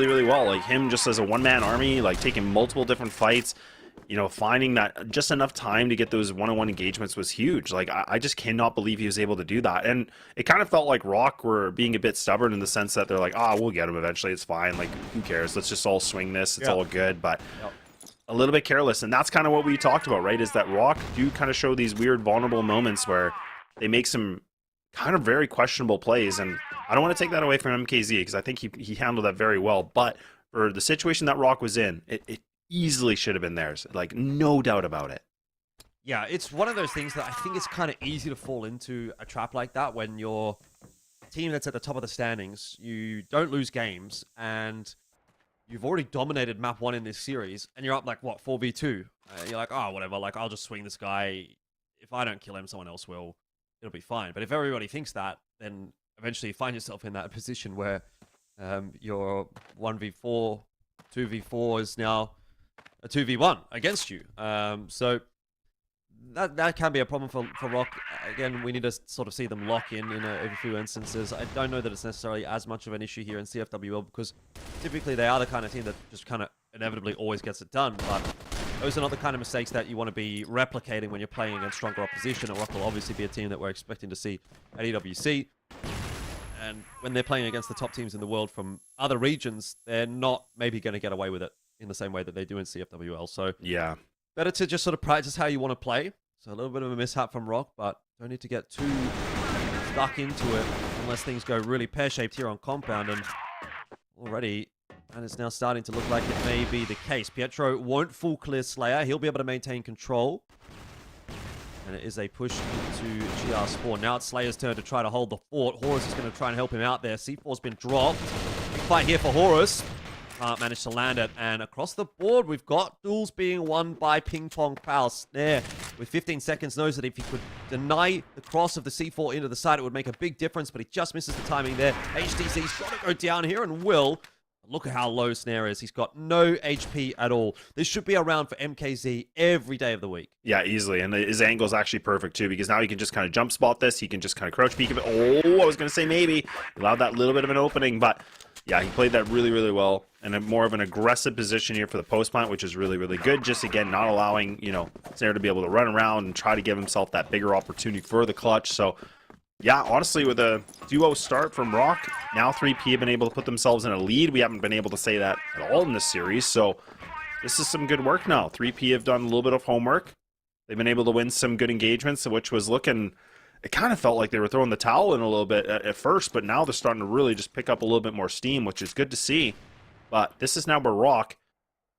really well. Like him just as a one-man army, like taking multiple different fights, you know, finding that just enough time to get those one-on-one engagements was huge. Like I just cannot believe he was able to do that. And it kind of felt like ROC were being a bit stubborn in the sense that they're like, we'll get him eventually, it's fine, like who cares, let's just all swing this, it's all good. But a little bit careless, and that's kind of what we talked about, right? Is that ROC do kind of show these weird vulnerable moments where they make some kind of very questionable plays, and I don't want to take that away from MKZ because I think he handled that very well. But for the situation that ROC was in, it easily should have been theirs, like no doubt about it. Yeah, it's one of those things that I think it's kind of easy to fall into a trap like that when you're a team that's at the top of the standings, you don't lose games, and you've already dominated map 1 in this series, and you're up like, what, 4v2? You're like, oh, whatever, like, I'll just swing this guy. If I don't kill him, someone else will. It'll be fine. But if everybody thinks that, then eventually you find yourself in that position where your 1v4, 2v4 is now a 2v1 against you. So that can be a problem for ROC. Again, we need to sort of see them lock in a few instances. I don't know that it's necessarily as much of an issue here in CFWL because typically they are the kind of team that just kind of inevitably always gets it done. But those are not the kind of mistakes that you want to be replicating when you're playing against stronger opposition. And ROC will obviously be a team that we're expecting to see at EWC. And when they're playing against the top teams in the world from other regions, they're not maybe going to get away with it in the same way that they do in CFWL. So yeah, better to just sort of practice how you want to play. So a little bit of a mishap from ROC, but don't need to get too stuck into it unless things go really pear-shaped here on Compound. And already, and it's now starting to look like it may be the case. Pietro won't full clear Slayer. He'll be able to maintain control. And it is a push into GR Spawn. Now it's Slayer's turn to try to hold the fort. Horus is going to try and help him out there. C4's been dropped. Big fight here for Horus. Can't manage to land it. And across the board, we've got duels being won by PingPongPals. Snare, with 15 seconds, knows that if he could deny the cross of the C4 into the side, it would make a big difference, but he just misses the timing there. HTC's got to go down here and will. Look at how low Snare is. He's got no HP at all. This should be around for MKZ every day of the week. Yeah, easily. And his angle is actually perfect, too, because now he can just kind of jump spot this. He can just kind of crouch peek of it. Oh, I was going to say maybe. He allowed that little bit of an opening, but yeah, he played that really, really well. And a more of an aggressive position here for the post plant, which is really, really good. Just, again, not allowing, you know, Snare to be able to run around and try to give himself that bigger opportunity for the clutch. So, yeah, honestly, with a duo start from ROC, now 3P have been able to put themselves in a lead. We haven't been able to say that at all in this series, so this is some good work now. 3P have done a little bit of homework. They've been able to win some good engagements, which was looking... It kind of felt like they were throwing the towel in a little bit at first, but now they're starting to really just pick up a little bit more steam, which is good to see. But this is now where ROC,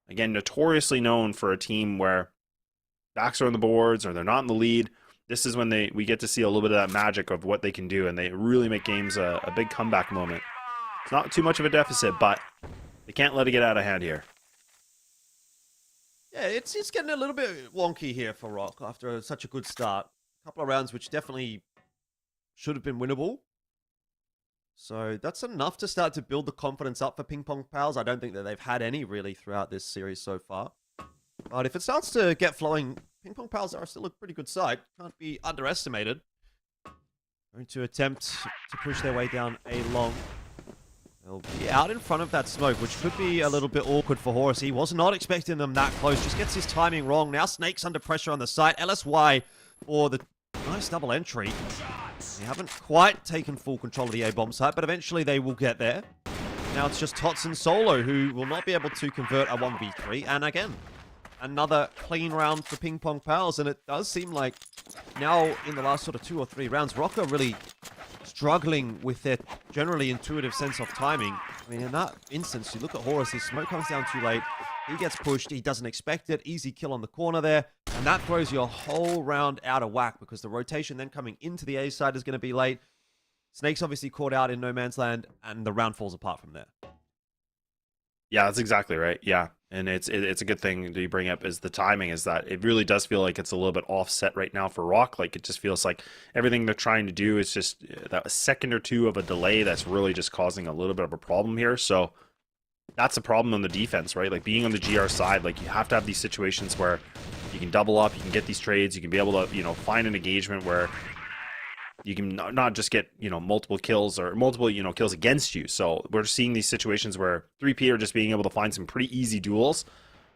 again, notoriously known for a team where backs are on the boards or they're not in the lead. This is when we get to see a little bit of that magic of what they can do, and they really make games a big comeback moment. It's not too much of a deficit, but they can't let it get out of hand here. Yeah, it's getting a little bit wonky here for ROC after such a good start. A couple of rounds which definitely should have been winnable. So that's enough to start to build the confidence up for PingPongPals. I don't think that they've had any really throughout this series so far. But if it starts to get flowing, PingPongPals are still a pretty good side. Can't be underestimated. Going to attempt to push their way down A long. They'll be out in front of that smoke, which could be a little bit awkward for Horus. He was not expecting them that close. Just gets his timing wrong. Now Snake's under pressure on the site. LSY for the nice double entry. They haven't quite taken full control of the A-bomb site, but eventually they will get there. Now it's just Tottson solo who will not be able to convert a 1v3. And again, another clean round for PingPongPals, and it does seem like now in the last sort of 2 or 3 rounds, ROC are really struggling with their generally intuitive sense of timing. I mean, in that instance, you look at Horus, his smoke comes down too late, he gets pushed, he doesn't expect it, easy kill on the corner there, and that throws your whole round out of whack because the rotation then coming into the A side is going to be late. Snake's obviously caught out in no man's land, and the round falls apart from there. Yeah, that's exactly right. Yeah, and it's a good thing that you bring up is the timing, is that it really does feel like it's a little bit offset right now for ROC. Like it just feels like everything they're trying to do is just that second or two of a delay that's really just causing a little bit of a problem here. So that's a problem on the defense, right? Like being on the GR side, like you have to have these situations where you can double up, you can get these trades, you can be able to, you know, find an engagement where you can not just get, multiple kills or multiple, kills against you. So we're seeing these situations where 3P are just being able to find some pretty easy duels.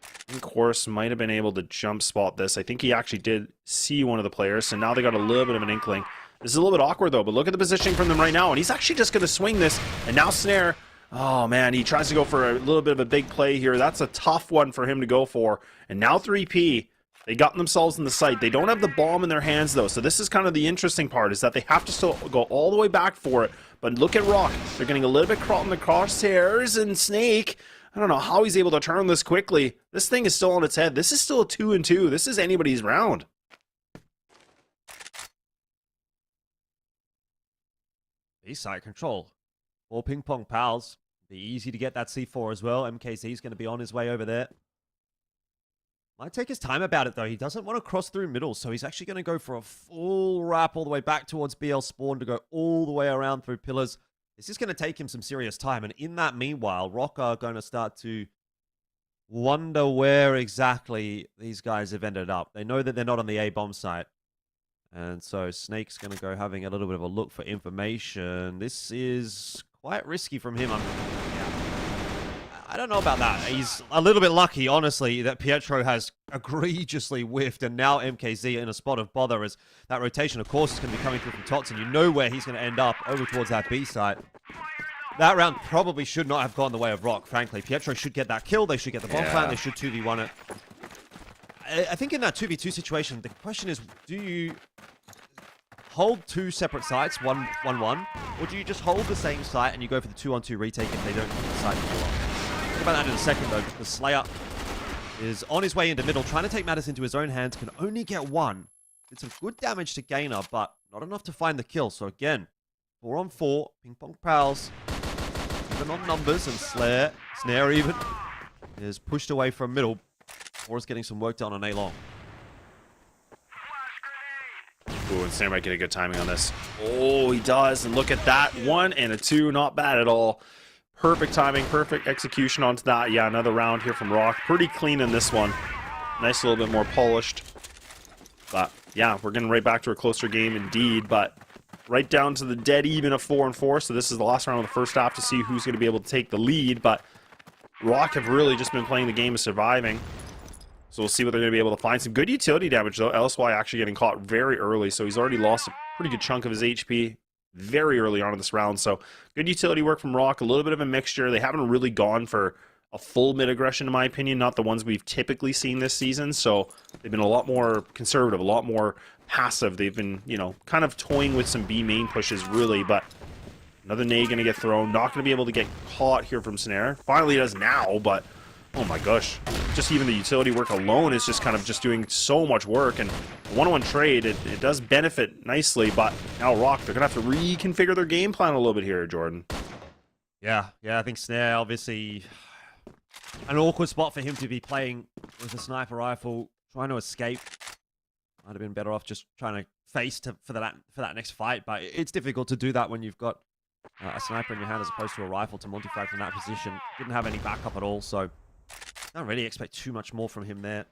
I think Horus might have been able to jump spot this. I think he actually did see one of the players, so now they got a little bit of an inkling. This is a little bit awkward though, but look at the positioning from them right now, and he's actually just going to swing this, and now Snare, oh man, he tries to go for a little bit of a big play here. That's a tough one for him to go for, and now 3P, they got themselves in the sight. They don't have the bomb in their hands though, so this is kind of the interesting part, is that they have to still go all the way back for it. But look at ROC, they're getting a little bit caught in the crosshairs, and Snake, I don't know how he's able to turn this quickly. This thing is still on its head. This is still a 2-2. This is anybody's round. B-side control. For PingPongPals. Be easy to get that C4 as well. MKZ is going to be on his way over there. Might take his time about it though. He doesn't want to cross through middle, so he's actually going to go for a full wrap all the way back towards BL spawn to go all the way around through pillars. This is going to take him some serious time, and in that meanwhile, ROC are going to start to wonder where exactly these guys have ended up. They know that they're not on the A-bomb site, and so Snake's going to go having a little bit of a look for information. This is quite risky from him. I don't know about that. He's a little bit lucky, honestly, that Pietro has egregiously whiffed, and now MKZ in a spot of bother as that rotation, of course, is going to be coming through from Tottson. You know where he's going to end up, over towards that B site. That round probably should not have gone the way of ROC, frankly. Pietro should get that kill. They should get the bomb plant. They should 2v1 it. I think in that 2v2 situation, the question is, do you hold two separate sites, 1-1, or do you just hold the same site and you go for the 2-on-2 retake if they don't decide to pull up? Think about that in a second, though, because Slayer is on his way into middle, trying to take matters into his own hands, can only get one. Did some good damage to Gainer, but not enough to find the kill. So again, 4-on-4, PingPongPals, even on numbers, and Snare even, is pushed away from middle, or is getting some work done on A-long. Ooh, and Snare might get a good timing on this. Oh, he does, and look at that, 1 and a 2, not bad at all. Perfect timing, perfect execution onto that. Yeah, another round here from ROC. Pretty clean in this one. Nice, a little bit more polished. But yeah, we're getting right back to a closer game indeed. But right down to the dead even of 4-4. So this is the last round of the first half to see who's going to be able to take the lead. But ROC have really just been playing the game of surviving. So we'll see what they're going to be able to find. Some good utility damage though. LSY actually getting caught very early. So he's already lost a pretty good chunk of his HP very early on in this round. So good utility work from ROC, a little bit of a mixture. They haven't really gone for a full mid aggression in my opinion, not the ones we've typically seen this season. So they've been a lot more conservative, a lot more passive. They've been, kind of toying with some B main pushes really, but another nade going to get thrown. Not going to be able to get caught here from Snare. Finally does now, but oh my gosh. Just even the utility work alone is just kind of just doing so much work, and a one-on-one trade, it does benefit nicely, but now ROC, they're going to have to reconfigure their game plan a little bit here, Jordan. Yeah, I think Snare, obviously, an awkward spot for him to be playing with a sniper rifle, trying to escape. Might have been better off just trying to face for that next fight, but it's difficult to do that when you've got a sniper in your hand as opposed to a rifle to multi-frag from that position. Didn't have any backup at all, so don't really expect too much more from him there.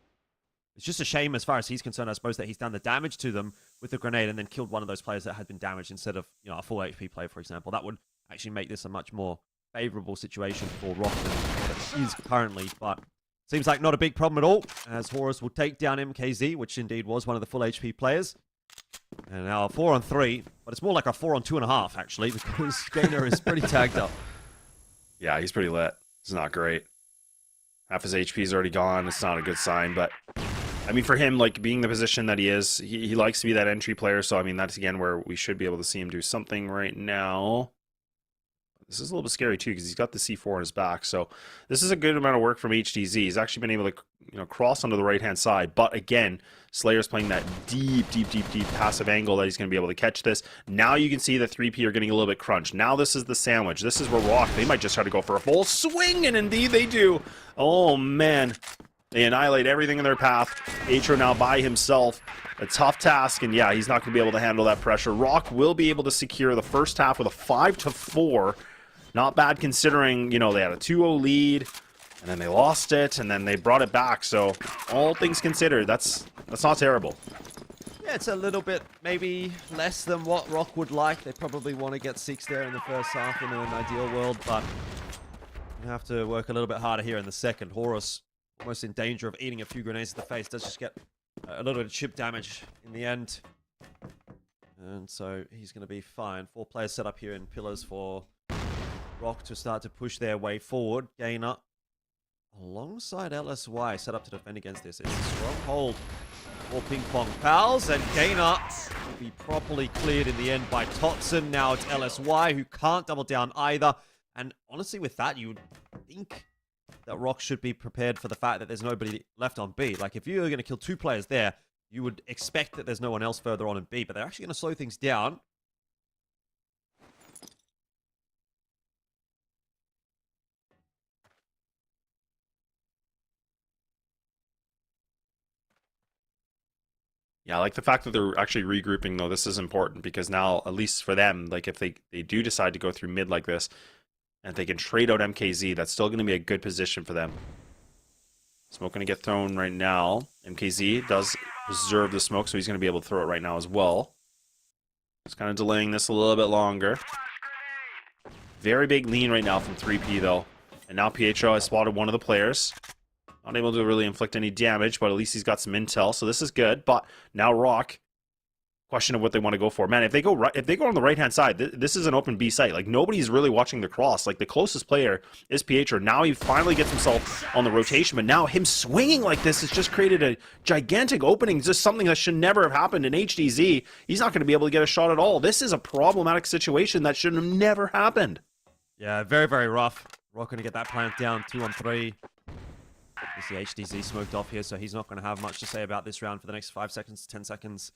It's just a shame as far as he's concerned, I suppose, that he's done the damage to them with the grenade and then killed one of those players that had been damaged instead of, a full HP player, for example. That would actually make this a much more favorable situation for ROC than what it is currently, but seems like not a big problem at all, as Horus will take down MKZ, which indeed was one of the full HP players. And now a 4-on-3, but it's more like a 4-on-2.5, actually, because Gainer is pretty tagged up. Yeah, he's pretty lit. It's not great. Half his HP is already gone. It's not a good sign, but I mean, for him, like being the position that he is, he likes to be that entry player. So I mean, that's again where we should be able to see him do something right now. This is a little bit scary too because he's got the C4 on his back. So this is a good amount of work from HDZ. He's actually been able to cross onto the right hand side. But again, Slayer's playing that deep passive angle that he's going to be able to catch this. Now you can see the 3P are getting a little bit crunched. Now this is the sandwich. This is where ROC, they might just try to go for a full swing, and indeed they do. Oh man, they annihilate everything in their path. Atro now by himself. A tough task, and yeah, he's not going to be able to handle that pressure. ROC will be able to secure the first half with a 5-4. Not bad considering, they had a 2-0 lead, and then they lost it, and then they brought it back. So, all things considered, that's not terrible. Yeah, it's a little bit maybe less than what ROC would like. They probably want to get 6 there in the first half in an ideal world, but you have to work a little bit harder here in the second. Horus almost in danger of eating a few grenades to the face. Does just get a little bit of chip damage in the end. And so he's going to be fine. 4 players set up here in pillars for ROC to start to push their way forward. Gainer alongside LSY set up to defend against this. It's a stronghold for PingPongPals, and Gainer will be properly cleared in the end by Tottson. Now it's LSY who can't double down either. And honestly, with that, you would think that ROC should be prepared for the fact that there's nobody left on B. Like, if you're going to kill 2 players there, you would expect that there's no one else further on in B, but they're actually going to slow things down. Yeah, I like the fact that they're actually regrouping, though. This is important because now, at least for them, like if they do decide to go through mid like this, and they can trade out MKZ, that's still going to be a good position for them. Smoke going to get thrown right now. MKZ does reserve the smoke, so he's going to be able to throw it right now as well. Just kind of delaying this a little bit longer. Very big lean right now from 3P, though. And now Pietro has spotted one of the players. Not able to really inflict any damage, but at least he's got some intel, so this is good. But now ROC, question of what they want to go for. Man, if they go on the right-hand side, this is an open B site. Like, nobody's really watching the cross. Like, the closest player is Pietro. Now he finally gets himself on the rotation, but now him swinging like this has just created a gigantic opening, just something that should never have happened in HDZ. He's not going to be able to get a shot at all. This is a problematic situation that should have never happened. Yeah, very, very rough. ROC going to get that plant down, 2 on 3. You see HDZ smoked off here, so he's not going to have much to say about this round for the next 5 seconds, 10 seconds.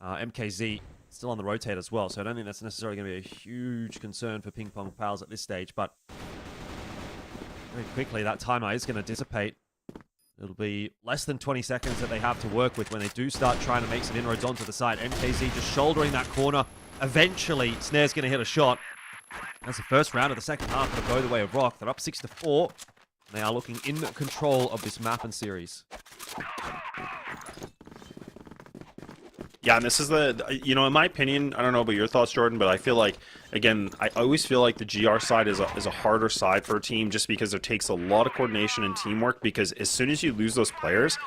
MKZ still on the rotate as well, so I don't think that's necessarily going to be a huge concern for PingPongPals at this stage, but very quickly that timer is going to dissipate. It'll be less than 20 seconds that they have to work with when they do start trying to make some inroads onto the side. MKZ just shouldering that corner. Eventually, Snare's going to hit a shot. That's the first round of the second half. It'll go the way of ROC. They're up 6-4. They are looking in control of this map and series. Yeah, and this is in my opinion, I don't know about your thoughts, Jordan, but I feel like, again, I always feel like the GR side is a harder side for a team just because it takes a lot of coordination and teamwork, because as soon as you lose those players,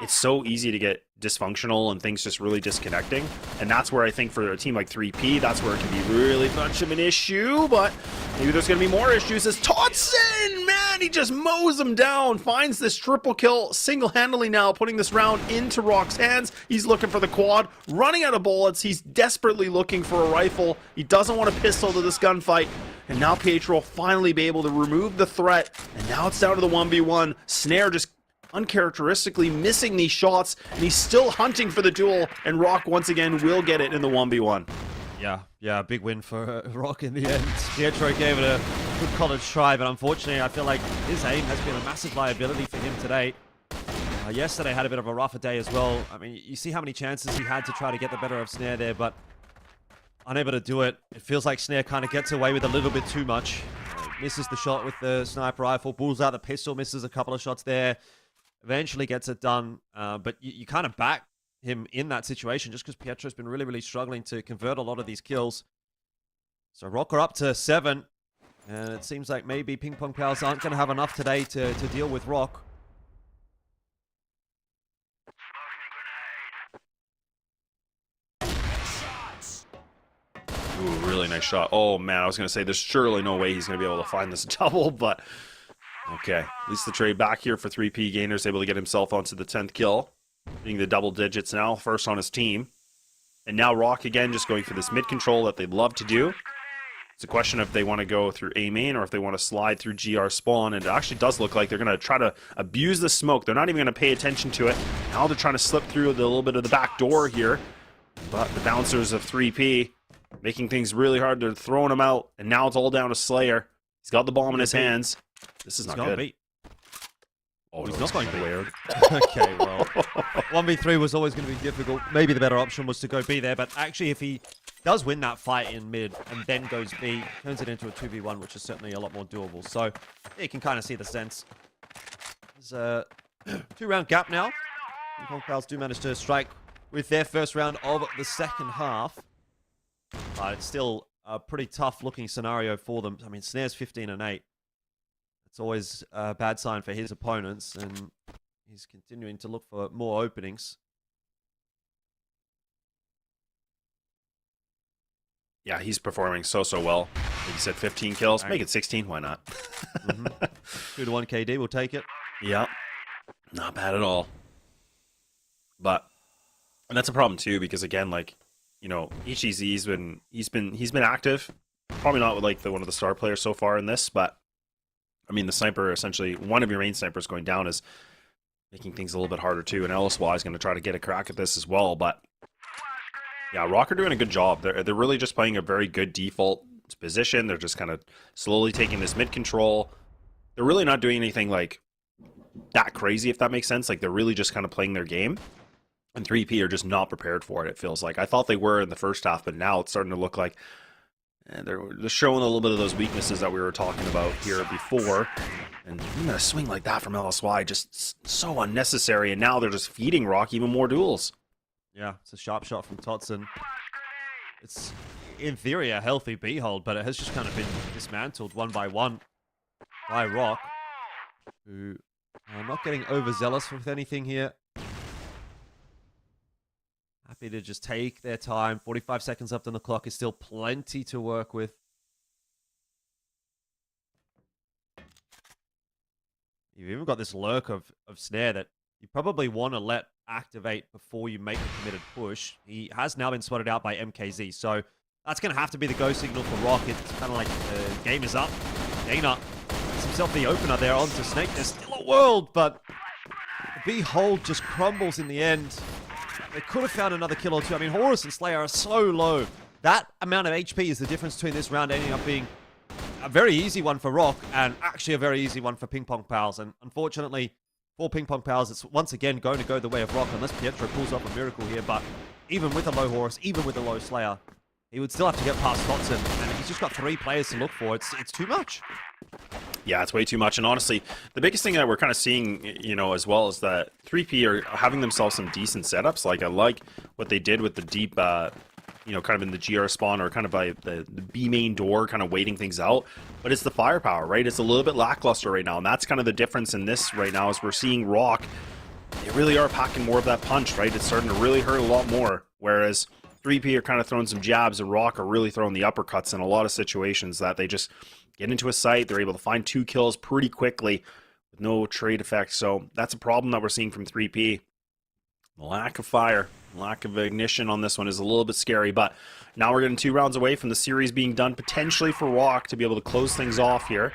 it's so easy to get dysfunctional and things just really disconnecting. And that's where I think for a team like 3P, that's where it can be really much of an issue, but maybe there's going to be more issues as Tottson, man, he just mows them down, finds this triple kill single-handedly now, putting this round into ROC's hands. He's looking for the quad, running out of bullets. He's desperately looking for a rifle. He doesn't want a pistol to this gunfight. And now Pietro will finally be able to remove the threat. And now it's down to the 1v1. Snare just uncharacteristically missing these shots, and he's still hunting for the duel, and ROC once again will get it in the 1v1. Yeah, big win for ROC in the end. Pietro gave it a good college try, but unfortunately I feel like his aim has been a massive liability for him today. Yesterday had a bit of a rougher day as well. I mean, you see how many chances he had to try to get the better of Snare there, but unable to do it. It feels like Snare kind of gets away with a little bit too much. Misses the shot with the sniper rifle, pulls out the pistol, misses a couple of shots there. Eventually gets it done, but you kind of back him in that situation just because Pietro's been really, really struggling to convert a lot of these kills. So ROC are up to 7, and it seems like maybe PingPongPals aren't going to have enough today to deal with ROC. Ooh, really nice shot. Oh man, I was going to say there's surely no way he's going to be able to find this double, but okay. At least the trade back here for 3P. Gainer's able to get himself onto the 10th kill. Hitting the double digits now, first on his team. And now ROC again just going for this mid control that they'd love to do. It's a question of if they want to go through A main or if they want to slide through GR spawn. And it actually does look like they're going to try to abuse the smoke. They're not even going to pay attention to it. Now they're trying to slip through a little bit of the back door here. But the bouncers of 3P making things really hard. They're throwing him out. And now it's all down to Slayer. He's got the bomb in his hands. This is not good. Beat. Oh, he's no, not going to weird. Okay, well, 1v3 was always going to be difficult. Maybe the better option was to go B there, but actually if he does win that fight in mid and then goes B, turns it into a 2v1, which is certainly a lot more doable. So you can kind of see the sense. There's a 2-round gap now. PingPongPals do manage to strike with their first round of the second half. It's still a pretty tough-looking scenario for them. I mean, Snare's 15-8. It's always a bad sign for his opponents, and he's continuing to look for more openings. Yeah, he's performing so well. Like you said, 15 kills. Make it 16. Why not? 2-1 KD, we'll take it. Yeah, not bad at all. But and that's a problem too, because again, like, you know, HEZ's he's been active. Probably not with like one of the star players so far in this, but I mean, the sniper, essentially one of your main snipers going down, is making things a little bit harder too. And LSY is going to try to get a crack at this as well. But yeah, ROC are doing a good job. They're really just playing a very good default position. They're just kind of slowly taking this mid control. They're really not doing anything like that crazy, if that makes sense. Like, they're really just kind of playing their game. And 3P are just not prepared for it, it feels like. I thought they were in the first half, but now it's starting to look like they're showing a little bit of those weaknesses that we were talking about here before. And even a swing like that from LSY, just so unnecessary. And now they're just feeding ROC even more duels. Yeah, it's a sharp shot from Tottson. It's, in theory, a healthy B-hold, but it has just kind of been dismantled one by one by ROC, who are not getting overzealous with anything here. Happy to just take their time. 45 seconds left on the clock is still plenty to work with. You've even got this lurk of Snare that you probably want to let activate before you make a committed push. He has now been spotted out by MKZ, so that's going to have to be the go signal for ROC. It's kind of like the game is up. Dana gets himself the opener there onto Snake. There's still a world, but the B-hold just crumbles in the end. They could have found another kill or two. I mean, Horus and Slayer are so low. That amount of HP is the difference between this round ending up being a very easy one for ROC and actually a very easy one for PingPongPals. And unfortunately, for PingPongPals, it's once again going to go the way of ROC unless Pietro pulls off a miracle here. But even with a low Horus, even with a low Slayer, he would still have to get past Tottson. And he's just got 3 players to look for. It's too much. Yeah, it's way too much. And honestly, the biggest thing that we're kind of seeing, you know, as well, is that 3P are having themselves some decent setups. Like, I like what they did with the deep, you know, kind of in the GR spawn, or kind of by the B main door, kind of waiting things out. But it's the firepower, right? It's a little bit lackluster right now. And that's kind of the difference in this right now, is we're seeing ROC, they really are packing more of that punch, right? It's starting to really hurt a lot more. Whereas 3P are kind of throwing some jabs, and ROC are really throwing the uppercuts in a lot of situations that they just get into a site. They're able to find 2 kills pretty quickly with no trade effect. So that's a problem that we're seeing from 3P. The lack of fire, lack of ignition on this one is a little bit scary. But now we're getting 2 rounds away from the series being done, potentially for ROC to be able to close things off here.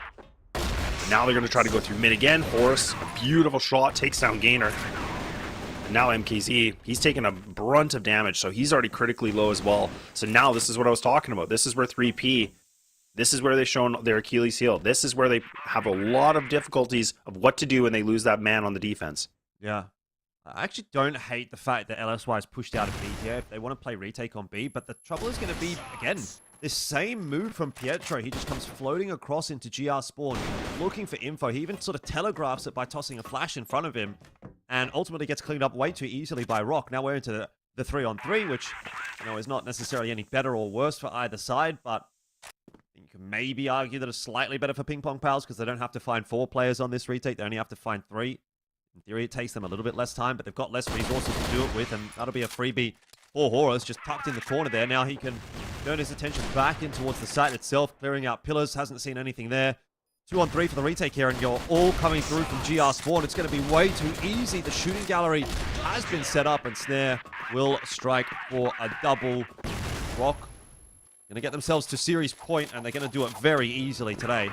And now they're going to try to go through mid again. Horus, a beautiful shot, takes down Gainer. And now MKZ, he's taking a brunt of damage, so he's already critically low as well. So now this is what I was talking about. This is where 3P, this is where they've shown their Achilles heel. This is where they have a lot of difficulties of what to do when they lose that man on the defense. Yeah. I actually don't hate the fact that LSY has pushed out of B here if they want to play retake on B, but the trouble is going to be, again, this same move from Pietro. He just comes floating across into GR spawn, looking for info. He even sort of telegraphs it by tossing a flash in front of him, and ultimately gets cleaned up way too easily by ROC. Now we're into the 3-on-3, which, you know, is not necessarily any better or worse for either side, but you can maybe argue that it's slightly better for PingPongPals because they don't have to find 4 players on this retake. They only have to find 3. In theory, it takes them a little bit less time, but they've got less resources to do it with, and that'll be a freebie for Horus, just tucked in the corner there. Now he can turn his attention back in towards the site itself, clearing out pillars. Hasn't seen anything there. 2-on-3 for the retake here, and you're all coming through from GR spawn. It's going to be way too easy. The shooting gallery has been set up, and Snare will strike for a double. ROC going to get themselves to series point, and they're going to do it very easily today.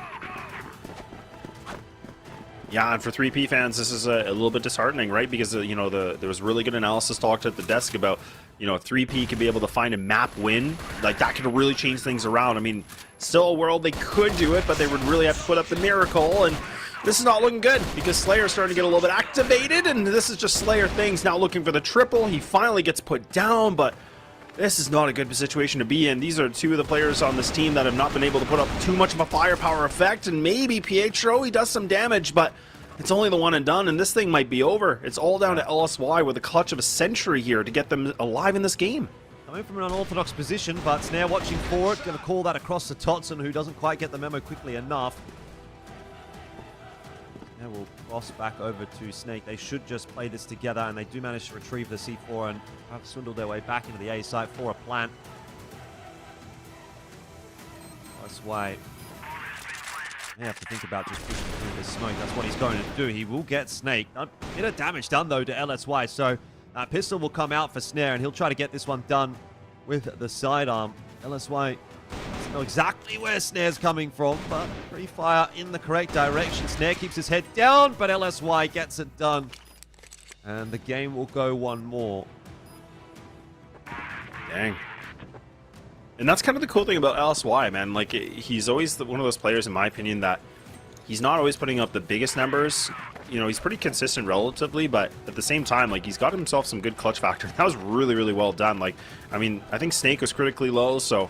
Yeah, and for 3P fans, this is a little bit disheartening, right? Because, you know, there was really good analysis talked at the desk about, you know, if 3P could be able to find a map win, like, that could really change things around. I mean, still a world they could do it, but they would really have to put up the miracle, and this is not looking good because Slayer's starting to get a little bit activated, and this is just Slayer things now looking for the triple. He finally gets put down, but this is not a good situation to be in. These are 2 of the players on this team that have not been able to put up too much of a firepower effect, and maybe Pietro, he does some damage, but It's only the one and done, and this thing might be over. It's all down to LSY with a clutch of a century here to get them alive in this game. Coming from an unorthodox position, but Snare watching for it. Going to call that across to Tottson, who doesn't quite get the memo quickly enough. Snare will cross back over to Snake. They should just play this together, and they do manage to retrieve the C4 and have swindled their way back into the A site for a plant. That's why they have to think about just pushing through this smoke. That's what he's going to do. He will get Snake. A bit of damage done, though, to LSY. So pistol will come out for Snare, and he'll try to get this one done with the sidearm. LSY doesn't know exactly where Snare's coming from, but pre-fire in the correct direction. Snare keeps his head down, but LSY gets it done. And the game will go one more. Dang. And that's kind of the cool thing about LSY, man. Like, he's always one of those players, in my opinion, that he's not always putting up the biggest numbers. You know, he's pretty consistent relatively, but at the same time, like, he's got himself some good clutch factor. That was really, really well done. Like, I mean, I think Snake was critically low, so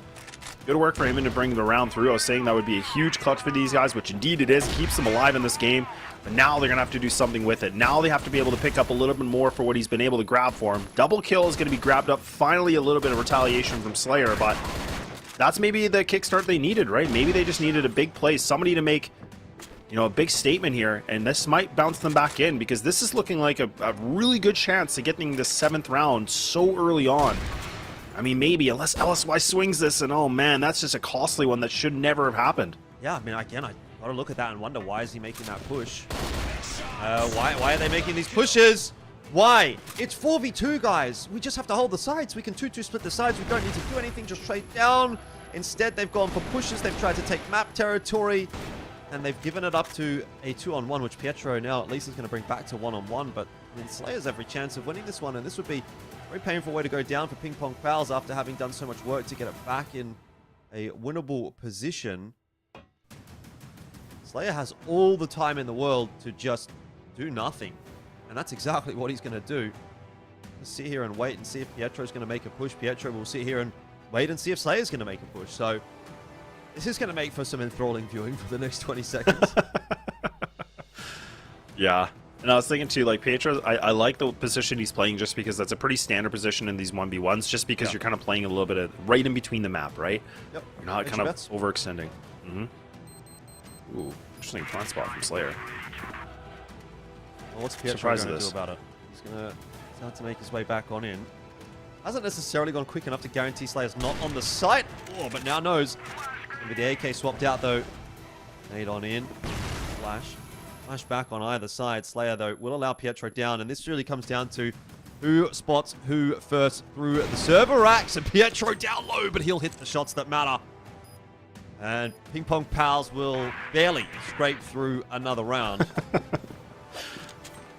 good work for him to bring the round through. I was saying that would be a huge clutch for these guys, which indeed it is. It keeps them alive in this game, but now they're going to have to do something with it. Now they have to be able to pick up a little bit more for what he's been able to grab for him. Double kill is going to be grabbed up. Finally, a little bit of retaliation from Slayer, but that's maybe the kickstart they needed, right? Maybe they just needed a big play, somebody to make, you know, a big statement here, and this might bounce them back in, because this is looking like a really good chance to getting the 7th round so early on. I mean, maybe, unless LSY swings this, and oh man, that's just a costly one that should never have happened. Yeah, I mean, again, I gotta look at that and wonder, why is he making that push? Why are they making these pushes? Why? It's 4v2, guys. We just have to hold the sides. We can 2-2 split the sides. We don't need to do anything, just trade down. Instead, they've gone for pushes. They've tried to take map territory, and they've given it up to a 2-on-1, which Pietro now at least is going to bring back to 1-on-1. But I mean, Slayer's every chance of winning this one, and this would be a very painful way to go down for PingPongPals after having done so much work to get it back in a winnable position. Slayer has all the time in the world to just do nothing. And that's exactly what he's going to do. Let's sit here and wait and see if Pietro's going to make a push. Pietro will sit here and wait and see if Slayer's going to make a push. So this is going to make for some enthralling viewing for the next 20 seconds. Yeah. And I was thinking too, like, Pietro, I like the position he's playing just because that's a pretty standard position in these 1v1s, just because you're kind of playing a little bit of right in between the map, right? Yep. You're not kind of overextending. Ooh, interesting front spot from Slayer. Well, what's Pietro going to do about it? He's going to start to make his way back on in. Hasn't necessarily gone quick enough to guarantee Slayer's not on the site. Oh, but now knows. With the AK swapped out, though. Nade on in. Flash. Flash back on either side. Slayer, though, will allow Pietro down. And this really comes down to who spots who first through the server racks. And Pietro down low, but he'll hit the shots that matter. And PingPongPals will barely scrape through another round.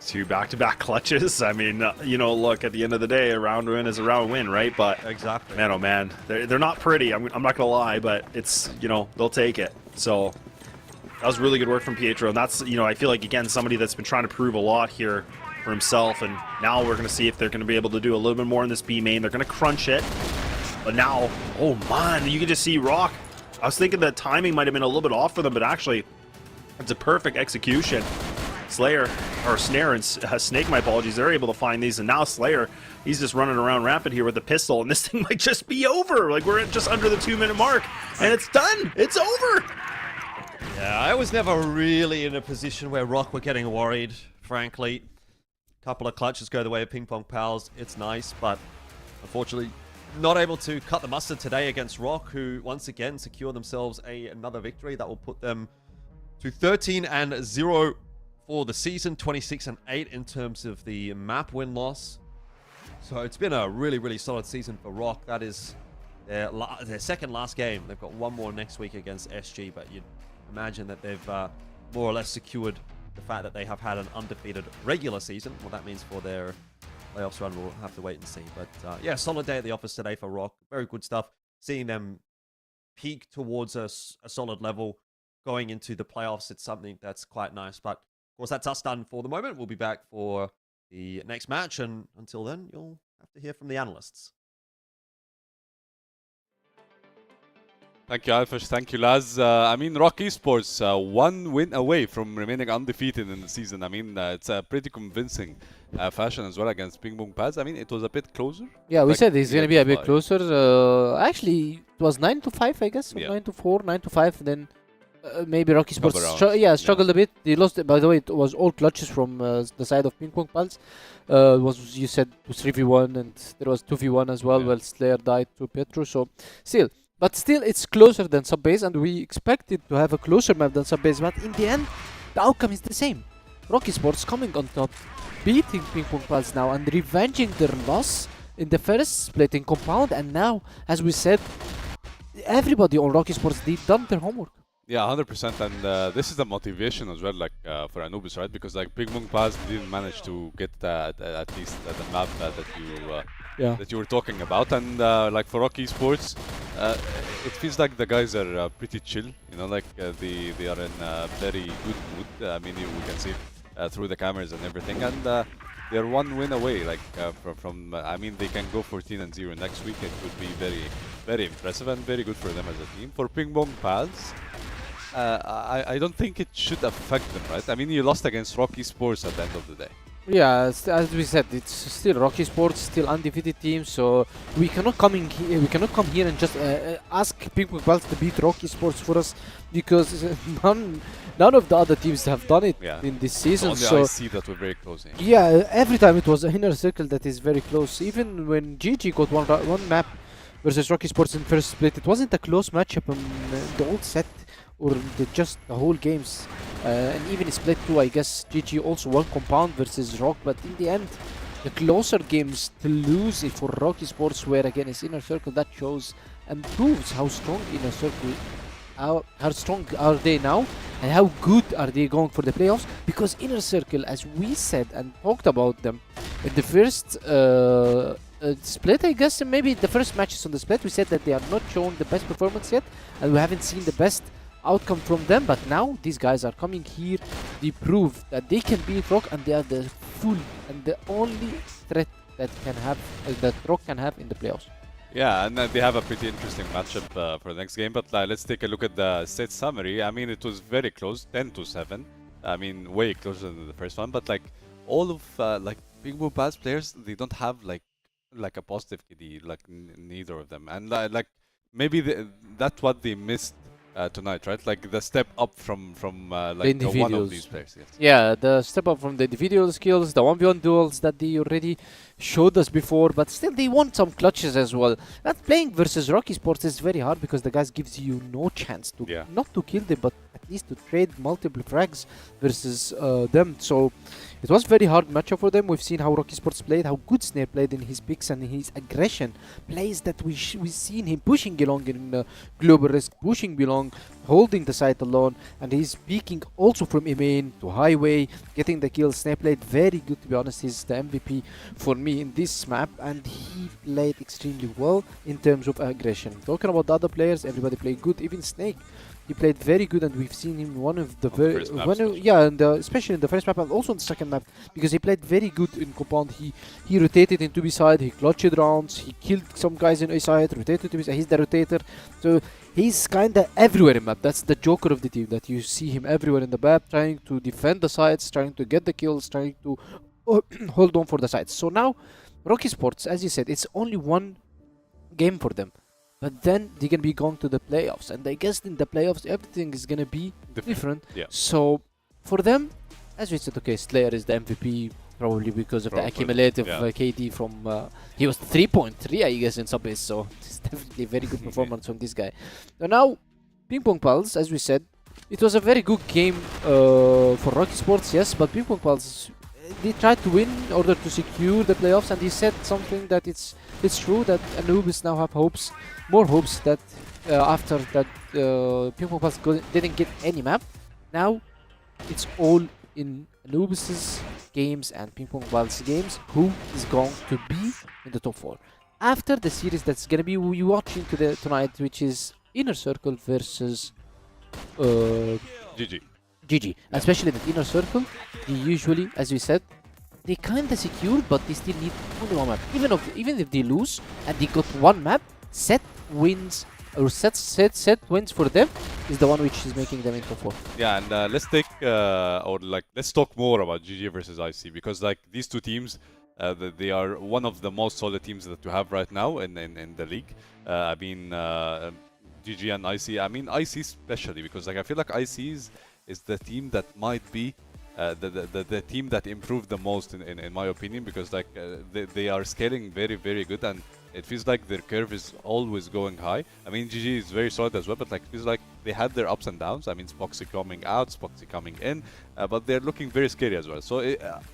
2 back-to-back clutches. I mean, you know, look, at the end of the day, a round win is a round win, right? But exactly, man, oh man, they're not pretty. I'm not gonna lie, but it's, you know, they'll take it. So that was really good work from Pietro, and that's, you know, I feel like, again, somebody that's been trying to prove a lot here for himself, and now we're gonna see if they're gonna be able to do a little bit more in this B main. They're gonna crunch it, but now, oh man, you can just see ROC. I was thinking the timing might have been a little bit off for them, but actually, it's a perfect execution. Slayer, or Snare and Snake, my apologies, they're able to find these, and now Slayer, he's just running around rampant here with the pistol, and this thing might just be over. Like, we're at just under the 2-minute mark, and it's done. It's over. Yeah, I was never really in a position where ROC were getting worried, frankly. A couple of clutches go the way of PingPongPals. It's nice, but unfortunately, not able to cut the mustard today against ROC, who once again secure themselves another victory that will put them to 13-0 for the season, 26-8 in terms of the map win-loss. So it's been a really, really solid season for ROC. That is their second last game. They've got one more next week against SG, but you'd imagine that they've more or less secured the fact that they have had an undefeated regular season. What that means for their playoffs run, we'll have to wait and see. But yeah, solid day at the office today for ROC. Very good stuff. Seeing them peak towards a solid level going into the playoffs, it's something that's quite nice. But of course, that's us done for the moment. We'll be back for the next match, and until then, you'll have to hear from the analysts. Thank you, Alfish. Thank you, Laz. I mean, ROC Esports, one win away from remaining undefeated in the season. I mean, it's a pretty convincing fashion as well against PingPongPals. I mean, it was a bit closer. Yeah, we like said it's going to be a bit 5. closer. Actually, it was 9-5, I guess, or Yeah. 9-4, 9-5. Then maybe ROC Esports rounds, struggled a bit. They lost. By the way, it was all clutches from the side of PingPongPals. Was you said it was 3v1 and there was 2v1 as well. Yeah. Well, Slayer died to Petro. So still. But still, it's closer than Subbase, and we expected to have a closer map than Subbase. But in the end, the outcome is the same. ROC Esports coming on top, beating PingPongPals now and revenging their loss in the first split in Compound. And now, as we said, everybody on ROC Esports, they done their homework. Yeah, 100%. And this is the motivation as well, like for Anubis, right? Because like PingPongPals didn't manage to get at least the map that you were talking about. And like for ROC Esports, it feels like the guys are pretty chill. You know, like they are in a very good mood. I mean, we can see it through the cameras and everything. And they're one win away. Like from I mean, they can go 14-0 next week. It would be very, very impressive and very good for them as a team. For PingPongPals, I don't think it should affect them, right? I mean, you lost against ROC Esports at the end of the day. Yeah, as we said, it's still ROC Esports, still undefeated team, so we cannot come here and just ask PingPongPals to beat ROC Esports for us, because none of the other teams have done it in this season. Only so I see that we're very close. yeah, every time it was a InnerCircle that is very close. Even when GG got one map versus ROC Esports in first split, it wasn't a close matchup in the old set or just the whole games. And even split 2, I guess GG also won Compound versus ROC, but in the end, the closer games to lose it for ROC Esports were against InnerCircle. That shows and proves how strong InnerCircle, how strong are they now, and how good are they going for the playoffs. Because InnerCircle, as we said and talked about them in the first split, I guess, and maybe the first matches on the split, we said that they are not showing the best performance yet, and we haven't seen the best outcome from them. But now these guys are coming here, they prove that they can beat ROC, and they are the full and the only threat that ROC can have in the playoffs. Yeah, and they have a pretty interesting matchup for the next game. But let's take a look at the set summary. I mean, it was very close, 10-7. I mean, way closer than the first one. But like all of like PingPongPals players, they don't have like a positive KD, like neither of them. And like maybe that's what they missed tonight, right? Like the step up from like one of these players. Yes. Yeah, the step up from the individual skills, the 1v1 duels that they already showed us before, but still they want some clutches as well. But playing versus ROC Esports is very hard because the guys gives you no chance to not to kill them, but at least to trade multiple frags versus them. So it was very hard matchup for them. We've seen how ROC Esports played, how good Snare played in his picks and his aggression. Plays that we've seen him pushing along in Global Risk, pushing along, holding the site alone, and he's peaking also from main to highway, getting the kills. Snare played very good, to be honest. He's the MVP for me in this map, and he played extremely well in terms of aggression. Talking about the other players, everybody played good, even Snake. He played very good, and we've seen him one of the especially in the first map and also in the second map, because he played very good in Compound. He rotated into B side, he clutched rounds, he killed some guys in A side, rotated to B side. He's the rotator, so he's kinda everywhere in map. That's the joker of the team, that you see him everywhere in the map, trying to defend the sides, trying to get the kills, trying to hold on for the sides. So now ROC Esports, as you said, it's only one game for them. But then they're going to be going to the playoffs. And I guess in the playoffs, everything is going to be different. Yeah. So for them, as we said, okay, Slayer is the MVP probably because of the accumulative KD from... he was 3.3, I guess, in Subbase. So it's definitely a very good performance from this guy. So now, PingPongPals, as we said, it was a very good game for ROC Esports, yes. But PingPongPals, they tried to win in order to secure the playoffs. And he said something that it's true, that Anubis now have hopes, more hopes, that after that PingPongPals didn't get any map. Now it's all in Anubis's games and PingPongPals games who is going to be in the top 4. After the series that's going to be we watching tonight, which is InnerCircle versus GG. GG. Especially the InnerCircle, they usually, as we said, they kinda secure, but they still need only one map. Even if they lose and they got one map, set wins or set wins for them is the one which is making them into 4. Yeah, and let's talk more about GG versus IC, because like these two teams, they are one of the most solid teams that you have right now in the league. I mean, GG and IC. I mean, IC especially, because like I feel like IC is the team that might be the team that improved the most in my opinion, because like they are scaling very good, and it feels like their curve is always going high. I mean, GG is very solid as well, but like it feels like they had their ups and downs. I mean, Spoxy coming out, Spoxy coming in, but they're looking very scary as well. So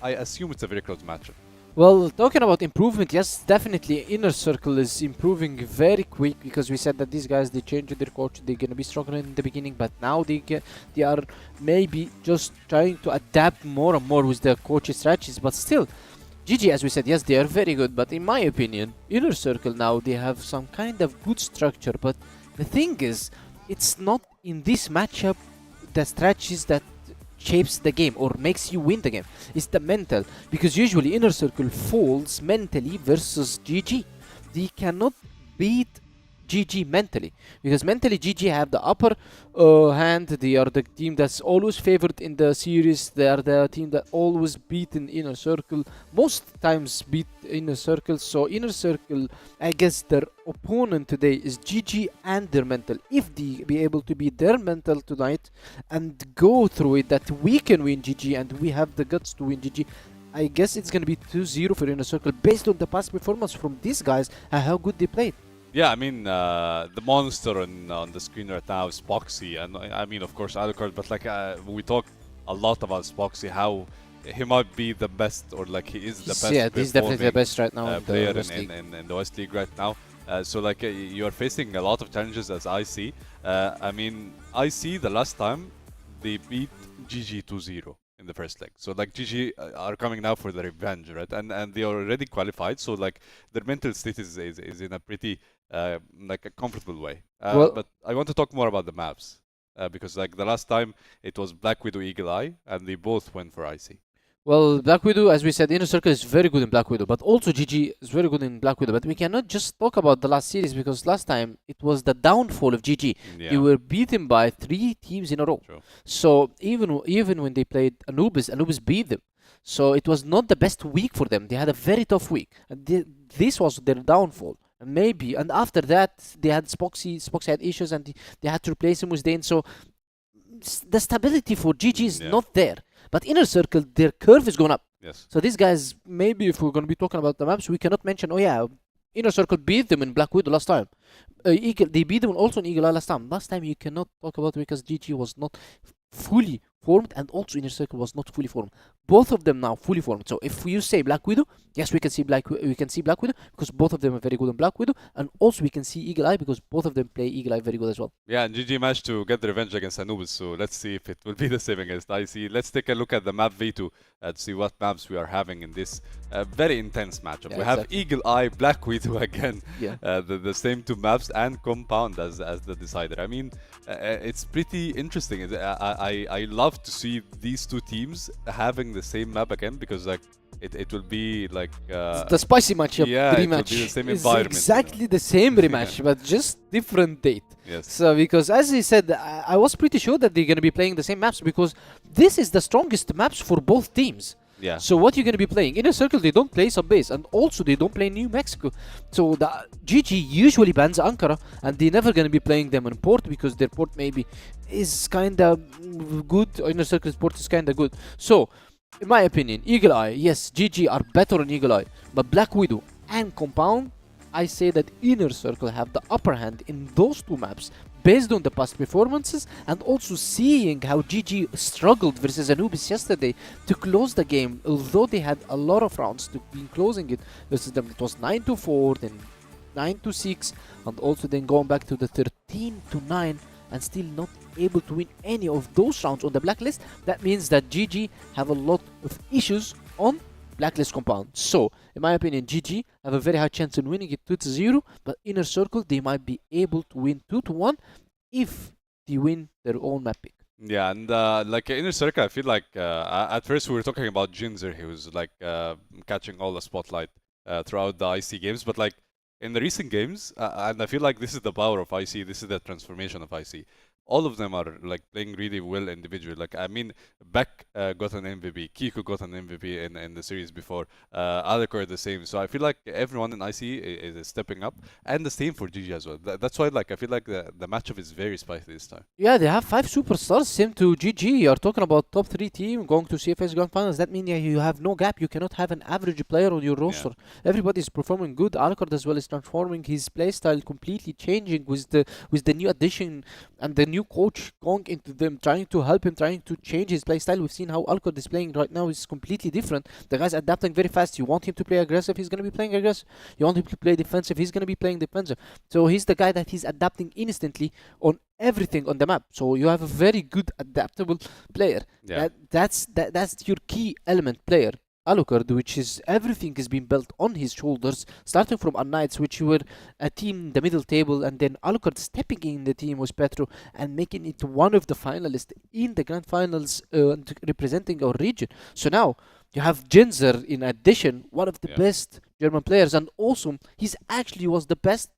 I assume it's a very close matchup. Well, talking about improvement, yes, definitely InnerCircle is improving very quick, because we said that these guys, they changed their coach, they're gonna be struggling in the beginning, but now they are maybe just trying to adapt more and more with their coach strategies. But still, GG, as we said, yes, they are very good, but in my opinion, InnerCircle now, they have some kind of good structure. But the thing is, it's not in this matchup the strategies that shapes the game or makes you win the game. It's the mental, because usually InnerCircle falls mentally versus GG. They cannot beat GG mentally, because mentally GG have the upper hand. They are the team that's always favored in the series. They are the team that always beat in InnerCircle, most times beat InnerCircle. So InnerCircle, I guess their opponent today is GG and their mental. If they be able to beat their mental tonight and go through it, that we can win GG and we have the guts to win GG, I guess it's going to be 2-0 for InnerCircle based on the past performance from these guys and how good they played. Yeah, I mean, the monster on the screen right now is Spoxy, and I mean, of course, Alucard, but like we talk a lot about Spoxy, how he might be the best, or like he is the best. Yeah, he's definitely the best right now player in the West League right now. So like you are facing a lot of challenges as IC. I mean, IC the last time they beat GG 2-0 in the first leg. So like GG are coming now for the revenge, right? And they are already qualified. So like their mental state is in a pretty like a comfortable way. But I want to talk more about the maps because like the last time it was Black Widow, Eagle Eye, and they both went for IC. Well, Black Widow, as we said, InnerCircle is very good in Black Widow, but also GG is very good in Black Widow. But we cannot just talk about the last series, because last time it was the downfall of GG. Yeah. They were beaten by 3 teams in a row. True. So even when they played Anubis beat them. So it was not the best week for them. They had a very tough week. And this was their downfall. Maybe. And after that, they had Spoxy. Spoxy had issues, and they had to replace him with Dane. So the stability for GG is not there. But InnerCircle, their curve is going up. Yes. So these guys, maybe if we're going to be talking about the maps, we cannot mention, oh yeah, InnerCircle beat them in Black Widow last time. They beat them also in Eagle Eye last time. Last time you cannot talk about it because GG was not fully formed, and also InnerCircle was not fully formed. Both of them now fully formed. So if you say Black Widow, yes, we can see Black Widow because both of them are very good in Black Widow, and also we can see Eagle Eye because both of them play Eagle Eye very good as well. Yeah, and GG managed to get the revenge against Anubis, so let's see if it will be the same against IC. Let's take a look at the map V2 to see what maps we are having in this very intense matchup. Yeah, we have Eagle Eye, Black Widow again, the same two maps, and Compound as the decider. I mean, it's pretty interesting. I love to see these two teams having the same map again, because like it will be like the spicy matchup rematch. It will be the same environment. Exactly the same rematch, but just different date. Yes. So because as he said, I was pretty sure that they're gonna be playing the same maps, because this is the strongest maps for both teams. Yeah. So what you're gonna be playing? InnerCircle, they don't play sub base, and also they don't play New Mexico. So the GG usually bans Ankara, and they're never gonna be playing them in port, because their port maybe is kinda good. InnerCircle's port is kinda good. So in my opinion, Eagle Eye, yes, GG are better on Eagle Eye, but Black Widow and Compound, I say that InnerCircle have the upper hand in those two maps, based on the past performances, and also seeing how GG struggled versus Anubis yesterday to close the game. Although they had a lot of rounds to be closing it versus them, it was 9-4, then 9-6, and also then going back to the 13-9, and still not able to win any of those rounds on the blacklist. That means that GG have a lot of issues on blacklist Compound. So in my opinion, GG have a very high chance in winning it 2-0, but InnerCircle, they might be able to win 2-1 if they win their own map pick. Yeah, and like InnerCircle, I feel like at first we were talking about Jinzer, he was like catching all the spotlight throughout the IC games, but like in the recent games, and I feel like this is the power of IC. This is the transformation of IC. All of them are like playing really well individually. Like I mean, Beck got an MVP, Kiko got an MVP in the series before, Alakor the same. So I feel like everyone in IC is stepping up, and the same for GG as well. That's why like I feel like the matchup is very spicy this time. Yeah, they have 5 superstars, same to GG. You're talking about top 3 team going to CFS Grand Finals. That means you have no gap. You cannot have an average player on your roster. Everybody is performing good. Alakor as well is transforming his playstyle, completely changing with the new addition and the new coach going into them, trying to help him, trying to change his playstyle. We've seen how Alakor is playing right now is completely different. The guy's adapting very fast. You want him to play aggressive, he's going to be playing aggressive. You want him to play defensive, he's going to be playing defensive. So he's the guy that he's adapting instantly on everything on the map. So you have a very good adaptable player. That's your key element player. Alucard, which is everything is being built on his shoulders, starting from Knights, which were a team in the middle table, and then Alucard stepping in the team with Petro and making it one of the finalists in the grand finals, representing our region. So now you have Genzer in addition, one of the best German players, and also he's actually was the best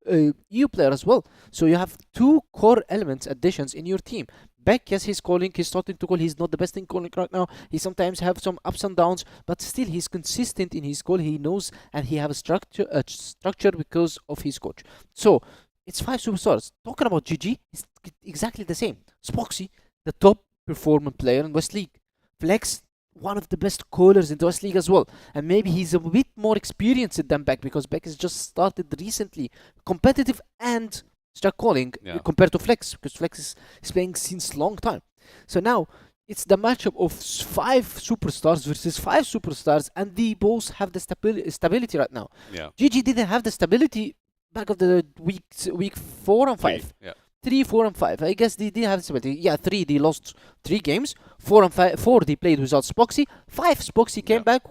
EU player as well. So you have 2 core elements additions in your team. Beck, yes, he's calling, he's starting to call, he's not the best in calling right now. He sometimes have some ups and downs, but still he's consistent in his call. He knows, and he have a structure because of his coach. So it's 5 superstars. Talking about GG, it's exactly the same. Spoxy, the top performing player in West League. Flex, one of the best callers in the West League as well. And maybe he's a bit more experienced than Beck, because Beck has just started recently, competitive and start calling compared to Flex, because Flex is playing since long time. So now it's the matchup of 5 superstars versus 5 superstars, and they both have the stability right now. GG didn't have the stability back of the week 4 and 5. 3, 4, and 5. I guess they didn't have stability. Yeah, 3 they lost 3 games. 4 and 5, 4 they played without Spoxy. 5 Spoxy came back,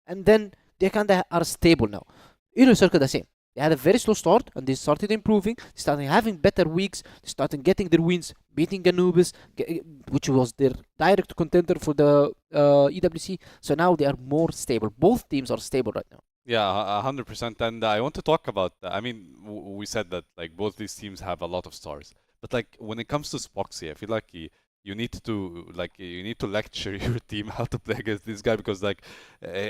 and then they kinda are stable now. InnerCircle the same. They had a very slow start, and they started improving. They started having better weeks. They started getting their wins, beating Anubis, which was their direct contender for the EWC. So now they are more stable. Both teams are stable right now. Yeah, 100%. And I want to talk about, I mean, we said that like both these teams have a lot of stars. But like when it comes to Spoxy, I feel like you need to lecture your team how to play against this guy, because like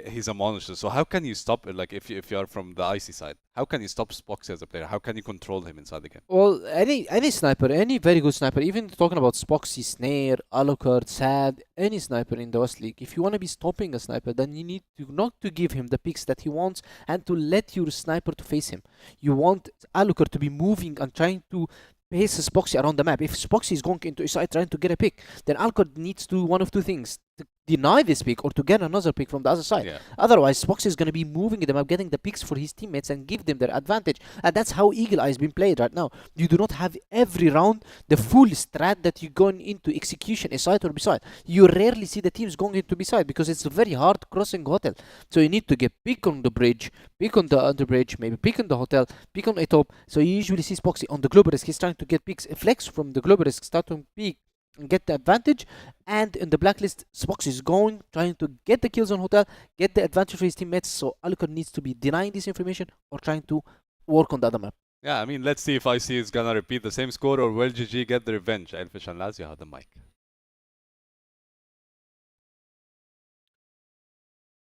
he's a monster. So how can you stop it? Like if you are from the IC side, how can you stop Spoxy as a player? How can you control him inside the game? Well, any sniper, any very good sniper, even talking about Spoxy, Snare, Alucard, Sad, any sniper in the West League, if you want to be stopping a sniper, then you need to not to give him the picks that he wants, and to let your sniper to face him. You want Alucard to be moving and trying to pace Spoxy around the map. If Spoxy is going into his side trying to get a pick, then Alucard needs to do one of 2 things: to deny this pick or to get another pick from the other side. Otherwise, Spoxy is going to be moving in the map, getting the picks for his teammates and give them their advantage. And that's how Eagle Eye has been played right now. You do not have every round the full strat that you're going into execution, a side or beside. You rarely see the teams going into beside, because it's very hard crossing hotel. So you need to get pick on the bridge, pick on the underbridge, maybe pick on the hotel, pick on a top. So you usually see Spoxy on the global risk. He's trying to get picks. Flex from the global risk, start to peak and get the advantage. And in the blacklist, Spoxy is going, trying to get the kills on hotel, get the advantage for his teammates. So Alucard needs to be denying this information or trying to work on the other map. Yeah, I mean, let's see if IC is gonna repeat the same score, or will GG get the revenge. Elfish and Laz, you have the mic.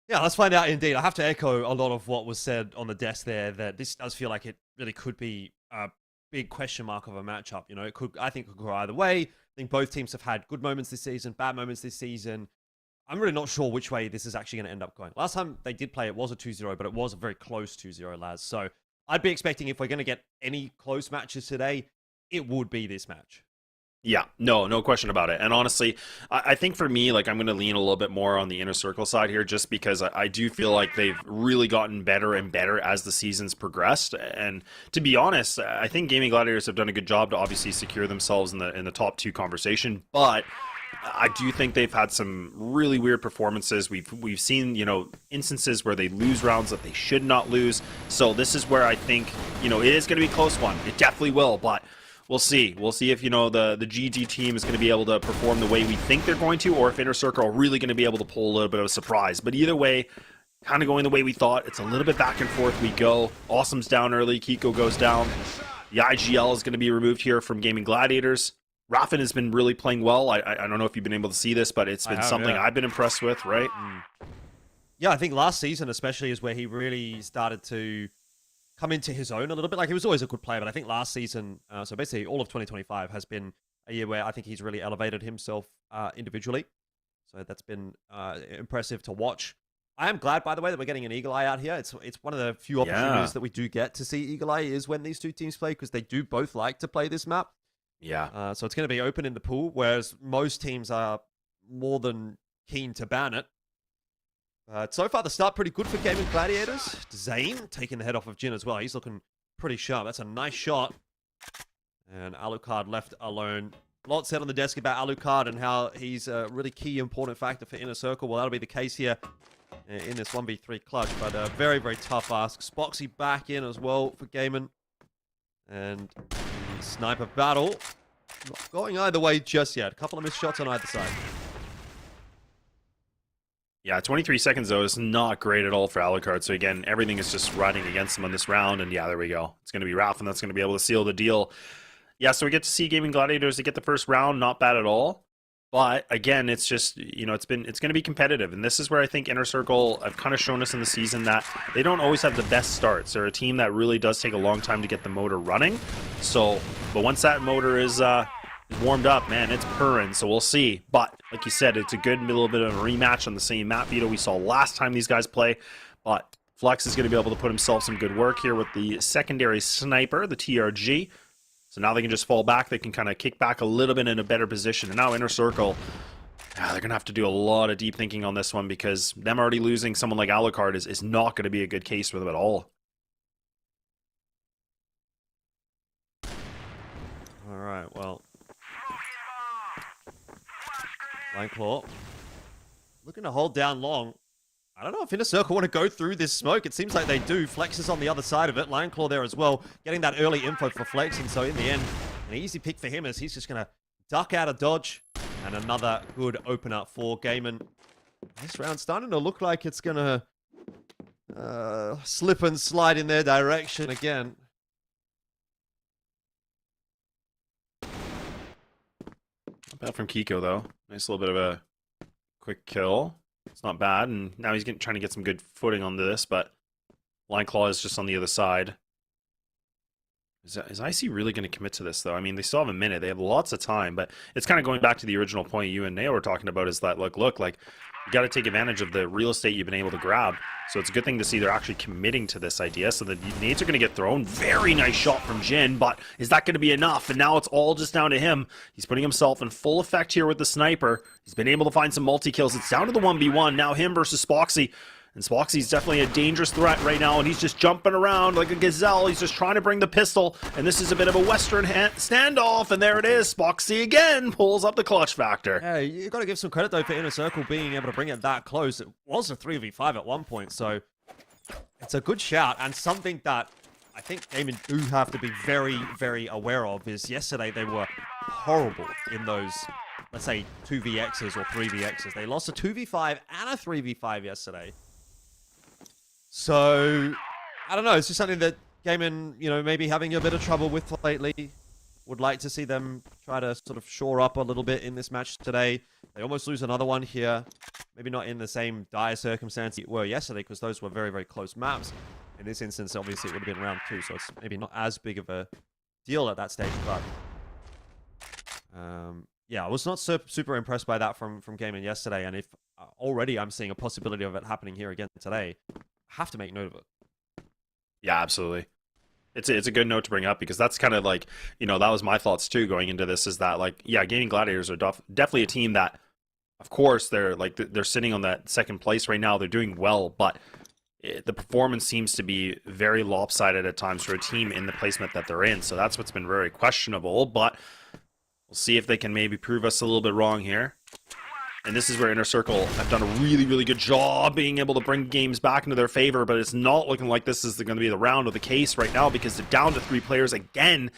Yeah, let's find out indeed. I have to echo a lot of what was said on the desk there, that this does feel like it really could be a big question mark of a matchup. You know, I think it could go either way. I think both teams have had good moments this season, bad moments this season. I'm really not sure which way this is actually going to end up going. Last time they did play, it was a 2-0, but it was a very close 2-0, Laz. So I'd be expecting, if we're going to get any close matches today, it would be this match. Yeah, no question about it. And honestly, I think for me, like, I'm going to lean a little bit more on the InnerCircle side here, just because I do feel like they've really gotten better and better as the season's progressed. And to be honest, I think Gaimin Gladiators have done a good job to obviously secure themselves in the top 2 conversation. But I do think they've had some really weird performances. We've seen, you know, instances where they lose rounds that they should not lose. So this is where I think, you know, it is going to be a close one. It definitely will, but we'll see. We'll see if, you know, the GG team is going to be able to perform the way we think they're going to, or if InnerCircle are really going to be able to pull a little bit of a surprise. But either way, kind of going the way we thought. It's a little bit back and forth we go. Awesome's down early. Kiko goes down. The IGL is going to be removed here from Gaimin Gladiators. Raffin has been really playing well. I don't know if you've been able to see this, but it's been something I've been impressed with, right? Yeah, I think last season especially is where he really started to come into his own a little bit. Like, he was always a good player, but I think last season, so basically all of 2025 has been a year where I think he's really elevated himself individually. So that's been impressive to watch. I am glad, by the way, that we're getting an Eagle Eye out here. It's one of the few opportunities that we do get to see Eagle Eye is when these two teams play, because they do both like to play this map. Yeah. So it's going to be open in the pool, whereas most teams are more than keen to ban it. So far, the start pretty good for Gaimin Gladiators. Zane taking the head off of Jin as well. He's looking pretty sharp. That's a nice shot. And Alucard left alone. A lot said on the desk about Alucard and how he's a really key important factor for InnerCircle. Well, that'll be the case here in this 1v3 clutch. But a very, very tough ask. Spoxy back in as well for Gaimin. And sniper battle. Not going either way just yet. A couple of missed shots on either side. Yeah, 23 seconds, though, is not great at all for Alucard. So, again, everything is just riding against him on this round. And, yeah, there we go. It's going to be Ralph, and that's going to be able to seal the deal. Yeah, so we get to see Gaimin Gladiators to get the first round. Not bad at all. But, again, it's just, you know, it's going to be competitive. And this is where I think InnerCircle have kind of shown us in the season that they don't always have the best starts. They're a team that really does take a long time to get the motor running. So, but once that motor is warmed up, man, it's purring, so we'll see. But like you said, it's a good little bit of a rematch on the same map veto we saw last time these guys play. But Flex is going to be able to put himself some good work here with the secondary sniper, the TRG. So now they can just fall back. They can kind of kick back a little bit in a better position. And now InnerCircle, they're going to have to do a lot of deep thinking on this one, because them already losing someone like Alucard is not going to be a good case for them at all. All right, well. Lineclaw looking to hold down long. I don't know if InnerCircle want to go through this smoke. It seems like they do. Flex is on the other side of it. Lineclaw there as well, getting that early info for Flex. And so in the end, an easy pick for him as he's just going to duck out of dodge. And another good opener for Gaimin. This round starting to look like it's going to slip and slide in their direction again. Not bad from Kiko, though. Nice little bit of a quick kill. It's not bad, and now he's trying to get some good footing on this, but Lineclaw is just on the other side. Is IC really going to commit to this, though? I mean, they still have a minute. They have lots of time, but it's kind of going back to the original point you and Nao were talking about, is that, look, like, you got to take advantage of the real estate you've been able to grab. So it's a good thing to see they're actually committing to this idea. So the nades are going to get thrown. Very nice shot from Jin, but is that going to be enough? And now it's all just down to him. He's putting himself in full effect here with the sniper. He's been able to find some multi-kills. It's down to the 1v1. Now him versus Spoxy. And Spoxy's definitely a dangerous threat right now, and he's just jumping around like a gazelle. He's just trying to bring the pistol, and this is a bit of a Western standoff, and there it is. Spoxy again pulls up the clutch factor. Yeah, you got to give some credit, though, for InnerCircle being able to bring it that close. It was a 3v5 at one point, so it's a good shout, and something that I think Gaimin do have to be very, very aware of is yesterday they were horrible in those, let's say, 2vx's or 3vx's. They lost a 2v5 and a 3v5 yesterday. So, I don't know, it's just something that Gaimin, you know, maybe having a bit of trouble with lately. Would like to see them try to sort of shore up a little bit in this match today. They almost lose another one here. Maybe not in the same dire circumstance it were yesterday, because those were very, very close maps. In this instance, obviously, it would have been round 2, so it's maybe not as big of a deal at that stage, but yeah, I was not super impressed by that from Gaimin yesterday, and if already I'm seeing a possibility of it happening here again today, have to make note of it. Yeah, absolutely. It's a good note to bring up, because that's kind of like, you know, that was my thoughts too going into this, is that, like, yeah, Gaimin Gladiators are definitely a team that, of course, they're sitting on that second place right now. They're doing well, but the performance seems to be very lopsided at times for a team in the placement that they're in. So that's what's been very questionable, but we'll see if they can maybe prove us a little bit wrong here. And this is where InnerCircle have done a really, really good job being able to bring games back into their favor, but it's not looking like this is going to be the round of the case right now, because they're down to 3 players again.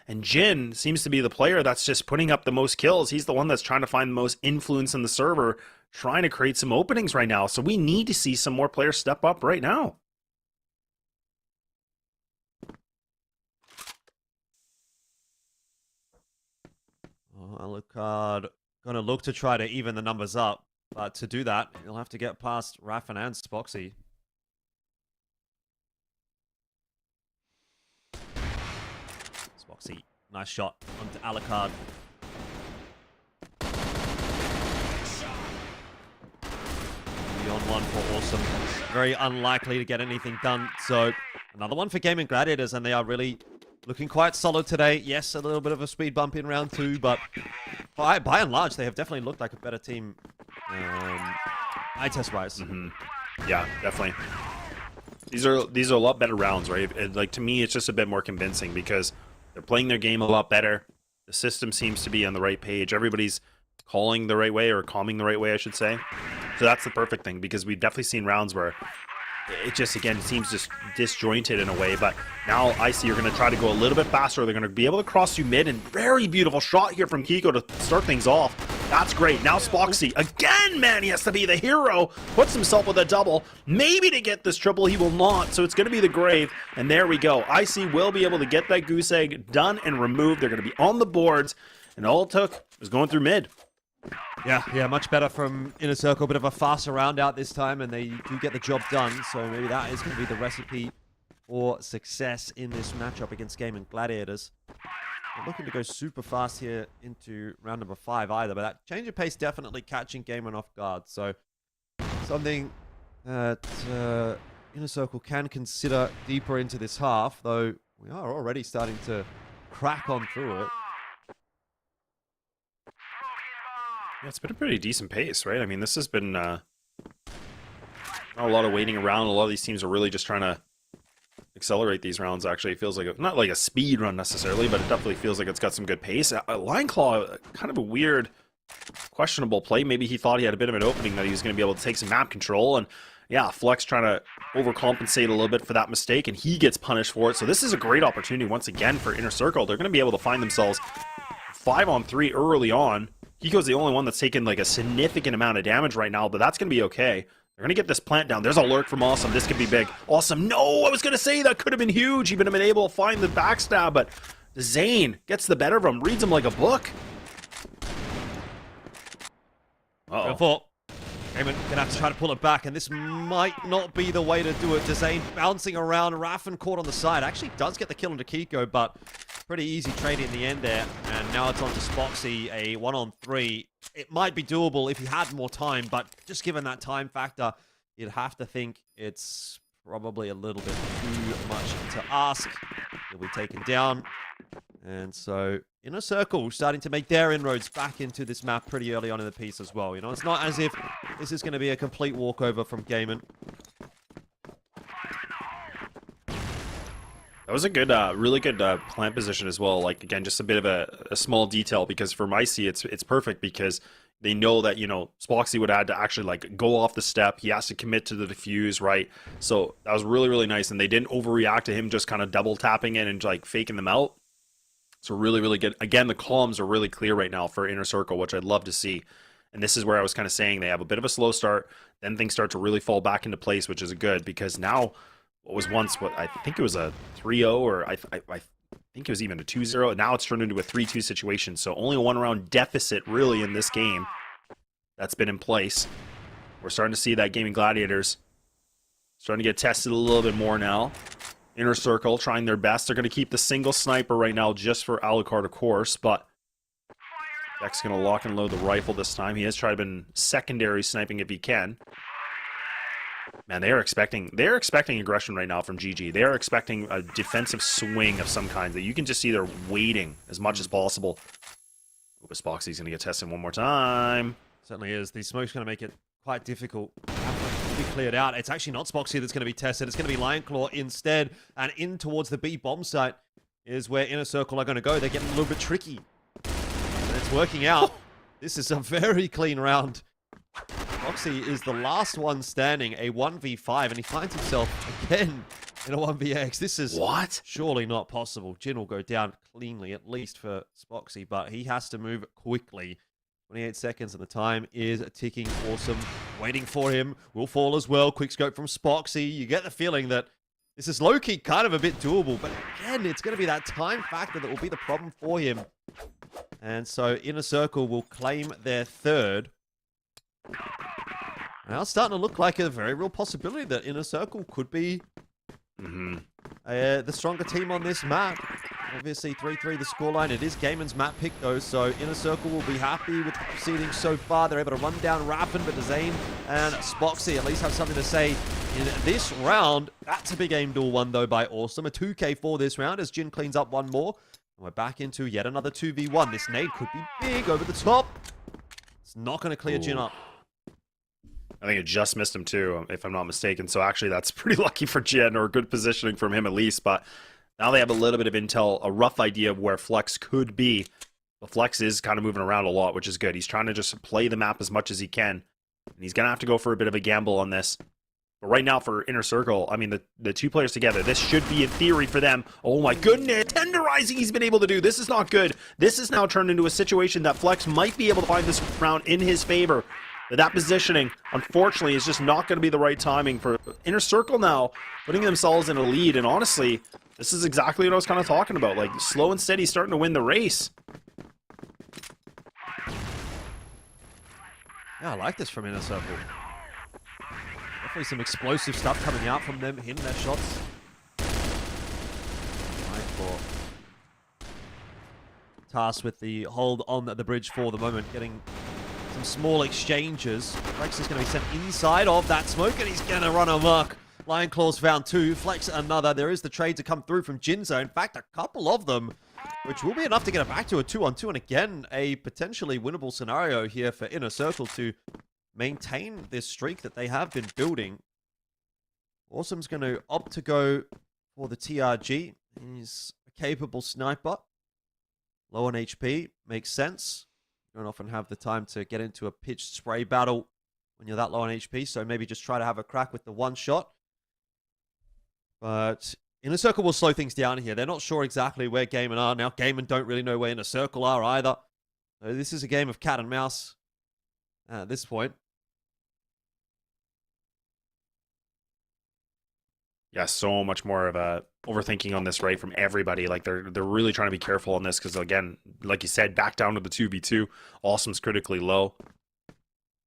And Jin seems to be the player that's just putting up the most kills. He's the one that's trying to find the most influence in the server, trying to create some openings right now. So we need to see some more players step up right now. Alucard going to look to try to even the numbers up, but to do that, he'll have to get past Raffin and Spoxy. Spoxy, nice shot onto Alucard. Beyond one for Awesome. Very unlikely to get anything done. So another one for Gaimin Gladiators, and they are really looking quite solid today. Yes, a little bit of a speed bump in round 2, but by and large, they have definitely looked like a better team eye test-wise. Yeah, definitely. These are a lot better rounds, right? Like, to me, it's just a bit more convincing because they're playing their game a lot better. The system seems to be on the right page. Everybody's calling the right way, or calming the right way, I should say. So that's the perfect thing, because we've definitely seen rounds where it just, again, seems just disjointed in a way. But now Icy are going to try to go a little bit faster. They're going to be able to cross you mid, and very beautiful shot here from Kiko to start things off. That's great. Now Spoxy, again, man, he has to be the hero. Puts himself with a double. Maybe to get this triple, he will not. So it's going to be the grave. And there we go. Icy will be able to get that goose egg done and removed. They're going to be on the boards. And all it took was going through mid. Yeah, much better from InnerCircle. Bit of a faster round out this time, and they do get the job done. So maybe that is going to be the recipe for success in this matchup against Gaimin Gladiators. They're looking to go super fast here into round number 5 either, but that change of pace definitely catching Gaimin off guard. So something that InnerCircle can consider deeper into this half, though we are already starting to crack on through it. Yeah, it's been a pretty decent pace, right? I mean, this has been not a lot of waiting around. A lot of these teams are really just trying to accelerate these rounds, actually. It feels like, not like a speed run necessarily, but it definitely feels like it's got some good pace. Lion Claw, kind of a weird, questionable play. Maybe he thought he had a bit of an opening that he was going to be able to take some map control. And yeah, Flex trying to overcompensate a little bit for that mistake, and he gets punished for it. So this is a great opportunity once again for InnerCircle. They're going to be able to find themselves 5-on-3 early on. Kiko's the only one that's taken like a significant amount of damage right now, but that's going to be okay. They're going to get this plant down. There's a lurk from Awesome. This could be big. Awesome. No, I was going to say that could have been huge. He would have been able to find the backstab, but Zane gets the better of him, reads him like a book. Careful. Gaimin gonna have to try to pull it back, and this might not be the way to do it. Zane bouncing around. Raffin caught on the side. Actually does get the kill into Kiko, but pretty easy trade in the end there. And now it's on to Spoxy, a 1-on-3. It might be doable if he had more time, but just given that time factor, you'd have to think it's probably a little bit too much to ask. He'll be taken down. And so InnerCircle starting to make their inroads back into this map pretty early on in the piece as well. You know, it's not as if this is going to be a complete walkover from Gaimin. That was a good, really good plant position as well. Like, again, just a bit of a small detail, because for Micey, it's perfect because they know that, you know, Spoxy would have had to actually, like, go off the step. He has to commit to the defuse, right? So that was really, really nice. And they didn't overreact to him just kind of double tapping it and, like, faking them out. So really, really good. Again, the columns are really clear right now for InnerCircle, which I'd love to see. And this is where I was kind of saying they have a bit of a slow start. Then things start to really fall back into place, which is good, because now what was once, what I think it was a 3-0, or I think it was even a 2-0. Now it's turned into a 3-2 situation. So only a 1-round deficit really in this game that's been in place. We're starting to see that Gaimin Gladiators starting to get tested a little bit more now. InnerCircle trying their best. They're going to keep the single sniper right now just for Alucard, of course, but Deck's going to lock and load the rifle this time. He has tried been secondary sniping if he can. Man, they're expecting aggression right now from GG. They're expecting a defensive swing of some kind that you can just see they're waiting as much as possible. But Spoxy's going to get tested one more time. Certainly is. The smoke's going to make it quite difficult to be cleared out. It's actually not Spoxy that's going to be tested. It's going to be Lion Claw instead. And in towards the B bomb site is where InnerCircle are going to go. They're getting a little bit tricky. And it's working out. This is a very clean round. Spoxy is the last one standing, a 1v5, and he finds himself again in a 1vx. This is surely not possible. Jin will go down cleanly, at least for Spoxy, but he has to move quickly 28 seconds, and the time is ticking. Awesome. Waiting for him. Will fall as well. Quick scope from Spoxy. You get the feeling that this is low-key kind of a bit doable, but again, it's going to be that time factor that will be the problem for him. And so InnerCircle will claim their third. Now it's starting to look like a very real possibility that InnerCircle could be the stronger team on this map. Obviously, 3-3 the scoreline. It is Gaimin's map pick, though, so InnerCircle will be happy with the proceedings so far. They're able to run down Rappen, but Zane and Spoxy at least have something to say in this round. That's a big aim duel one, though, by Awesome. A 2K for this round as Jin cleans up one more. And we're back into yet another 2v1. This nade could be big over the top. It's not going to clear Jin up. I think it just missed him too, if I'm not mistaken. So actually that's pretty lucky for Jin, or good positioning from him at least. But now they have a little bit of intel, a rough idea of where Flex could be. But Flex is kind of moving around a lot, which is good. He's trying to just play the map as much as he can. And he's going to have to go for a bit of a gamble on this. But right now for InnerCircle, I mean, the two players together, this should be in theory for them. Oh my goodness, tenderizing he's been able to do. This is not good. This is now turned into a situation that Flex might be able to find this round in his favor. But that positioning, unfortunately, is just not going to be the right timing for InnerCircle now, putting themselves in a lead. And honestly, this is exactly what I was kind of talking about. Like, slow and steady starting to win the race. Yeah, I like this from InnerCircle. Definitely some explosive stuff coming out from them, hitting their shots. Tasked with the hold on the bridge for the moment, getting some small exchanges. Flex is going to be sent inside of that smoke, and he's going to run amok. Lion Claws found two, Flex another. There is the trade to come through from Jinzo. In fact, a couple of them, which will be enough to get it back to a 2-on-2. And again, a potentially winnable scenario here for InnerCircle to maintain this streak that they have been building. Awesome's going to opt to go for the TRG. He's a capable sniper. Low on HP, makes sense. You don't often have the time to get into a pitched spray battle when you're that low on HP, so maybe just try to have a crack with the one shot. But InnerCircle will slow things down here. They're not sure exactly where Gaimin are. Now Gaimin don't really know where InnerCircle are either. So this is a game of cat and mouse at this point. Yeah, so much more of a overthinking on this, right, from everybody. Like, they're really trying to be careful on this because, again, like you said, back down to the 2v2. Awesome's critically low.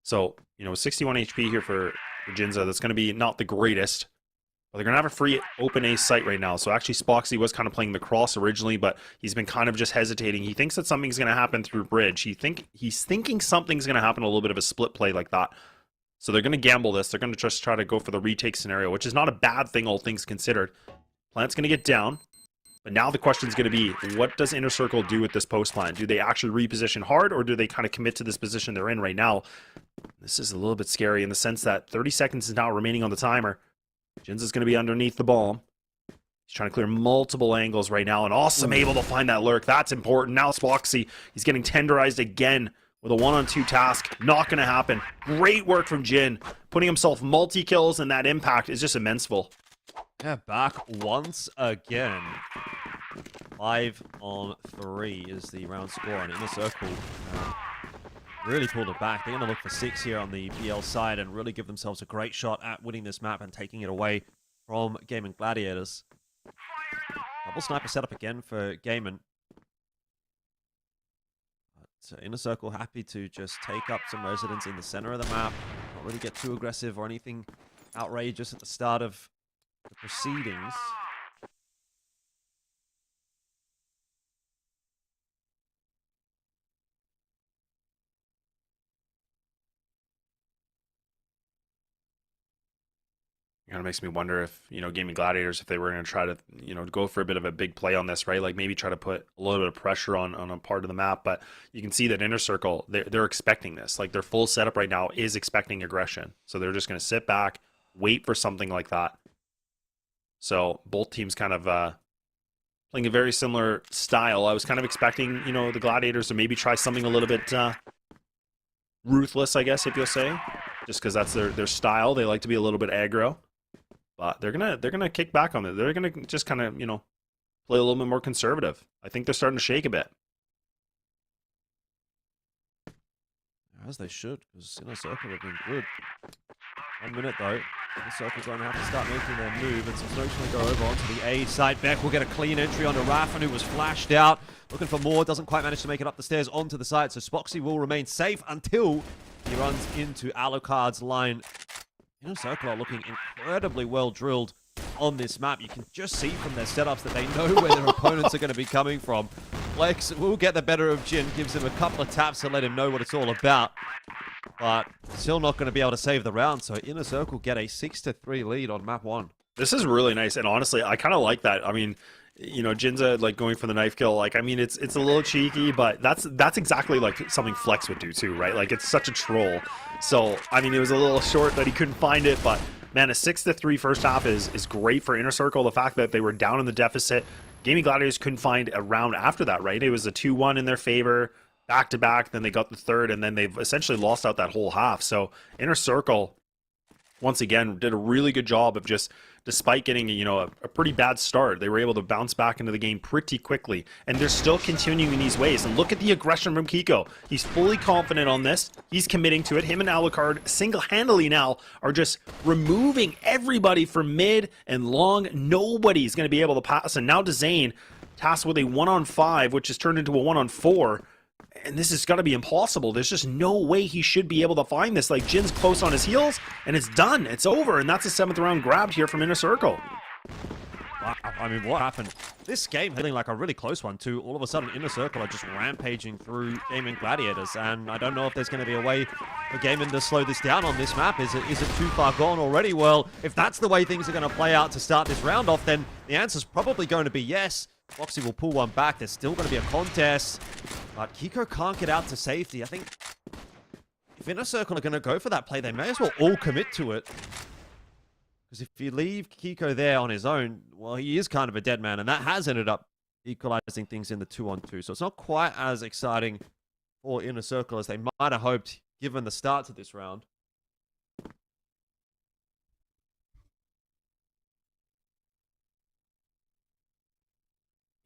So, 61 HP here for Jinza. That's going to be not the greatest. But they're going to have a free open A site right now. So, actually, Spoxy was kind of playing the cross originally, but he's been kind of just hesitating. He thinks that something's going to happen through bridge. He's thinking something's going to happen, a little bit of a split play like that. So they're going to gamble this. They're going to just try to go for the retake scenario, which is not a bad thing, all things considered. Plant's going to get down. But now the question is going to be, what does InnerCircle do with this post plant? Do they actually reposition hard, or do they kind of commit to this position they're in right now? This is a little bit scary in the sense that 30 seconds is now remaining on the timer. Jins is going to be underneath the bomb. He's trying to clear multiple angles right now, and Awesome able to find that lurk. That's important. Now Spoxy, he's getting tenderized again with a 1-on-2 task. Not going to happen. Great work from Jin. Putting himself multi-kills, and that impact is just immenseful. Yeah, back once again. 5-on-3 is the round score on InnerCircle. Really pulled it back. They're going to look for 6 here on the BL side and really give themselves a great shot at winning this map and taking it away from Gaimin Gladiators. Double sniper setup again for Gaimin. So InnerCircle happy to just take up some residence in the center of the map. Not really get too aggressive or anything outrageous at the start of the proceedings. It kind of makes me wonder if, Gaimin Gladiators, if they were going to try to, go for a bit of a big play on this, right? Like maybe try to put a little bit of pressure on a part of the map. But you can see that InnerCircle, they're expecting this. Like their full setup right now is expecting aggression. So they're just going to sit back, wait for something like that. So both teams kind of playing a very similar style. I was kind of expecting, the Gladiators to maybe try something a little bit ruthless, I guess, if you'll say. Just because that's their style. They like to be a little bit aggro. But they're gonna kick back on it. They're gonna just kind of, play a little bit more conservative. I think they're starting to shake a bit. As they should, because InnerCircle have been good. 1 minute though. InnerCircle going to have to start making their move, and some Smoke's going to go over onto the A side. Beck will get a clean entry onto Raffin, who was flashed out. Looking for more, doesn't quite manage to make it up the stairs onto the side, so Spoxy will remain safe until he runs into Alucard's line. InnerCircle are looking incredibly well drilled on this map. You can just see from their setups that they know where their opponents are going to be coming from. Flex will get the better of Jin, gives him a couple of taps to let him know what it's all about. But still not going to be able to save the round, so InnerCircle get a 6-3 lead on map 1. This is really nice, and honestly, I kind of like that. I mean, you know, Jinza like going for the knife kill. Like, I mean, it's a little cheeky, but that's exactly like something Flex would do too, right? Like, it's such a troll. So, I mean, it was a little short that he couldn't find it, but man, a 6-3 first half is great for InnerCircle. The fact that they were down in the deficit, Gaimin Gladiators couldn't find a round after that, right? It was a 2-1 in their favor, back-to-back, then they got the third, and then they've essentially lost out that whole half. So InnerCircle, once again, did a really good job of just, despite getting, you know, a pretty bad start, they were able to bounce back into the game pretty quickly. And they're still continuing in these ways. And look at the aggression from Kiko. He's fully confident on this. He's committing to it. Him and Alucard single-handedly now are just removing everybody from mid and long. Nobody's going to be able to pass. And now Tottson tasked with a 1-on-5, which has turned into a 1-on-4. And this has got to be impossible. There's just no way he should be able to find this. Like, Jin's close on his heels, and it's done. It's over, and that's a 7th round grabbed here from InnerCircle. Wow, I mean, what happened? This game feeling like a really close one, too. All of a sudden, InnerCircle are just rampaging through Gaimin Gladiators, and I don't know if there's going to be a way for Gaimin to slow this down on this map. Is it too far gone already? Well, if that's the way things are going to play out to start this round off, then the answer's probably going to be yes. Foxy will pull one back. There's still going to be a contest. But Kiko can't get out to safety. I think if InnerCircle are going to go for that play, they may as well all commit to it. Because if you leave Kiko there on his own, well, he is kind of a dead man. And that has ended up equalizing things in the 2-on-2. So it's not quite as exciting for InnerCircle as they might have hoped, given the start to this round.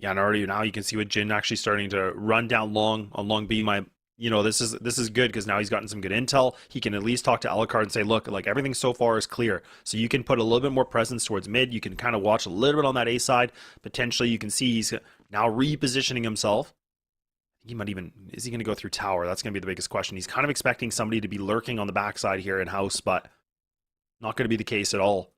Yeah, and already now you can see with Jin actually starting to run down long on long B. You know, this is good because now he's gotten some good intel. He can at least talk to Alucard and say, look, like everything so far is clear. So you can put a little bit more presence towards mid. You can kind of watch a little bit on that A side. Potentially you can see he's now repositioning himself. He might even, is he going to go through tower? That's going to be the biggest question. He's kind of expecting somebody to be lurking on the backside here in house, but not going to be the case at all.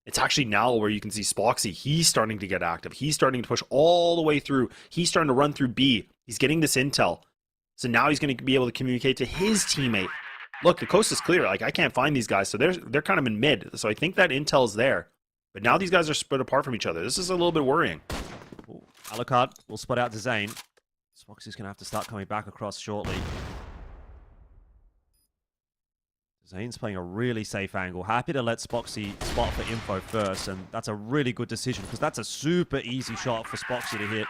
It's actually now where you can see Spoxy. He's starting to get active. He's starting to push all the way through. He's starting to run through B. He's getting this intel. So now he's going to be able to communicate to his teammate. Look, the coast is clear. Like, I can't find these guys. So they're kind of in mid. So I think that intel is there. But now these guys are split apart from each other. This is a little bit worrying. Alucard will spot out Tottson. Spoxy's going to have to start coming back across shortly. Zane's playing a really safe angle. Happy to let Spoxy spot for info first, and that's a really good decision because that's a super easy shot for Spoxy to hit,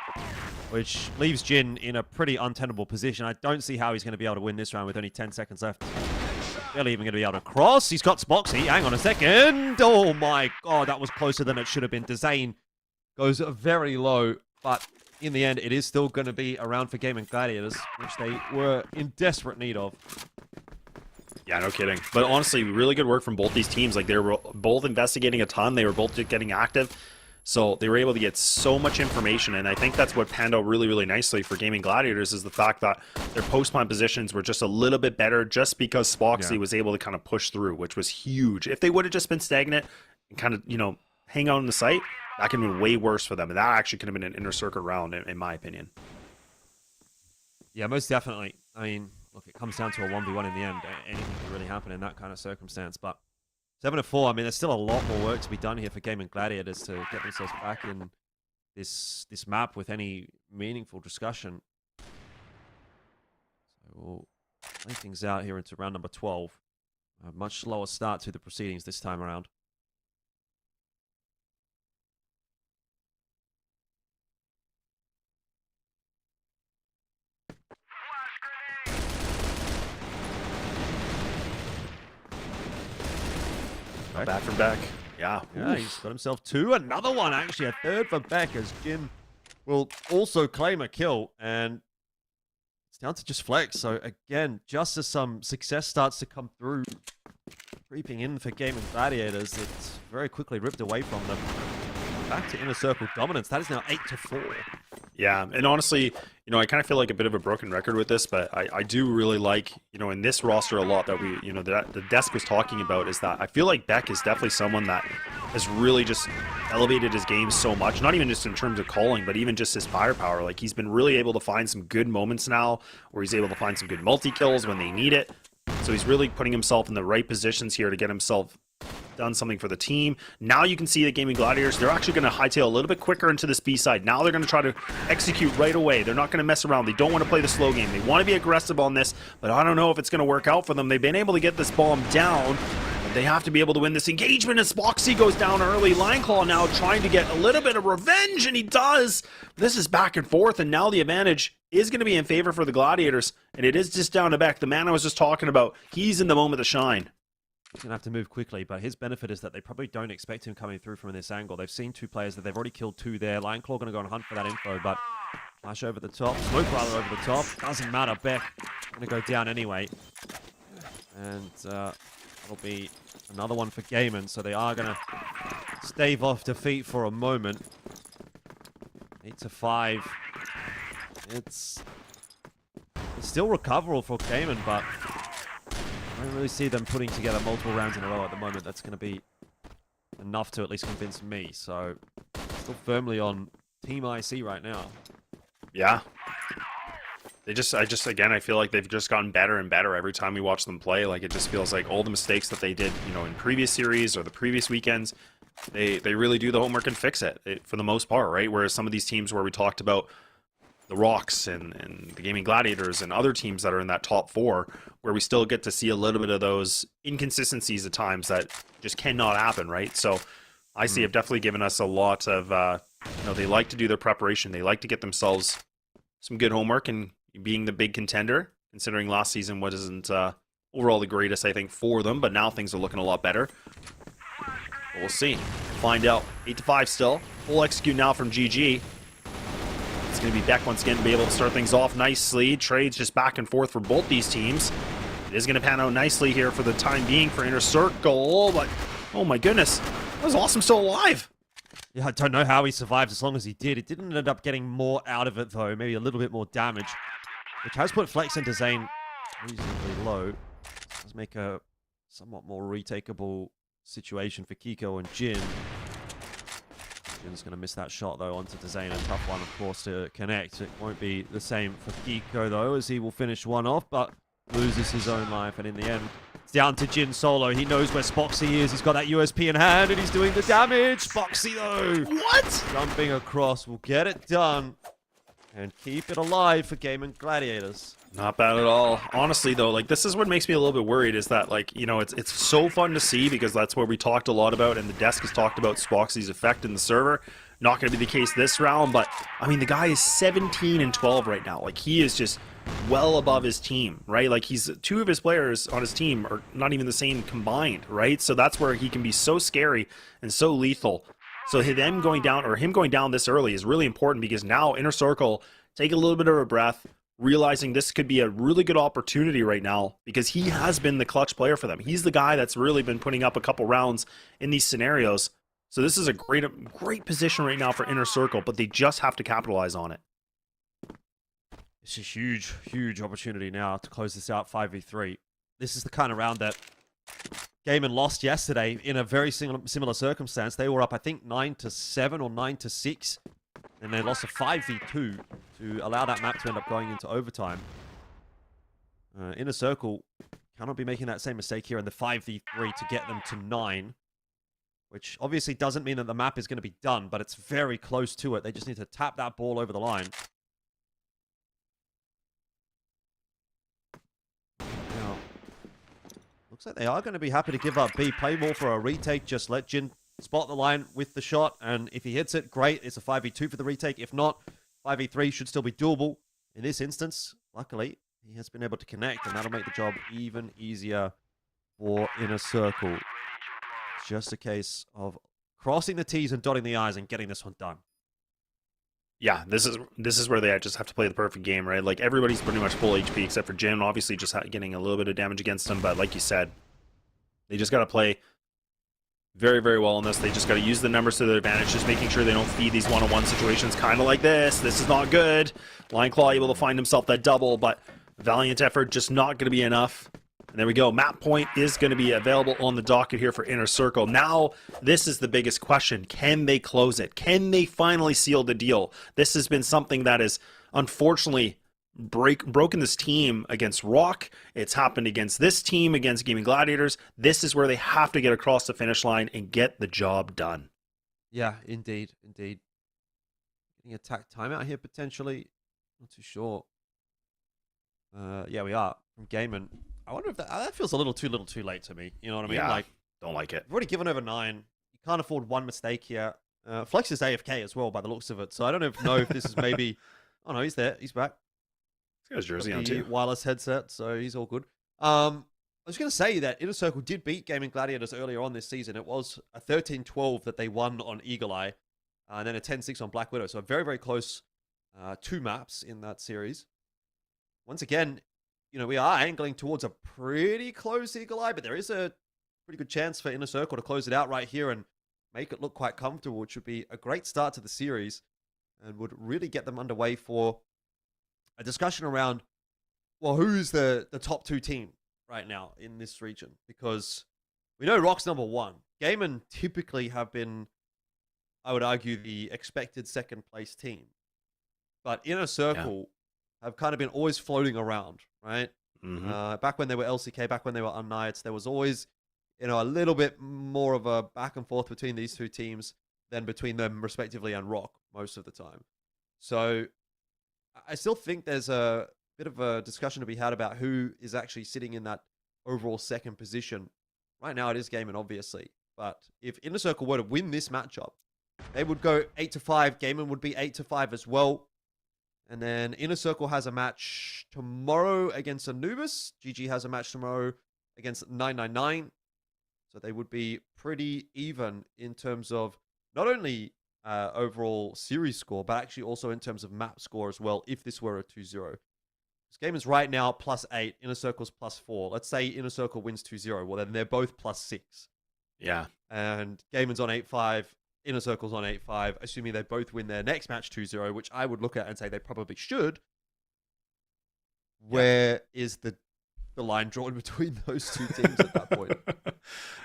which leaves Jin in a pretty untenable position. I don't see how he's going to be able to win this round with only 10 seconds left. Barely even going to be able to cross. He's got Spoxy. Hang on a second. Oh my god, that was closer than it should have been. Tottson goes very low, but in the end, it is still going to be a round for Gaimin Gladiators, which they were in desperate need of. Yeah, no kidding. But honestly, really good work from both these teams. Like, they were both investigating a ton. They were both getting active. So they were able to get so much information. And I think that's what panned out really, really nicely for Gaimin Gladiators is the fact that their post-plant positions were just a little bit better just because Spoxy was able to kind of push through, which was huge. If they would have just been stagnant and kind of, you know, hang out in the site, that could have been way worse for them. And that actually could have been an InnerCircle round, in my opinion. Yeah, most definitely. I mean, look, it comes down to a 1v1 in the end. Anything can really happen in that kind of circumstance. But 7-4, I mean, there's still a lot more work to be done here for Gaimin Gladiators to get themselves back in this map with any meaningful discussion. So we'll play things out here into round number 12. A much slower start to the proceedings this time around. Back from back. Yeah. Yeah, he's got himself two. Another one, actually. A third for Beck as Jin will also claim a kill. And it's down to just Flex. So again, just as some success starts to come through, creeping in for Gaimin Gladiators, it's very quickly ripped away from them. Back to InnerCircle dominance. That is now 8-4. Yeah, and honestly, you know, I kind of feel like a bit of a broken record with this, but I do really like, you know, in this roster a lot that we, you know, that the desk was talking about is that I feel like Beck is definitely someone that has really just elevated his game so much, not even just in terms of calling, but even just his firepower. Like, he's been really able to find some good moments now where he's able to find some good multi-kills when they need it. So he's really putting himself in the right positions here to get himself done something for the team. Now you can see that Gaimin Gladiators, they're actually going to hightail a little bit quicker into this B side. Now they're going to try to execute right away. They're not going to mess around. They don't want to play the slow game. They want to be aggressive on this, but I don't know if it's going to work out for them. They've been able to get this bomb down. They have to be able to win this engagement as Boxy goes down early. Lineclaw now trying to get a little bit of revenge, and he does. This is back and forth, and now the advantage is going to be in favor for the Gladiators, and it is just down to Beck. The man I was just talking about, he's in the moment to shine. He's going to have to move quickly, but his benefit is that they probably don't expect him coming through from this angle. They've seen two players that they've already killed two there. Lineclaw going to go and hunt for that info, but flash over the top, smoke rather over the top. Doesn't matter, Beck going to go down anyway. And it'll be another one for Gaimin, so they are going to stave off defeat for a moment. 8-5. It's still recoverable for Gaimin, but I don't really see them putting together multiple rounds in a row at the moment. That's going to be enough to at least convince me. So, still firmly on Team IC right now. Yeah. Again, I feel like they've just gotten better and better every time we watch them play. Like, it just feels like all the mistakes that they did, you know, in previous series or the previous weekends, they really do the homework and fix it for the most part, right? Whereas some of these teams where we talked about the ROCs and the Gaimin Gladiators and other teams that are in that top four, where we still get to see a little bit of those inconsistencies at times that just cannot happen, right? So IC have definitely given us a lot of, you know, they like to do their preparation. They like to get themselves some good homework and being the big contender, considering last season wasn't overall the greatest, I think, for them, but now things are looking a lot better. But we'll see. Find out. 8-5 still. Full execute now from GG. It's going to be Beck once again to be able to start things off nicely. Trades just back and forth for both these teams. It is going to pan out nicely here for the time being for InnerCircle, but oh my goodness, that was awesome still alive. Yeah, I don't know how he survived as long as he did. It didn't end up getting more out of it, though. Maybe a little bit more damage, which has put Flex into Zane reasonably low. Does make a somewhat more retakeable situation for Kiko and Jin. Jin's going to miss that shot, though, onto Zane. A tough one, of course, to connect. It won't be the same for Kiko, though, as he will finish one off, but loses his own life. And in the end, it's down to Jin solo. He knows where Spoxy is. He's got that USP in hand, and he's doing the damage. Spoxy, though. What? Jumping across will get it done and keep it alive for Gaimin Gladiators. Not bad at all. Honestly, though, like, this is what makes me a little bit worried is that, like, you know, it's so fun to see because that's what we talked a lot about, and the desk has talked about Spoxy's effect in the server. Not going to be the case this round, but, I mean, the guy is 17-12 right now. Like, he is just well above his team, right? Like, he's two of his players on his team are not even the same combined, right? So that's where he can be so scary and so lethal. So him going down this early is really important because now InnerCircle take a little bit of a breath, realizing this could be a really good opportunity right now because he has been the clutch player for them. He's the guy that's really been putting up a couple rounds in these scenarios. So this is a great position right now for InnerCircle, but they just have to capitalize on it. It's a huge, huge opportunity now to close this out 5v3. This is the kind of round that Gaimin lost yesterday in a very similar circumstance. They were up, I think, 9-7 or 9-6. And they lost a 5v2 to allow that map to end up going into overtime. InnerCircle cannot be making that same mistake here in the 5v3 to get them to 9. Which obviously doesn't mean that the map is going to be done, but it's very close to it. They just need to tap that ball over the line. Now, looks like they are going to be happy to give up B. Play more for a retake. Just let Jin spot the line with the shot, and if he hits it, great. It's a 5v2 for the retake. If not, 5v3 should still be doable. In this instance, luckily, he has been able to connect, and that'll make the job even easier for InnerCircle. It's just a case of crossing the T's and dotting the I's and getting this one done. Yeah, this is where they just have to play the perfect game, right? Like everybody's pretty much full HP except for Jin, obviously just getting a little bit of damage against him. But like you said, they just got to play very, very well in this. They just got to use the numbers to their advantage, just making sure they don't feed these one-on-one situations kind of like this. This is not good. Line Claw able to find himself that double, but valiant effort just not going to be enough. And there we go. Map point is going to be available on the docket here for InnerCircle. Now, this is the biggest question. Can they close it? Can they finally seal the deal? This has been something that is unfortunately broken this team against ROC. It's happened against this team, against Gaimin Gladiators. This is where they have to get across the finish line and get the job done. Yeah, indeed. Getting attack timeout here potentially. Not too sure. Yeah, we are from Gaimin. I wonder if that feels a little too late to me. You know what I mean? Yeah, like, don't like it. you've already given over 9. You can't afford one mistake here. Flex is AFK as well by the looks of it. So I don't know if this is maybe... Oh no, he's there. He's back. He's got his jersey Got on the too. wireless headset, so he's all good. I was going to say that InnerCircle did beat Gaimin Gladiators earlier on this season. It was a 13-12 that they won on Eagle Eye, and then a 10-6 on Black Widow. So a very, very close 2 maps in that series. Once again, you know, we are angling towards a pretty close Eagle Eye, but there is a pretty good chance for InnerCircle to close it out right here and make it look quite comfortable, which would be a great start to the series and would really get them underway for a discussion around, well, who's the top 2 team right now in this region? Because we know ROC's number 1. Gaimin typically have been, I would argue, the expected second place team. But InnerCircle have kind of been always floating around, right? Mm-hmm. Back when they were LCK, back when they were Unknights, there was always, you know, a little bit more of a back and forth between these 2 teams than between them respectively and ROC most of the time. So I still think there's a bit of a discussion to be had about who is actually sitting in that overall second position. Right now it is Gaimin, obviously. But if InnerCircle were to win this matchup, they would go 8-5. Gaimin would be 8-5 as well. And then InnerCircle has a match tomorrow against Anubis. GG has a match tomorrow against 999. So they would be pretty even in terms of not only overall series score, but actually also in terms of map score as well, if this were a 2-0. This game is right now +8, InnerCircle's +4. Let's say InnerCircle wins 2-0. Well, then they're both +6. Yeah. And Gaimin's on 8-5. InnerCircle's on 8-5, assuming they both win their next match 2-0, which I would look at and say they probably should. Where is the line drawn between those 2 teams at that point?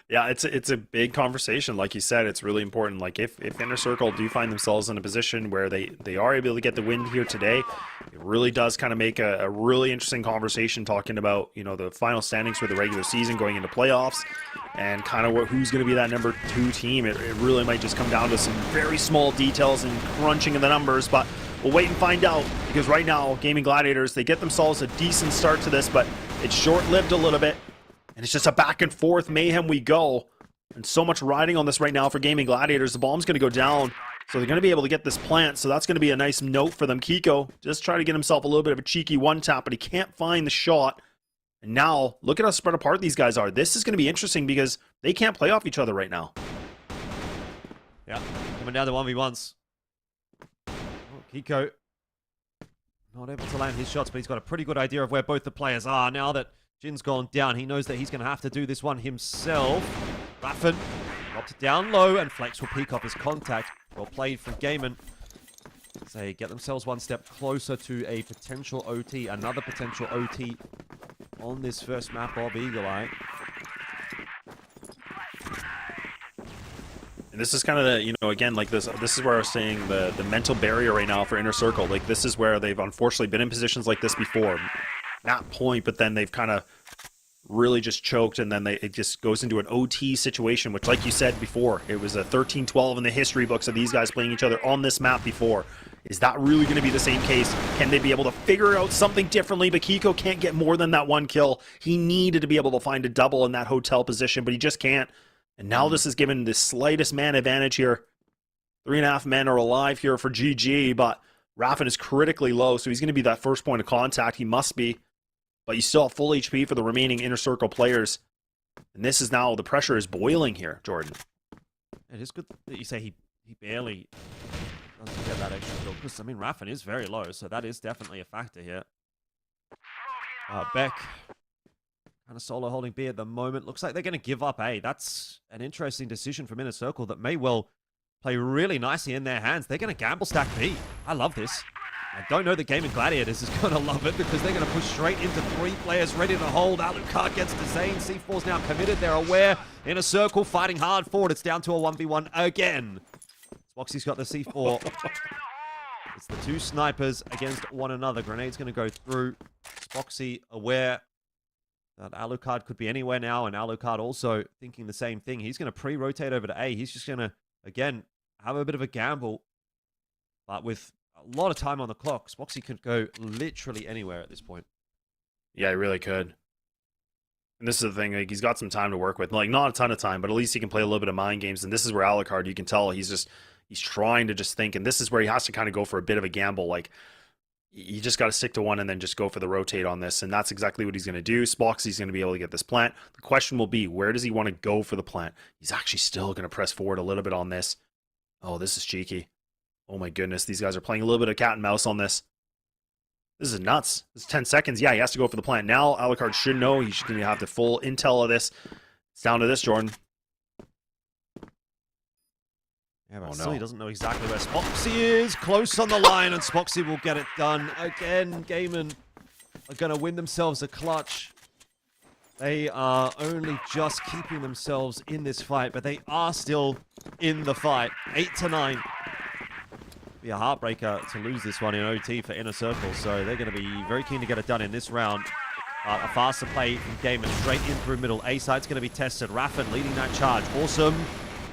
Yeah, it's a big conversation. Like you said, it's really important. Like if InnerCircle do find themselves in a position where they are able to get the win here today, it really does kind of make a really interesting conversation talking about, you know, the final standings for the regular season going into playoffs and kind of who's going to be that number 2 team. It really might just come down to some very small details and crunching of the numbers, but we'll wait and find out, because right now Gaimin Gladiators, they get themselves a decent start to this, but it's short-lived a little bit. And it's just a back and forth mayhem we go. And so much riding on this right now for Gaimin Gladiators. The bomb's going to go down. So they're going to be able to get this plant. So that's going to be a nice note for them. Kiko just try to get himself a little bit of a cheeky one-tap, but he can't find the shot. And now, look at how spread apart these guys are. This is going to be interesting because they can't play off each other right now. Yeah, coming down to 1v1s. Oh, Kiko not able to land his shots, but he's got a pretty good idea of where both the players are. Now that Jin's gone down, he knows that he's going to have to do this one himself. Raffin dropped it down low, and Flex will peek off his contact. Well played from Gaimin. So they get themselves one step closer to a potential OT, another potential OT on this first map of Eagle Eye. And this is kind of the, you know, again, like this is where I was saying the mental barrier right now for InnerCircle. Like this is where they've unfortunately been in positions like this before. That point, but then they've kind of really just choked, and then it just goes into an OT situation, which, like you said before, it was a 13-12 in the history books of these guys playing each other on this map before. Is that really going to be the same case? Can they be able to figure out something differently? But Kiko can't get more than that 1 kill. He needed to be able to find a double in that hotel position, but he just can't. And now this is given the slightest man advantage here. 3.5 men are alive here for GG, but Raffin is critically low, so he's going to be that first point of contact. He must be. But you still have full HP for the remaining InnerCircle players. And this is now, the pressure is boiling here, Jordan. It is good that you say he barely doesn't get that extra kill. Because, I mean, Raffen is very low, so that is definitely a factor here. Beck, kind of solo holding B at the moment. Looks like they're going to give up A. That's an interesting decision from InnerCircle that may well play really nicely in their hands. They're going to gamble stack B. I love this. I don't know that Gaimin Gladiators is going to love it because they're going to push straight into 3 players ready to hold. Alucard gets to Zane. C4's now committed. They're aware. InnerCircle fighting hard forward. It's down to a 1v1 again. Spoxy's got the C4. It's the 2 snipers against one another. Grenade's going to go through. Spoxy aware that Alucard could be anywhere now, and Alucard also thinking the same thing. He's going to pre-rotate over to A. He's just going to, again, have a bit of a gamble, but with a lot of time on the clock, Spoxy could go literally anywhere at this point. Yeah, he really could. And this is the thing, like, he's got some time to work with. Like, not a ton of time, but at least he can play a little bit of mind games. And this is where Alucard, you can tell he's trying to just think. And this is where he has to kind of go for a bit of a gamble. Like, you just got to stick to one and then just go for the rotate on this. And that's exactly what he's going to do. Spoxy's going to be able to get this plant. The question will be, where does he want to go for the plant? He's actually still going to press forward a little bit on this. Oh, this is cheeky. Oh my goodness, these guys are playing a little bit of cat and mouse on this. This is nuts. This is 10 seconds. Yeah, he has to go for the plant. Now, Alucard should know. He's going to have the full intel of this. It's down to this, Jordan. Yeah, but still he doesn't know exactly where Spoxy is. Close on the line, and Spoxy will get it done. Again, Gaimin are going to win themselves a clutch. They are only just keeping themselves in this fight, but they are still in the fight. 8-9. Be a heartbreaker to lose this one in OT for InnerCircle, so they're going to be very keen to get it done in this round. A faster play from Gaimin straight in through middle. A side's going to be tested. Raffen leading that charge. Awesome.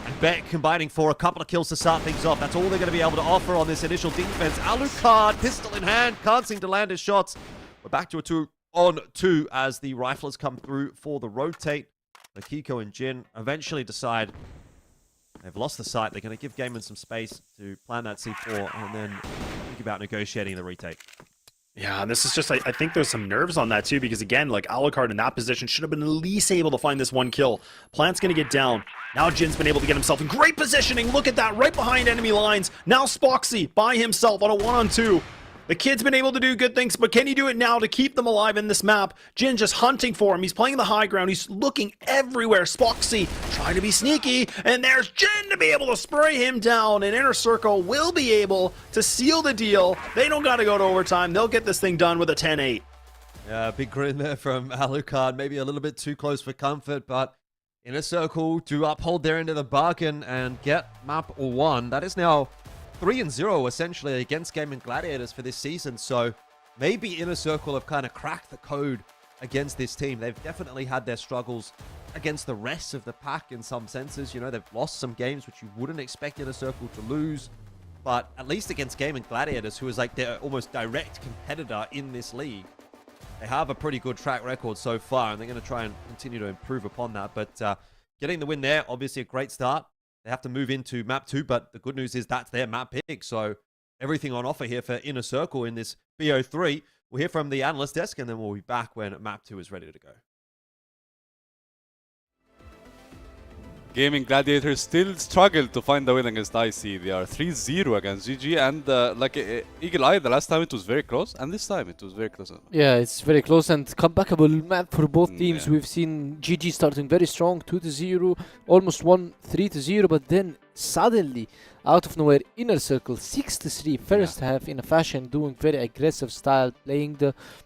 And Beck combining for a couple of kills to start things off. That's all they're going to be able to offer on this initial defense. Alucard, pistol in hand, can't seem to land his shots. We're back to a 2-on-2 as the riflers come through for the rotate. Kiko and Jin eventually decide they've lost the site. They're going to give Gaimin some space to plan that C4 and then think about negotiating the retake. Yeah, and this is just, I think there's some nerves on that too, because again, like, Alucard in that position should have been at least able to find this one kill. Plant's going to get down. Now Jin's been able to get himself in great positioning. Look at that, right behind enemy lines. Now Spoxy by himself on a 1-on-2. The kid's been able to do good things, but can he do it now to keep them alive in this map? Jin just hunting for him. He's playing the high ground. He's looking everywhere. Spoxy trying to be sneaky, and there's Jin to be able to spray him down, and InnerCircle will be able to seal the deal. They don't got to go to overtime. They'll get this thing done with a 10-8. Yeah, big grin there from Alucard. Maybe a little bit too close for comfort, but InnerCircle to uphold their end of the bargain and get map 1. That is now 3-0 essentially against Gaimin Gladiators for this season, so maybe InnerCircle have kind of cracked the code against this team. They've definitely had their struggles against the rest of the pack in some senses. You know, they've lost some games which you wouldn't expect InnerCircle to lose, but at least against Gaimin Gladiators, who is like their almost direct competitor in this league, they have a pretty good track record so far, and they're going to try and continue to improve upon that. But getting the win there, obviously a great start. They have to move into map 2, but the good news is that's their map pick. So everything on offer here for InnerCircle in this BO3. We'll hear from the analyst desk, and then we'll be back when map 2 is ready to go. Gaimin Gladiators still struggle to find the win against IC. They are 3-0 against GG, and like Eagle Eye, the last time it was very close, and this time it was very close. Yeah, it's very close and comebackable map for both teams. Yeah. We've seen GG starting very strong, 2-0, almost won 3-0, but then suddenly, out of nowhere, InnerCircle 6-3 first half in a fashion, doing very aggressive style, playing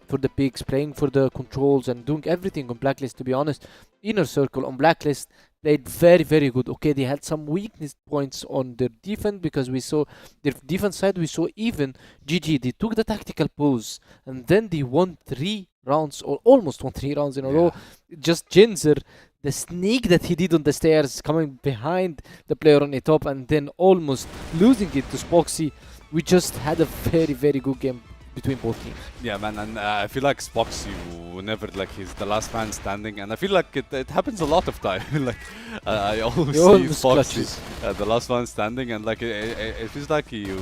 for the picks, playing for the controls, and doing everything on Blacklist. To be honest, InnerCircle on Blacklist played very, very good. Okay, they had some weakness points on their defense, because we saw their defense side, we saw even GG, they took the tactical pose and then they won 3 rounds, or almost won 3 rounds in a row. Just Jinzer, the sneak that he did on the stairs, coming behind the player on the top and then almost losing it to Spoxy. We just had a very, very good game between both teams. Yeah, man, and I feel like Spoxy whenever like he's the last man standing, and I feel like it happens a lot of time. Like I always see Spoxy the last one standing, and like it feels like you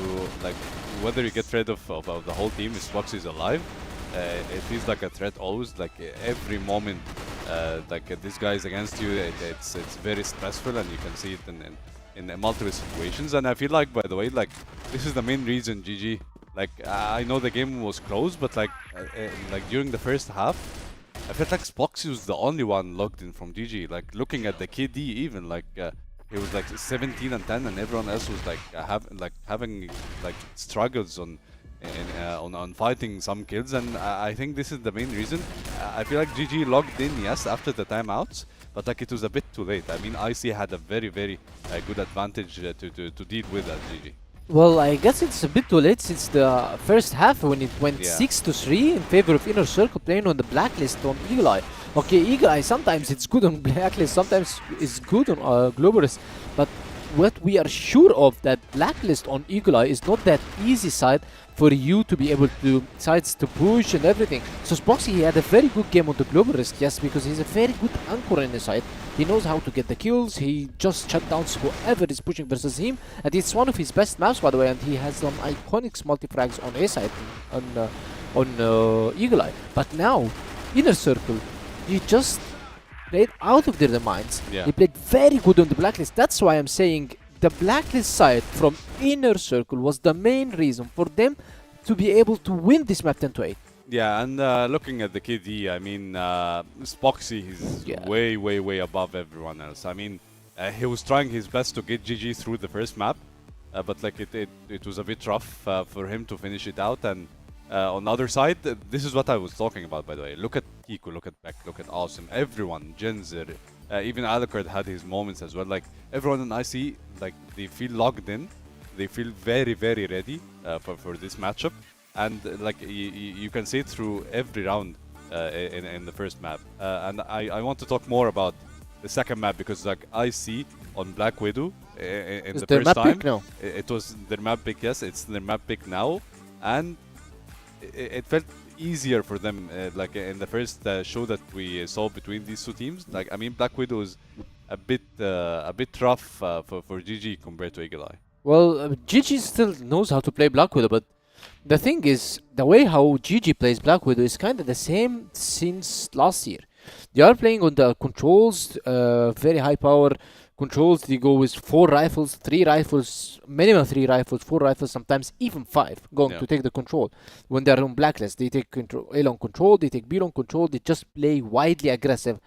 like whether you get rid of the whole team, if Spoxy is alive, it feels like a threat always. Like every moment, like this guy is against you, it's very stressful, and you can see it in multiple situations. And I feel like, by the way, like this is the main reason GG. Like I know the game was close, but like during the first half, I felt like Spoxy was the only one logged in from GG. Like looking at the KD, even like he was like 17 and 10, and everyone else was like having like struggles on fighting some kills. And I think this is the main reason. I feel like GG logged in, yes, after the timeouts, but like it was a bit too late. I mean, IC had a very good advantage to deal with at GG. Well, I guess it's a bit too late since the first half when it went 6-3 in favor of InnerCircle playing on the blacklist on Eagle Eye. Okay, Eagle Eye sometimes it's good on blacklist, sometimes it's good on Globalist, but what we are sure of that blacklist on Eagle Eye is not that easy side for you to be able to sides to push and everything. So Spoxy, he had a very good game on the Globalist, yes, because he's a very good anchor in the side. He knows how to get the kills, he just shut down whoever is pushing versus him, and it's one of his best maps, by the way, and he has some iconic multi-frags on A side on Eagle Eye. But now, InnerCircle, he just played out of their minds. Yeah. He played very good on the blacklist. That's why I'm saying the blacklist side from InnerCircle was the main reason for them to be able to win this map 10-8. Yeah, and looking at the KD, I mean, Spoxy is way above everyone else. I mean, he was trying his best to get GG through the first map, but like it was a bit rough for him to finish it out. And on the other side, this is what I was talking about, by the way. Look at Kiko, look at Beck, look at Awesome, everyone, Genzer, even Alucard had his moments as well. Like everyone in IC, like they feel logged in, they feel very ready for this matchup. And like you can see it through every round in the first map. And I want to talk more about the second map, because like I see on Black Widow in the first time, it was their map pick. Yes, it's their map pick now, and it felt easier for them. Like in the first show that we saw between these two teams. Like I mean, Black Widow is a bit rough for GG compared to Eagle Eye. Well, GG still knows how to play Black Widow, but the thing is, the way how GG plays Black Widow is kind of the same since last year. They are playing on the controls, very high power controls. They go with 4 rifles, 3 rifles, minimum 3 rifles, 4 rifles, sometimes even 5 going to take the control. When they are on blacklist, they take A long control, they take B long control, they just play widely aggressive.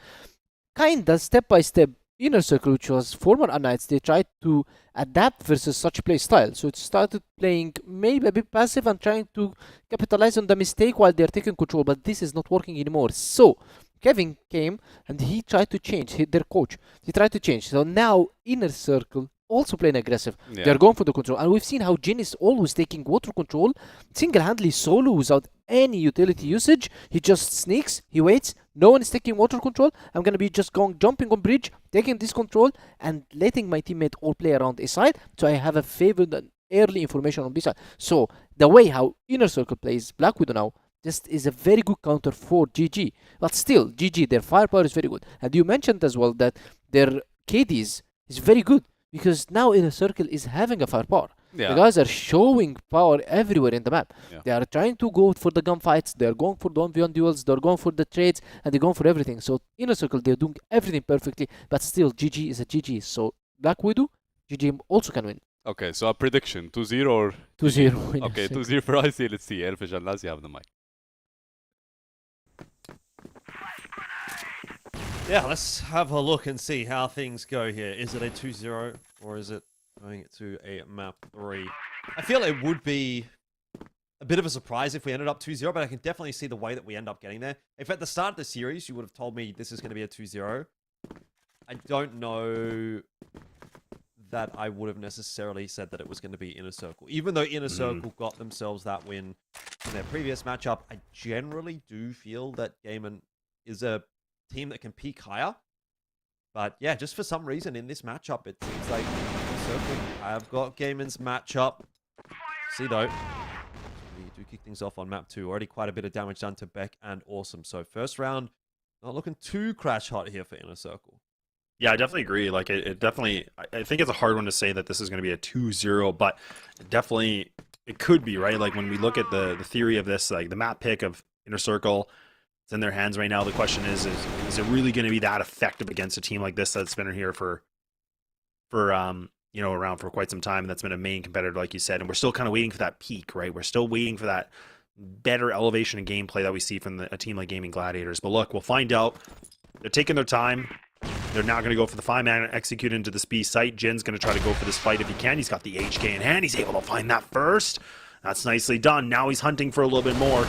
Kinda step by step. InnerCircle, which was former Knights, they tried to adapt versus such play style. So it started playing maybe a bit passive and trying to capitalize on the mistake while they're taking control, but this is not working anymore. So Kevin came and he tried to change, their coach. He tried to change. So now InnerCircle also playing aggressive. They're going for the control. And we've seen how Jin is always taking water control single-handedly solo without any utility usage. He just sneaks, he waits, no one is taking water control. I'm gonna be just jumping on bridge, taking this control and letting my teammate all play around A side, so I have a favored and early information on B side. So the way how InnerCircle plays Black Widow now just is a very good counter for GG. But still, GG, their firepower is very good. And you mentioned as well that their KDs is very good, because now InnerCircle is having a firepower. The guys are showing power everywhere in the map. They are trying to go for the gunfights, they're going for the 1v1 duels, they're going for the trades, and they're going for everything. So InnerCircle, they're doing everything perfectly, but still GG is a GG. So Black Widow, GG also can win. Okay, so a prediction, 2-0 or? 2-0. Okay, 2-0 for IC. Let's see. Elfish and Laz, you have the mic. Yeah, let's have a look and see how things go here. Is it a 2-0 or is it going to a map 3? I feel it would be a bit of a surprise if we ended up 2-0, but I can definitely see the way that we end up getting there. If at the start of the series you would have told me this is going to be a 2-0, I don't know that I would have necessarily said that it was going to be InnerCircle. Even though InnerCircle got themselves that win in their previous matchup, I generally do feel that Gaimin is a team that can peak higher. But yeah, just for some reason in this matchup, it seems like InnerCircle have got Gaimin's matchup. See though, we do kick things off on map 2. Already quite a bit of damage done to Beck and Awesome. So first round, not looking too crash hot here for InnerCircle. Yeah, I definitely agree. Like it definitely, I think it's a hard one to say that this is going to be a 2-0, but definitely it could be, right? Like when we look at the theory of this, like the map pick of InnerCircle, it's in their hands right now. The question is it really going to be that effective against a team like this that's been here for around for quite some time. That's been a main competitor, like you said, and we're still kind of waiting for that peak, right? We're still waiting for that better elevation and gameplay that we see from a team like Gaimin Gladiators. But look, we'll find out. They're taking their time. They're now going to go for the 5-man execute into this B site. Jin's going to try to go for this fight if he can. He's got the HK in hand. He's able to find that first. That's nicely done. Now he's hunting for a little bit more.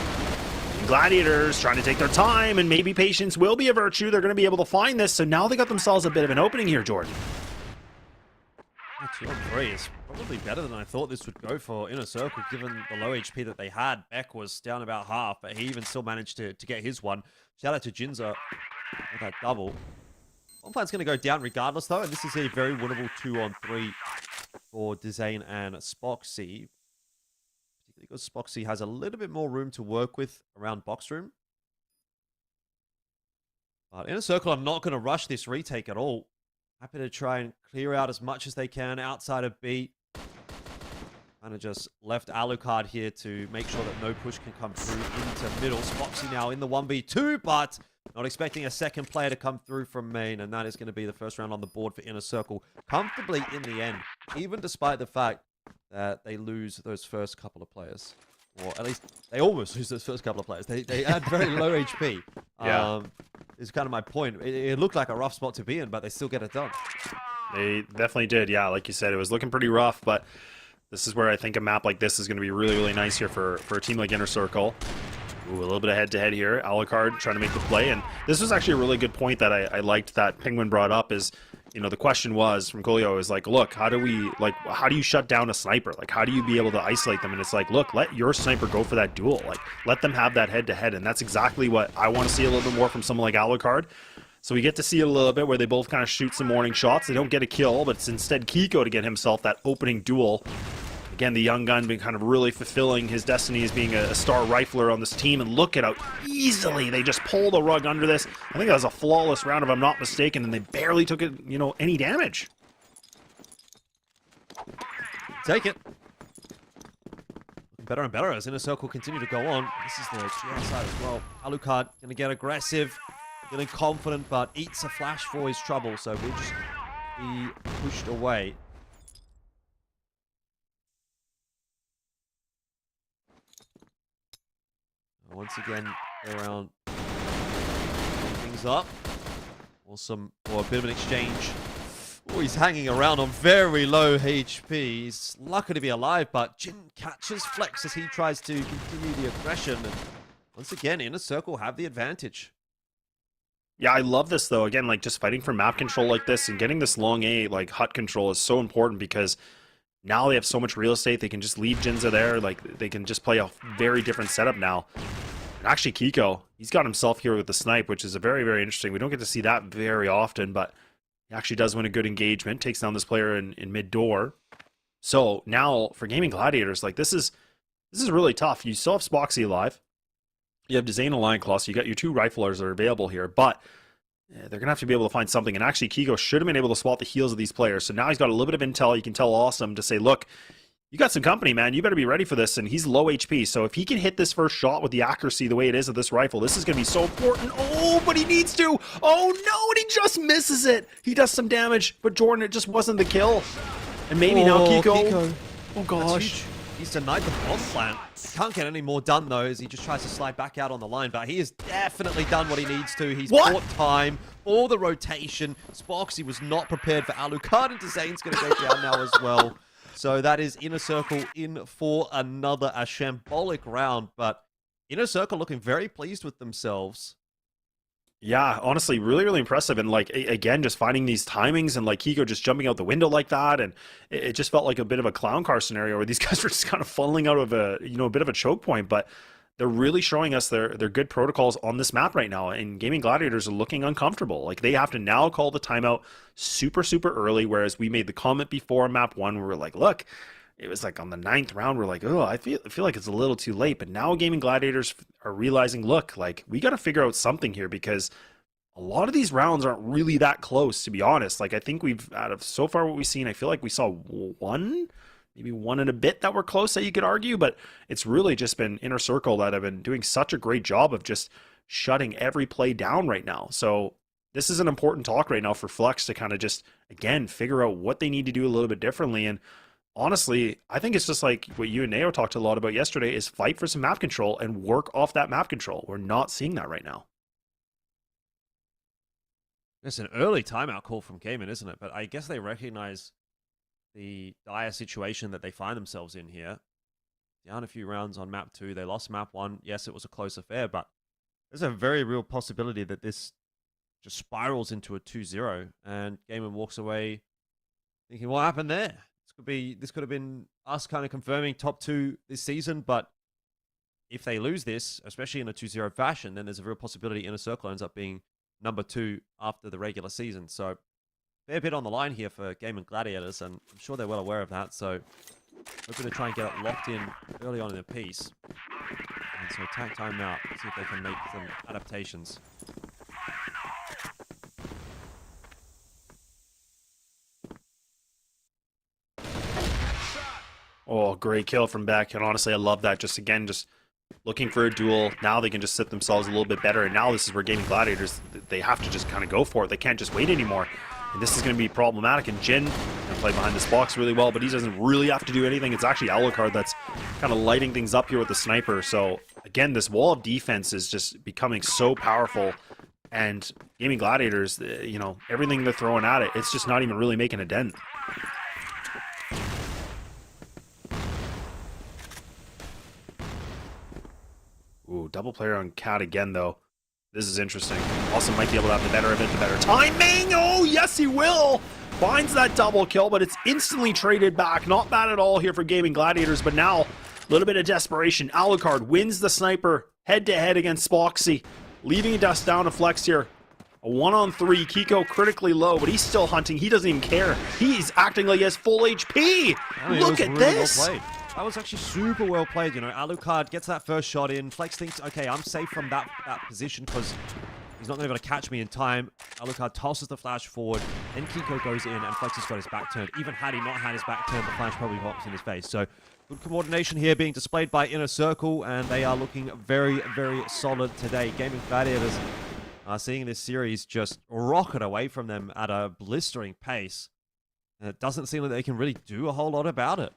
Gladiators trying to take their time, and maybe patience will be a virtue. They're going to be able to find this. So now they got themselves a bit of an opening here, Jordan. 2 on 3 is probably better than I thought this would go for InnerCircle, given the low HP that they had. Beck was down about half, but he even still managed to get his one. Shout out to Jinza with that double. One plan's going to go down regardless, though, and this is a very winnable 2 on 3 for Dezane and Spoxy. Particularly because Spoxy has a little bit more room to work with around box room. But InnerCircle are not going to rush this retake at all. Happy to try and clear out as much as they can outside of B. Kind of just left Alucard here to make sure that no push can come through into middle. Spoxy now in the 1v2, but not expecting a second player to come through from main, and that is going to be the first round on the board for InnerCircle comfortably in the end, even despite the fact that they lose those first couple of players. Or at least they almost lose those first couple of players. They had very low HP. Yeah. Is kind of my point. It looked like a rough spot to be in, but they still get it done. They definitely did. Yeah, like you said, it was looking pretty rough, but this is where I think a map like this is going to be really, really nice here for a team like InnerCircle. Ooh, a little bit of head-to-head here. Alucard trying to make the play, and this was actually a really good point that I liked that Penguin brought up is, the question was from Coolio is like, look, how do you shut down a sniper? Like, how do you be able to isolate them? And it's like, look, let your sniper go for that duel. Like, let them have that head-to-head, and that's exactly what I want to see a little bit more from someone like Alucard. So we get to see a little bit where they both kind of shoot some warning shots. They don't get a kill, but it's instead Kiko to get himself that opening duel. Again, the young gun been kind of really fulfilling his destiny as being a star rifler on this team. And look at how easily they just pulled the rug under this. I think that was a flawless round if I'm not mistaken, and they barely took it, any damage. Take it. Better and better as InnerCircle continue to go on. This is the GR side as well. Alucard going to get aggressive, feeling confident, but eats a flash for his trouble, so we'll just be pushed away. Once again, around things up. Or a bit of an exchange. Oh, he's hanging around on very low HP. He's lucky to be alive, but Jin catches Flex as he tries to continue the aggression. And once again, InnerCircle have the advantage. Yeah, I love this though. Again, like just fighting for map control like this and getting this long A like hut control is so important because now they have so much real estate. They can just leave Jinza there. Like they can just play a very different setup now. And actually, Kiko, he's got himself here with the snipe, which is a very, very interesting. We don't get to see that very often, but he actually does win a good engagement. Takes down this player in mid door. So now for Gaimin Gladiators, like this is really tough. You still have Spoxy alive. You have Dezane and Lion Claw, so you got your 2 riflers that are available here, but they're going to have to be able to find something. And actually, Kiko should have been able to spot the heals of these players. So now he's got a little bit of intel. You can tell Awesome to say, look, you got some company, man. You better be ready for this. And he's low HP. So if he can hit this first shot with the accuracy the way it is of this rifle, this is going to be so important. Oh, but he needs to. Oh, no, and he just misses it. He does some damage, but Jordan, it just wasn't the kill. And maybe now Kiko. Oh, gosh. He's denied the bomb plant. Can't get any more done, though, as he just tries to slide back out on the line. But he has definitely done what he needs to. He's bought time for the rotation. Spoxy was not prepared for Alucard, and Dezane's going to go down now as well. So that is InnerCircle in for another shambolic round. But InnerCircle looking very pleased with themselves. Yeah, honestly, really, really impressive. And like, again, just finding these timings and like Kiko just jumping out the window like that. And it just felt like a bit of a clown car scenario where these guys were just kind of funneling out of a bit of a choke point. But they're really showing us their good protocols on this map right now. And Gaimin Gladiators are looking uncomfortable. Like they have to now call the timeout super, super early. Whereas we made the comment before on map 1 where we're like, look, it was like on the 9th round, we're like, oh, I feel like it's a little too late. But now Gaimin Gladiators are realizing, look, like we got to figure out something here because a lot of these rounds aren't really that close, to be honest. Like I think we've, out of so far what we've seen, I feel like we saw maybe one and a bit that were close that you could argue, but it's really just been InnerCircle that have been doing such a great job of just shutting every play down right now. So this is an important talk right now for Flex to kind of just, again, figure out what they need to do a little bit differently. And honestly, I think it's just like what you and Neo talked a lot about yesterday is fight for some map control and work off that map control. We're not seeing that right now. It's an early timeout call from Gaimin, isn't it? But I guess they recognize the dire situation that they find themselves in here. Down a few rounds on map 2. They lost map 1. Yes, it was a close affair, but there's a very real possibility that this just spirals into a 2-0 and Gaimin walks away thinking, what happened there? This could have been us kind of confirming top 2 this season, but if they lose this, especially in a 2-0 fashion, then there's a real possibility InnerCircle ends up being number 2 after the regular season. So fair bit on the line here for Gaimin Gladiators, and I'm sure they're well aware of that. So hoping to try and get it locked in early on in the piece. And so attack timeout, see if they can make some adaptations. Oh, great kill from Beck. And honestly, I love that. Just again, just looking for a duel. Now they can just sit themselves a little bit better. And now this is where Gaimin Gladiators, they have to just kind of go for it. They can't just wait anymore. And this is going to be problematic. And Jin can play behind this box really well, but he doesn't really have to do anything. It's actually Alucard that's kind of lighting things up here with the sniper. So again, this wall of defense is just becoming so powerful. And Gaimin Gladiators, you know, everything they're throwing at it, it's just not even really making a dent. Ooh, double player on Cat again, though. This is interesting. Also might be able to have the better of it, the better timing. Oh, yes, he will. Finds that double kill, but it's instantly traded back. Not bad at all here for Gaimin Gladiators, but now a little bit of desperation. Alucard wins the sniper head-to-head against Spoxy, leaving Dust down to Flex here. A 1-on-3. Kiko critically low, but he's still hunting. He doesn't even care. He's acting like he has full HP. Look at this. Well played. That was actually super well played, you know. Alucard gets that first shot in. Flex thinks, okay, I'm safe from that position because he's not going to be able to catch me in time. Alucard tosses the flash forward. Then Kiko goes in, and Flex has got his back turned. Even had he not had his back turned, the flash probably pops in his face. So good coordination here being displayed by InnerCircle, and they are looking very, very solid today. Gaimin Gladiators are seeing this series just rocket away from them at a blistering pace. And it doesn't seem like they can really do a whole lot about it.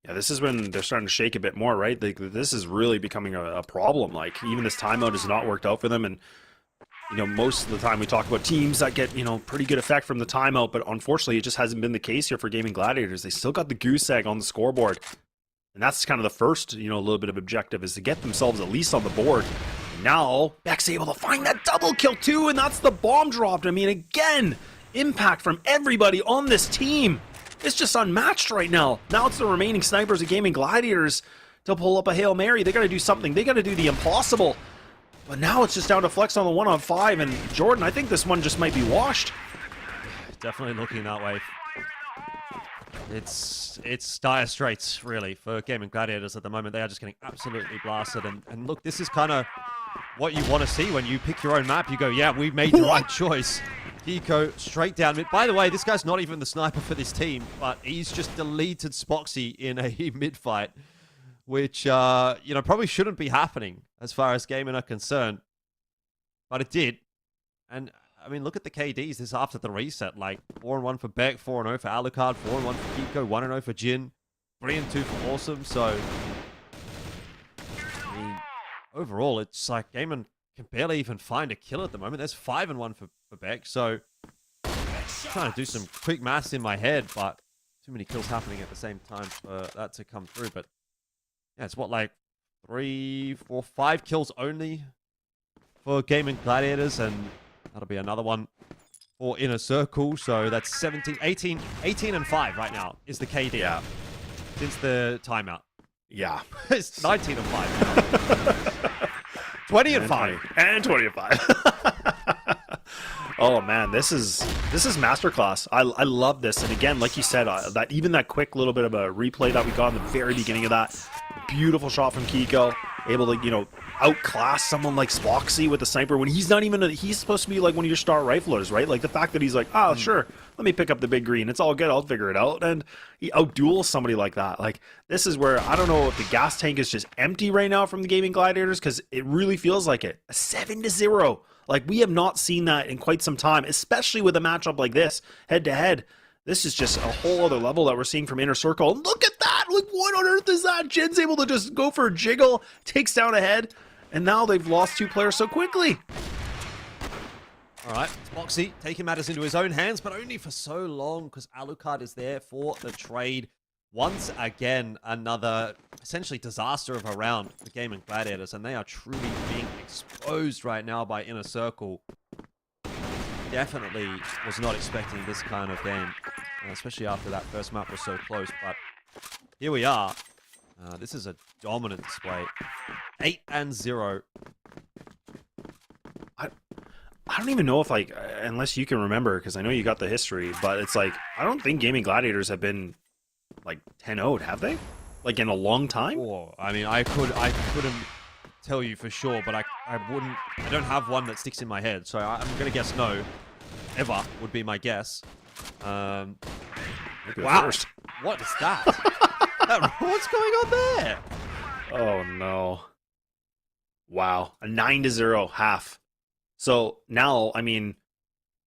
Yeah, this is when they're starting to shake a bit more, right? This is really becoming a problem. Like, even this timeout has not worked out for them. And, you know, most of the time we talk about teams that get, you know, pretty good effect from the timeout. But unfortunately, it just hasn't been the case here for Gaimin Gladiators. They still got the goose egg on the scoreboard. And that's kind of the first, you know, a little bit of objective is to get themselves at least on the board. Now, Beck's able to find that double kill too, and that's the bomb dropped. I mean, again, impact from everybody on this team. It's just unmatched right now. Now it's the remaining snipers of Gaimin Gladiators to pull up a Hail Mary. They got to do something. They got to do the impossible. But now it's just down to Flex on the 1-on-5. And Jordan, I think this one just might be washed. Definitely looking that way. It's dire straits, really, for Gaimin Gladiators at the moment. They are just getting absolutely blasted. And look, this is kind of what you want to see when you pick your own map. You go, yeah, we made the right choice. Kiko straight down mid. By the way, this guy's not even the sniper for this team, but he's just deleted Spoxy in a mid fight, which, you know, probably shouldn't be happening as far as Gaimin are concerned. But it did. And, I mean, look at the KDs. This is after the reset. Like, 4-1 for Beck, 4-0 for Alucard, 4-1 for Kiko, 1-0 for Jin, 3-2 for Awesome. So, I mean, overall, it's like Gaimin can barely even find a kill at the moment. There's 5-1 for Beck, so trying to do some quick maths in my head, but too many kills happening at the same time for that to come through. But yeah, it's what, like 3, 4, 5 kills only for Gaimin Gladiators, and that'll be another one for InnerCircle. So that's 18 and 5 right now is the KD. Yeah. Since the timeout. Yeah. It's 19 and 5 now. 20 and 5. And 20 and 5. Oh man, this is masterclass. I love this, and again, like you said, that even that quick little bit of a replay that we got in the very beginning of that, beautiful shot from Kiko, able to outclass someone like Spoxy with the sniper when he's not even he's supposed to be like one of your star riflers, right? Like the fact that he's like, oh sure, let me pick up the big green, it's all good, I'll figure it out, and he outduels somebody like that. Like this is where I don't know if the gas tank is just empty right now from the Gaimin Gladiators, because it really feels like it. A 7-0. Like, we have not seen that in quite some time, especially with a matchup like this, head-to-head. This is just a whole other level that we're seeing from InnerCircle. And look at that! Like, what on earth is that? Jin's able to just go for a jiggle, takes down a head, and now they've lost 2 players so quickly. All right, Spoxy taking matters into his own hands, but only for so long, because Alucard is there for the trade. Once again, another essentially disaster of a round for Gaimin Gladiators, and they are truly being exposed right now by InnerCircle. Definitely was not expecting this kind of game, especially after that first map was so close, but here we are. This is a dominant display. 8-0. I don't even know if, like, unless you can remember, because I know you got the history, but it's like, I don't think Gaimin Gladiators have been like 10-0'd, have they? Like in a long time? Oh, I mean, I couldn't tell you for sure, but I don't have one that sticks in my head, so I'm gonna guess no. Ever would be my guess. Wow, first. what is that? What's going on there? Oh no. Wow, a 9-0 half. So now, I mean,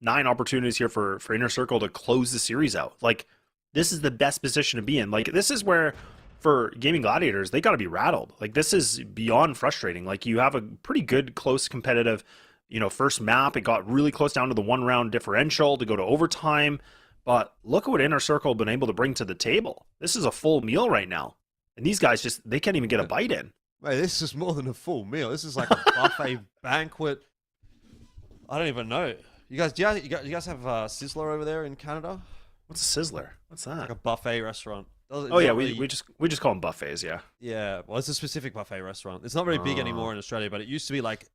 9 opportunities here for InnerCircle to close the series out. Like, this is the best position to be in. Like, this is where, for Gaimin Gladiators, they got to be rattled. Like, this is beyond frustrating. Like, you have a pretty good, close, competitive, first map. It got really close down to the 1-round differential to go to overtime. But look at what InnerCircle have been able to bring to the table. This is a full meal right now. And these guys they can't even get a bite in. Wait, this is more than a full meal. This is like a buffet banquet. I don't even know. You guys have a Sizzler over there in Canada? What's a Sizzler? What's that? Like a buffet restaurant. Oh yeah, we just call them buffets, yeah. Yeah, well, it's a specific buffet restaurant. It's not very big anymore in Australia, but it used to be like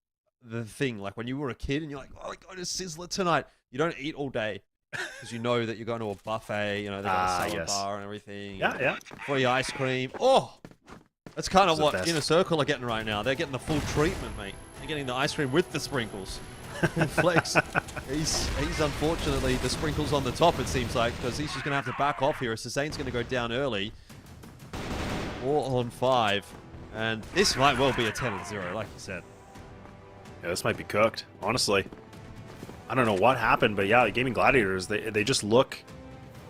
the thing. Like when you were a kid and you're like, oh, I go to Sizzler tonight. You don't eat all day because you know that you're going to a buffet. They got a salad bar and everything. Yeah, yeah. Free ice cream. Oh, that's kind of what best. InnerCircle are getting right now. They're getting the full treatment, mate. They're getting the ice cream with the sprinkles. Flex, he's unfortunately the sprinkles on the top, it seems like, because he's just going to have to back off here as Zane's going to go down early. 4 on 5, and this might well be a 10-0, like you said. Yeah, this might be cooked, honestly. I don't know what happened, but yeah, Gaimin Gladiators, they just look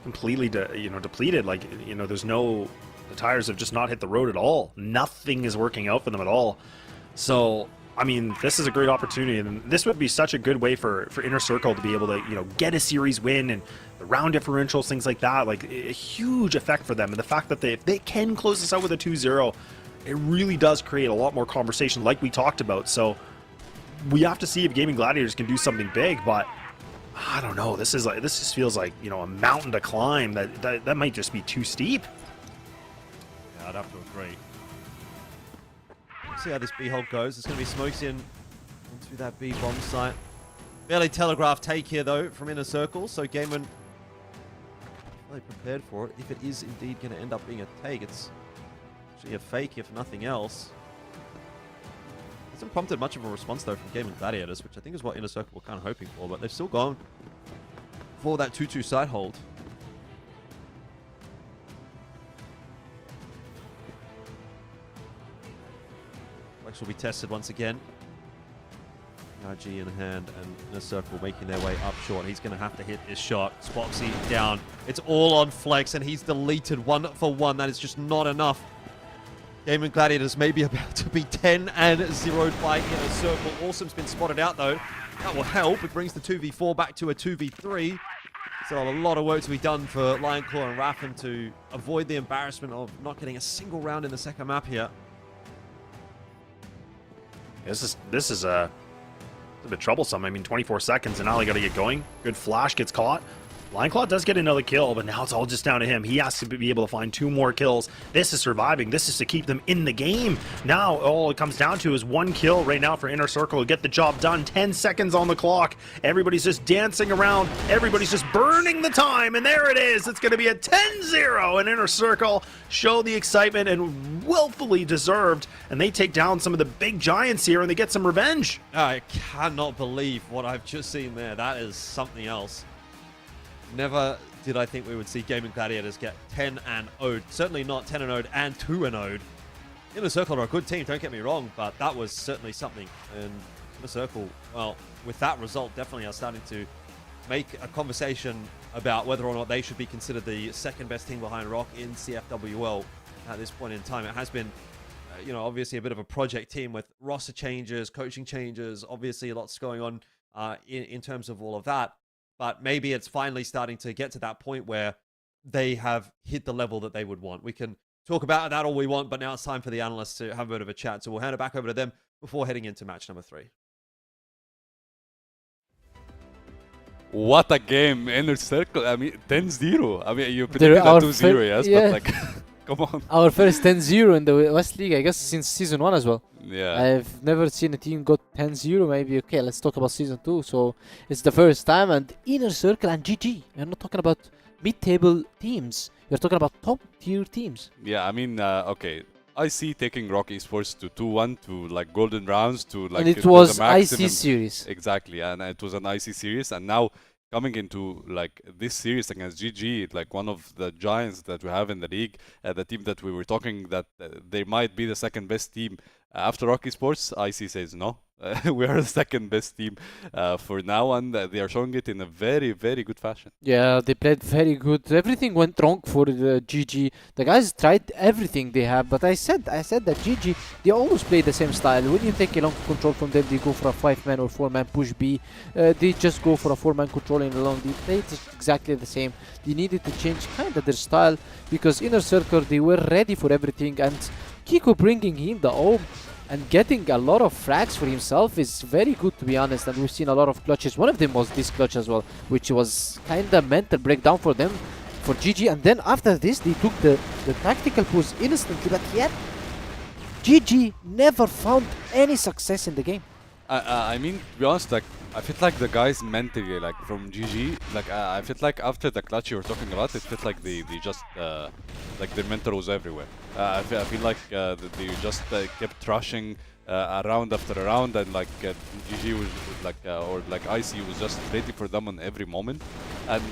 completely depleted. Like, there's the tires have just not hit the road at all. Nothing is working out for them at all. So, I mean, this is a great opportunity, and this would be such a good way for InnerCircle to be able to, get a series win and the round differentials, things like that. Like, a huge effect for them. And the fact that if they can close this out with a 2-0, it really does create a lot more conversation like we talked about. So we have to see if Gaimin Gladiators can do something big, but I don't know. This just feels like, a mountain to climb that might just be too steep. Yeah, I'd have to agree. See how this B hold goes. There's going to be smokes into that B bomb site. Fairly telegraphed take here, though, from InnerCircle. So Gaimin really prepared for it. If it is indeed going to end up being a take, it's actually a fake, if nothing else. Hasn't prompted much of a response, though, from Gaimin Gladiators, which I think is what InnerCircle were kind of hoping for. But they've still gone for that 2-2 side hold. Flex will be tested once again. IG in hand and InnerCircle making their way up short. He's going to have to hit this shot. Spoxy down. It's all on Flex, and he's deleted 1 for 1. That is just not enough. Gaimin Gladiators may be about to be 10-0 by InnerCircle. Awesome's been spotted out, though. That will help. It brings the 2v4 back to a 2v3. So a lot of work to be done for Lionclaw and Raffen to avoid the embarrassment of not getting a single round in the second map here. This is a bit troublesome. I mean, 24 seconds, and now they got to get going. Good flash gets caught. Lineclaw does get another kill, but now it's all just down to him. He has to be able to find 2 more kills. This is surviving. This is to keep them in the game. Now, all it comes down to is 1 kill right now for InnerCircle to get the job done. 10 seconds on the clock. Everybody's just dancing around. Everybody's just burning the time, and there it is. It's going to be a 10-0, and InnerCircle show the excitement and willfully deserved, and they take down some of the big giants here, and they get some revenge. I cannot believe what I've just seen there. That is something else. Never did I think we would see Gaimin Gladiators get 10-0'd. Certainly not 10-0'd and 2-0'd. InnerCircle are a good team, don't get me wrong, but that was certainly something. And InnerCircle, well, with that result, definitely are starting to make a conversation about whether or not they should be considered the second best team behind ROC in CFWL at this point in time. It has been, you know, obviously a bit of a project team with roster changes, coaching changes, obviously lots going on in terms of all of that. But maybe it's finally starting to get to that point where they have hit the level that they would want. We can talk about that all we want, but now it's time for the analysts to have a bit of a chat. So we'll hand it back over to them before heading into match number 3. What a game, InnerCircle. I mean, 10-0. I mean, you They're predicted a our 2-0, yes, yeah. but like, come on. Our first 10-0 in the West League, I guess, since Season 1 as well. Yeah. I've never seen a team got 10-0, maybe. Okay, let's talk about Season 2. So, it's the first time, and InnerCircle and GG. We're not talking about mid-table teams. We're talking about top-tier teams. Yeah, I mean, okay. I see taking ROC Esports to 2-1 to like golden rounds to like And it to was the maximum. IC series. Exactly, and it was an IC series, and now coming into like this series against GG, like one of the giants that we have in the league, the team that we were talking that they might be the second best team after ROC Esports, IC says no. We are the second best team for now, and they are showing it in a very, very good fashion. Yeah, they played very good. Everything went wrong for GG. The guys tried everything they have, but I said that GG, they always play the same style. When you take a long control from them, they go for a 5-man or 4-man push B. They just go for a 4-man control in the long. They played exactly the same. They needed to change kind of their style because InnerCircle, they were ready for everything, and Kiko bringing in the Ohm and getting a lot of frags for himself is very good, to be honest, and we've seen a lot of clutches. One of them was this clutch as well, which was kind of mental breakdown for them, for GG, and then after this they took the tactical push instantly, but yet GG never found any success in the game. I mean, to be honest, like, I feel like the guys mentally, like, from GG, like, I feel like after the clutch you were talking about, it felt like they just, like, their mental was everywhere. I feel like they just kept rushing round after round, and, like, GG was, like, or, like, IC was just ready for them on every moment. And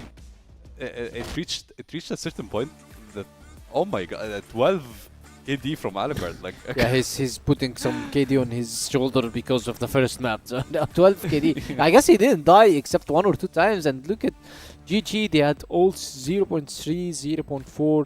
it reached a certain point that, oh my god, 12 KD from Alucard, like yeah, he's putting some KD on his shoulder because of the first map. So 12 KD. I guess he didn't die except 1 or 2 times. And look at GG, they had all 0.3, 0.4,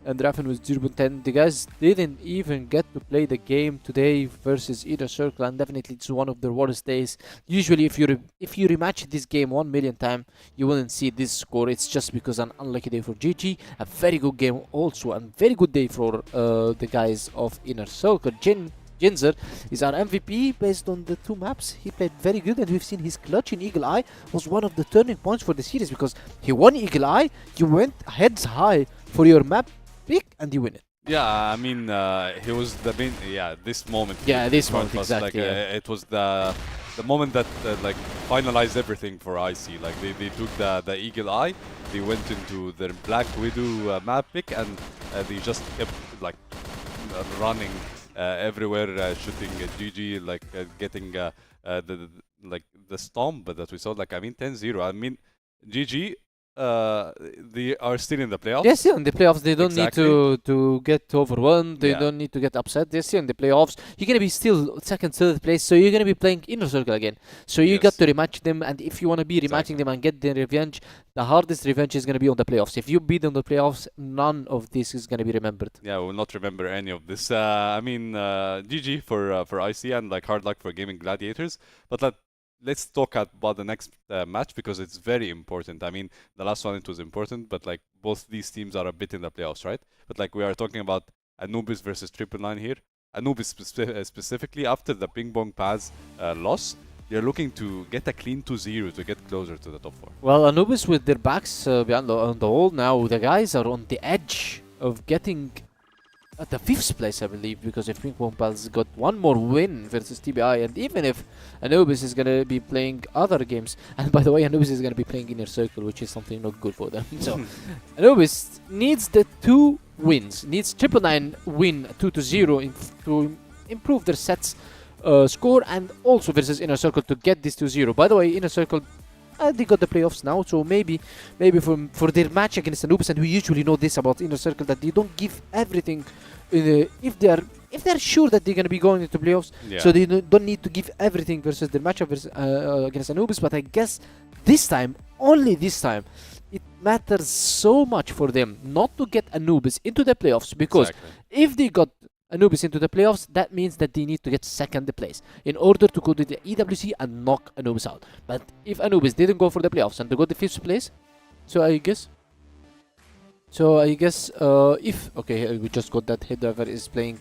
and Raffen was 0.10. The guys didn't even get to play the game today versus InnerCircle, and definitely it's one of their worst days. Usually, if you rematch this game 1 million times, you wouldn't see this score. It's just because an unlucky day for GG. A very good game also, and very good day for the guys of InnerCircle. Jinzer is our MVP based on the 2 maps. He played very good, and we've seen his clutch in Eagle Eye was one of the turning points for the series because he won Eagle Eye. You went heads high for your map pick and you win it. Yeah, I mean, he was the main. Yeah, this moment. Yeah, this moment was exactly. Like, Yeah. it was the moment that like finalized everything for IC. Like they took the Eagle Eye, they went into their Black Widow map pick, and they just kept like running everywhere, shooting GG, like getting the stomp that we saw. Like, I mean, 10-0. I mean, GG. They are still in the playoffs. They're still in the playoffs. They don't Exactly. need to get overwhelmed. They Yeah. don't need to get upset. They're still in the playoffs. You're going to be still second, third place. So you're going to be playing InnerCircle again. So you Yes. got to rematch them. And if you want to be rematching Exactly. them and get the revenge, the hardest revenge is going to be on the playoffs. If you beat them in the playoffs, none of this is going to be remembered. Yeah, we will not remember any of this. I mean, GG for IC, and like hard luck for Gaimin Gladiators. But let's talk about the next match because it's very important. I mean, the last one, it was important, but like both these teams are a bit in the playoffs, right? But like we are talking about Anubis versus 999 here. Anubis specifically after the PingPongPals loss, they're looking to get a clean 2-0 to get closer to the top 4. Well, Anubis with their backs behind on the wall now, the guys are on the edge of getting at the 5th place, I believe, because if PingPongPals got one more win versus TBI, and even if Anubis is gonna be playing other games, and by the way, Anubis is gonna be playing InnerCircle, which is something not good for them. So Anubis needs the 2 wins, needs 999 win 2-0 to improve their sets score, and also versus InnerCircle to get this 2-0. By the way, InnerCircle they got the playoffs now, so maybe for their match against Anubis, and we usually know this about InnerCircle, that they don't give everything if they're sure that they're gonna be going into playoffs. Yeah. So they don't need to give everything versus their matchup versus, against Anubis. But I guess this time, only this time, it matters so much for them not to get Anubis into the playoffs, because if they got Anubis into the playoffs, that means that they need to get 2nd place in order to go to the EWC and knock Anubis out. But if Anubis didn't go for the playoffs and they got the 5th place, so I guess if we just got that Head Diver is playing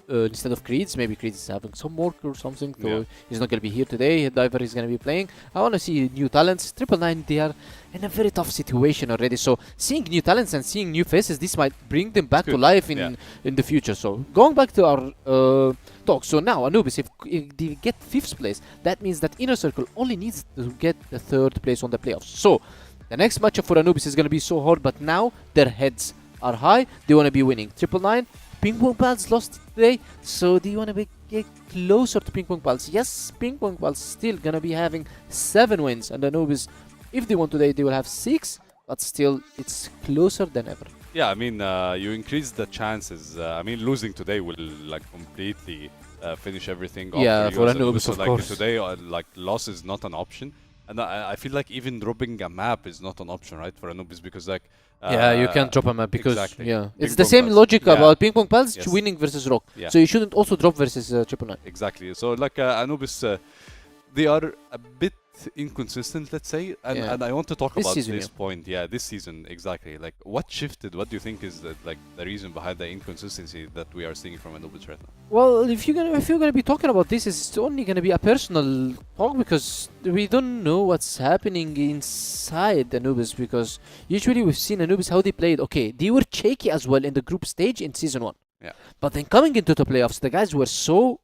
instead of Creeds, maybe Creeds is having some work or something, so he's not gonna be here today. Head Diver is gonna be playing. I wanna see new talents. 999, they are in a very tough situation already, so seeing new talents and seeing new faces, this might bring them back to life in the future. So going back to our talk, so now Anubis, if they get 5th place, that means that InnerCircle only needs to get the 3rd place on the playoffs. So the next matchup for Anubis is gonna be so hard, but now their heads are high. They wanna be winning. 999, PingPongPals lost today, so they want to get closer to PingPongPals. Yes, PingPongPals still gonna be having 7 wins, and Anubis, if they won today, they will have 6, but still, it's closer than ever. Yeah, I mean, you increase the chances. I mean, losing today will like completely finish everything off. Yeah, for Anubis, so, of like, course. Today, like loss is not an option, and I feel like even dropping a map is not an option, right, for Anubis, because like. Yeah, you can't drop a map because it's the Ping same Pong logic Pals. about PingPongPals Yes. winning versus ROC. Yeah. So you shouldn't also drop versus 999. Exactly. So like Anubis, they are a bit inconsistent, let's say, and I want to talk about this point. Yeah, this season exactly. Like, what shifted? What do you think is the reason behind the inconsistency that we are seeing from Anubis right now? Well, if you're gonna be talking about this, it's only gonna be a personal talk, because we don't know what's happening inside Anubis. Because usually we've seen Anubis how they played. Okay, they were shaky as well in the group stage in season 1. Yeah. But then coming into the playoffs, the guys were so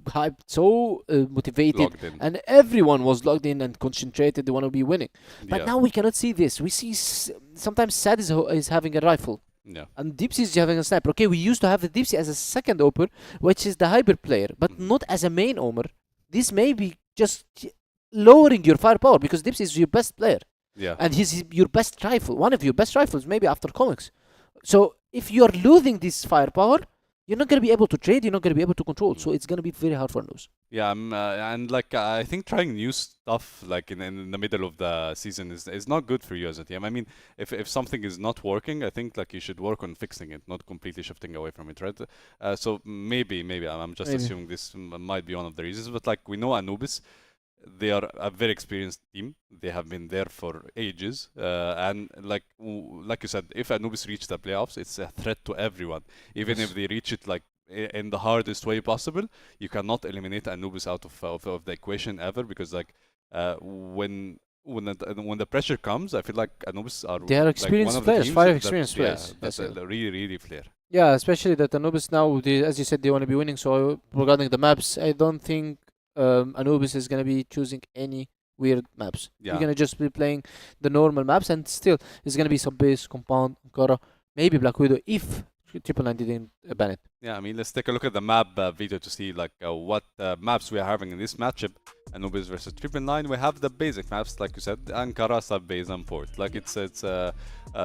hyped, so motivated, and everyone was logged in and concentrated. They want to be winning. But now we cannot see this. We see sometimes Sad is having a rifle. Yeah. And Dipsy is having a sniper. Okay, we used to have the Dipsy as a 2nd opener, which is the hyper player, but not as a main opener. This may be just lowering your firepower, because Dipsy is your best player. Yeah. And he's your best rifle, one of your best rifles, maybe after comics. So if you're losing this firepower, you're not going to be able to trade, you're not going to be able to control. So it's going to be very hard for Anubis. Yeah, and like I think trying new stuff like in the middle of the season is not good for you as a team. I mean, if something is not working, I think like you should work on fixing it, not completely shifting away from it, right? So maybe I'm just assuming this might be one of the reasons. But like we know Anubis, they are a very experienced team. They have been there for ages, and like you said, if Anubis reach the playoffs, it's a threat to everyone. Even if they reach it like in the hardest way possible, you cannot eliminate Anubis out of the equation ever, because like when the pressure comes, I feel like Anubis are experienced like players, 5 experienced players. That's really clear. Yeah, especially that Anubis now, as you said, they want to be winning. So regarding the maps, I don't think Anubis is going to be choosing any weird maps. You're going to just be playing the normal maps, and still it's going to be Sub-Base, Compound, Ankara, maybe Black Widow, if 999 didn't ban it. Yeah, I mean, let's take a look at the map video to see like what maps we are having in this matchup. Anubis versus 999. We have the basic maps, like you said, Ankara, Sub-Base, and Port. Like it's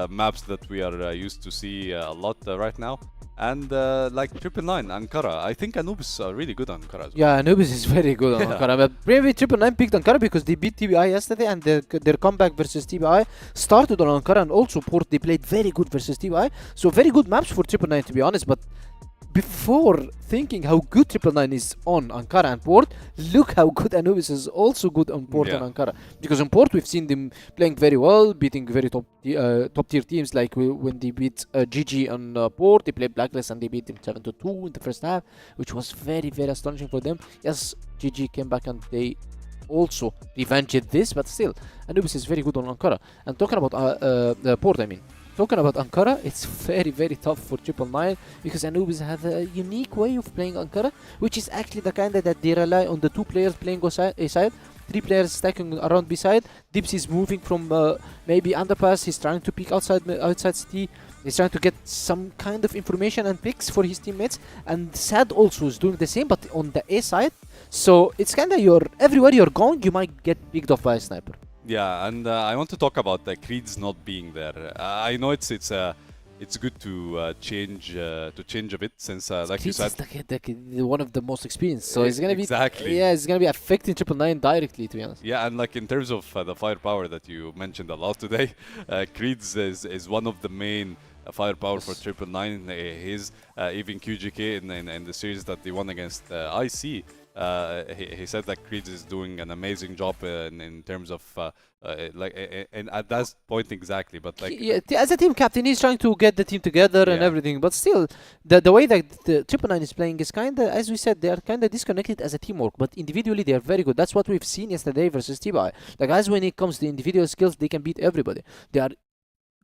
maps that we are used to see a lot right now. And like 999, Ankara. I think Anubis are really good on Ankara as well. Yeah, Anubis is very good on Ankara. But maybe 999 picked Ankara because they beat TBI yesterday, and their comeback versus TBI started on Ankara, and also Port, they played very good versus TBI. So very good maps for 999, to be honest. But before thinking how good Triple Nine is on Ankara and Port, look how good Anubis is also good on Port and Ankara. Because on Port we've seen them playing very well, beating very top tier teams, like when they beat GG on Port, they played Blacklist and they beat them 7-2 in the first half, which was very, very astonishing for them. Yes, GG came back and they also revenged this, but still, Anubis is very good on Ankara. And talking about Port, I mean. Talking about Ankara, it's very, very tough for Triple Nine because Anubis have a unique way of playing Ankara, which is actually the kind that they rely on the 2 players playing A side, 3 players stacking around B side. Dips is moving from maybe underpass, he's trying to pick outside city, he's trying to get some kind of information and picks for his teammates, and Sad also is doing the same but on the A side. So it's kinda everywhere you're going, you might get picked off by a sniper. Yeah, and I want to talk about Creed's not being there. I know it's good to change a bit since like Creed's you said, is one of the most experienced, so it's gonna be it's gonna be affecting Triple Nine directly, to be honest. Yeah, and like in terms of the firepower that you mentioned a lot today, Creed's is one of the main firepower for Triple Nine. His even QGK in the series that they won against IC. He said that Creed is doing an amazing job in terms of and at that point exactly, but like as a team captain, he's trying to get the team together and everything. But still, the way that the Triple Nine is playing is kinda, as we said, they are kinda disconnected as a teamwork. But individually, they are very good. That's what we've seen yesterday versus TBI. The guys, when it comes to individual skills, they can beat everybody. They are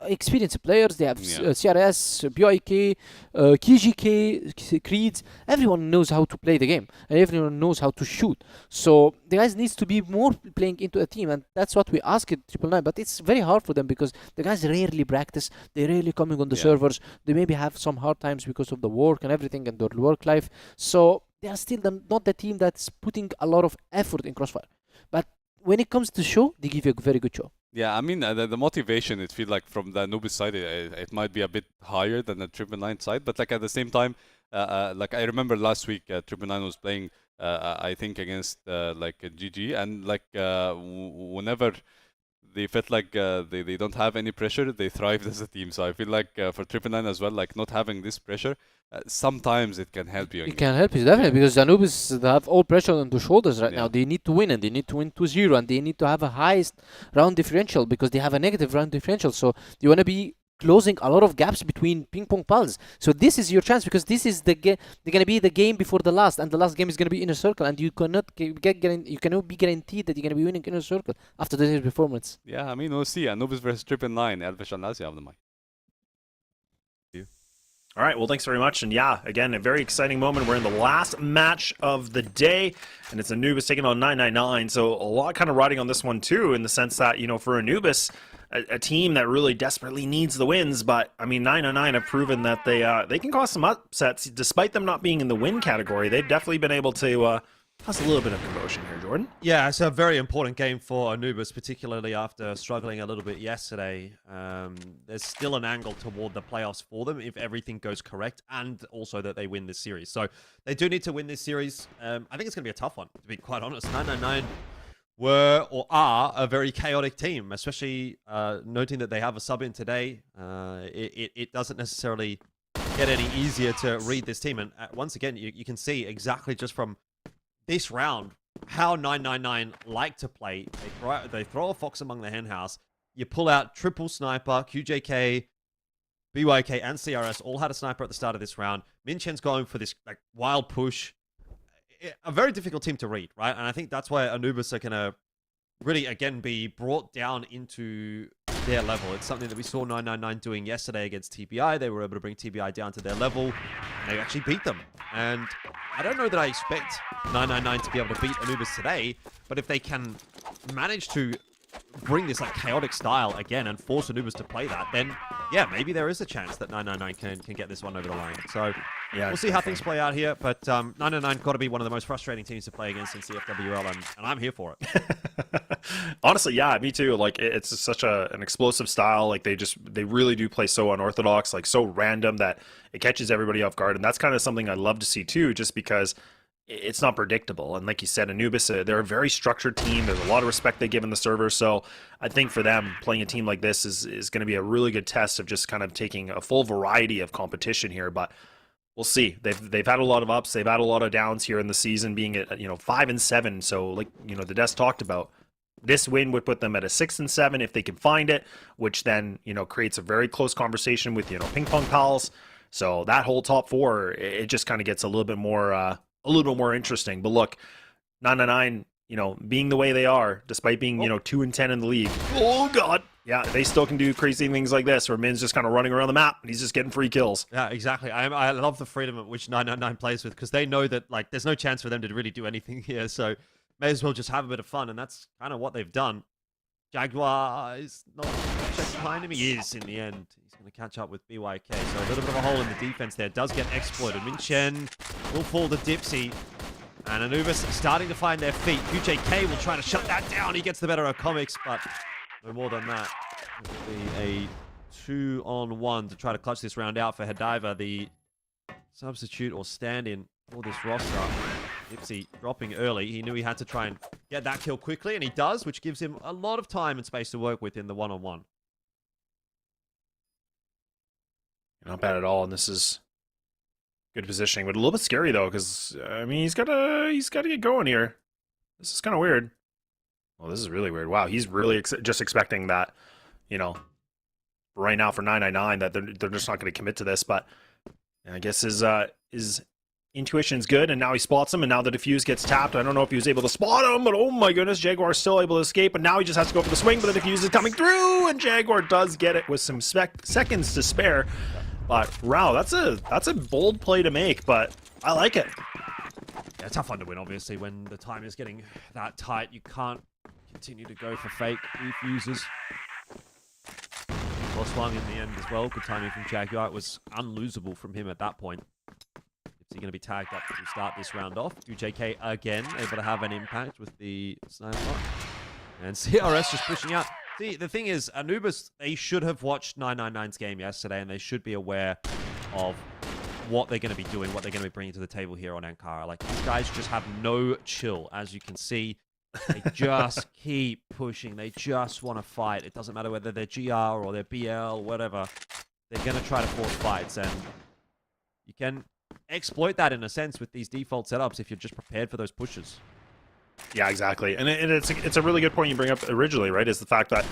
experienced players. They have CRS, BIK, KGK, Creeds. Everyone knows how to play the game, and everyone knows how to shoot. So the guys needs to be more playing into a team, and that's what we ask at Triple Nine. But it's very hard for them because the guys rarely practice. They rarely coming on the servers. They maybe have some hard times because of the work and everything and their work life. So they are still not the team that's putting a lot of effort in Crossfire. But when it comes to show, they give you a very good show. Yeah, I mean the motivation, it feels like from the Anubis side it might be a bit higher than the Triple Nine side, but like at the same time, like I remember last week Triple Nine was playing I think against like GG, and like whenever they felt like they don't have any pressure, they thrived as a team. So I feel like for Triple Nine as well, like not having this pressure, sometimes it can help you. It can help you, definitely, because Anubis have all pressure on the shoulders right now. They need to win, and they need to win 2-0, and they need to have a highest round differential because they have a negative round differential. So you want to be closing a lot of gaps between PingPongPals. So this is your chance, because this is the game. They're gonna be the game before the last, and the last game is gonna be InnerCircle, and you cannot you cannot be guaranteed that you're gonna be winning InnerCircle after today's performance. Yeah, I mean we'll see. Anubis versus Triple Nine. Elvish and Lazio have the mic. All right, well, thanks very much. And yeah, again, a very exciting moment. We're in the last match of the day, and it's Anubis taking on 999. So a lot kind of riding on this one too, in the sense that, you know, for Anubis, a team that really desperately needs the wins. But I mean, 999 have proven that they can cause some upsets, despite them not being in the win category. They've definitely been able to cause a little bit of commotion here, Jordan. Yeah, it's a very important game for Anubis, particularly after struggling a little bit yesterday. There's still an angle toward the playoffs for them if everything goes correct, and also that they win this series. So they do need to win this series. I think it's going to be a tough one, to be quite honest. 999 were or are a very chaotic team, especially noting that they have a sub in today. It doesn't necessarily get any easier to read this team. And once again, you can see exactly just from this round how 999 like to play. They throw a fox among the henhouse. You pull out triple sniper, QJK, BYK, and CRS all had a sniper at the start of this round. Minchen's going for this like wild push. A very difficult team to read, right? And I think that's why Anubis are going to really, again, be brought down into their level. It's something that we saw 999 doing yesterday against TBI. They were able to bring TBI down to their level, and they actually beat them. And I don't know that I expect 999 to be able to beat Anubis today, but if they can manage to bring this like chaotic style again and force Anubis to play that, then yeah, maybe there is a chance that 999 can get this one over the line. So yeah, we'll see how things play out here, but 999 got to be one of the most frustrating teams to play against in CFWL, and I'm here for it. Honestly, yeah, me too. Like, it's such an explosive style. Like, they really do play so unorthodox, like so random that it catches everybody off guard, and that's kind of something I love to see too, just because it's not predictable. And like you said, Anubis, they're a very structured team. There's a lot of respect they give in the server. So I think for them, playing a team like this is going to be a really good test of just kind of taking a full variety of competition here. But we'll see. They've had a lot of ups, they've had a lot of downs here in the season, being at 5-7. So like the desk talked about, this win would put them at a 6-7 if they can find it, which then creates a very close conversation with PingPongPals. So that whole top four, it just kind of gets a little bit more interesting. But look, 999, being the way they are, despite being 2-10 in the league. Oh god, yeah, they still can do crazy things like this, where Min's just kind of running around the map and he's just getting free kills. Yeah, exactly. I love the freedom at which 999 plays with, because they know that like there's no chance for them to really do anything here. So may as well just have a bit of fun, and that's kind of what they've done. Jaguar is not checked behind him. He is in the end. He's going to catch up with BYK. So a little bit of a hole in the defense there. Does get exploited. Minchen will fall to Dipsy. And Anubis starting to find their feet. UJK will try to shut that down. He gets the better of Comics, but no more than that. It will be a 2-on-1 to try to clutch this round out for Hadiva, the substitute or stand-in for this roster. Dipsy dropping early. He knew he had to try and get that kill quickly, and he does, which gives him a lot of time and space to work with in the 1-on-1. Not bad at all, and this is good positioning, but a little bit scary though, because I mean he's gotta get going here. This is kind of weird. Well, this is really weird. Wow, he's really just expecting that, right now for 999 that they're just not going to commit to this. But I guess his intuition's good, and now he spots him, and now the defuse gets tapped. I don't know if he was able to spot him, but oh my goodness, Jaguar's still able to escape, and now he just has to go for the swing, but the defuse is coming through, and Jaguar does get it with some seconds to spare. But wow, that's a bold play to make, but I like it. Yeah, tough one to win, obviously, when the time is getting that tight. You can't continue to go for fake defuses. Well swung in the end as well. Good timing from Jaguar. It was unlosable from him at that point. Is he going to be tagged up to start this round off? UJK again, able to have an impact with the sniper. And CRS just pushing out. See, the thing is, Anubis, they should have watched 999's game yesterday, and they should be aware of what they're going to be doing, what they're going to be bringing to the table here on Ankara. Like, these guys just have no chill, as you can see. They just keep pushing. They just want to fight. It doesn't matter whether they're GR or they're BL, whatever. They're going to try to force fights, and you can exploit that in a sense with these default setups if you're just prepared for those pushes. Yeah, exactly, and it's a really good point you bring up originally, right? Is the fact that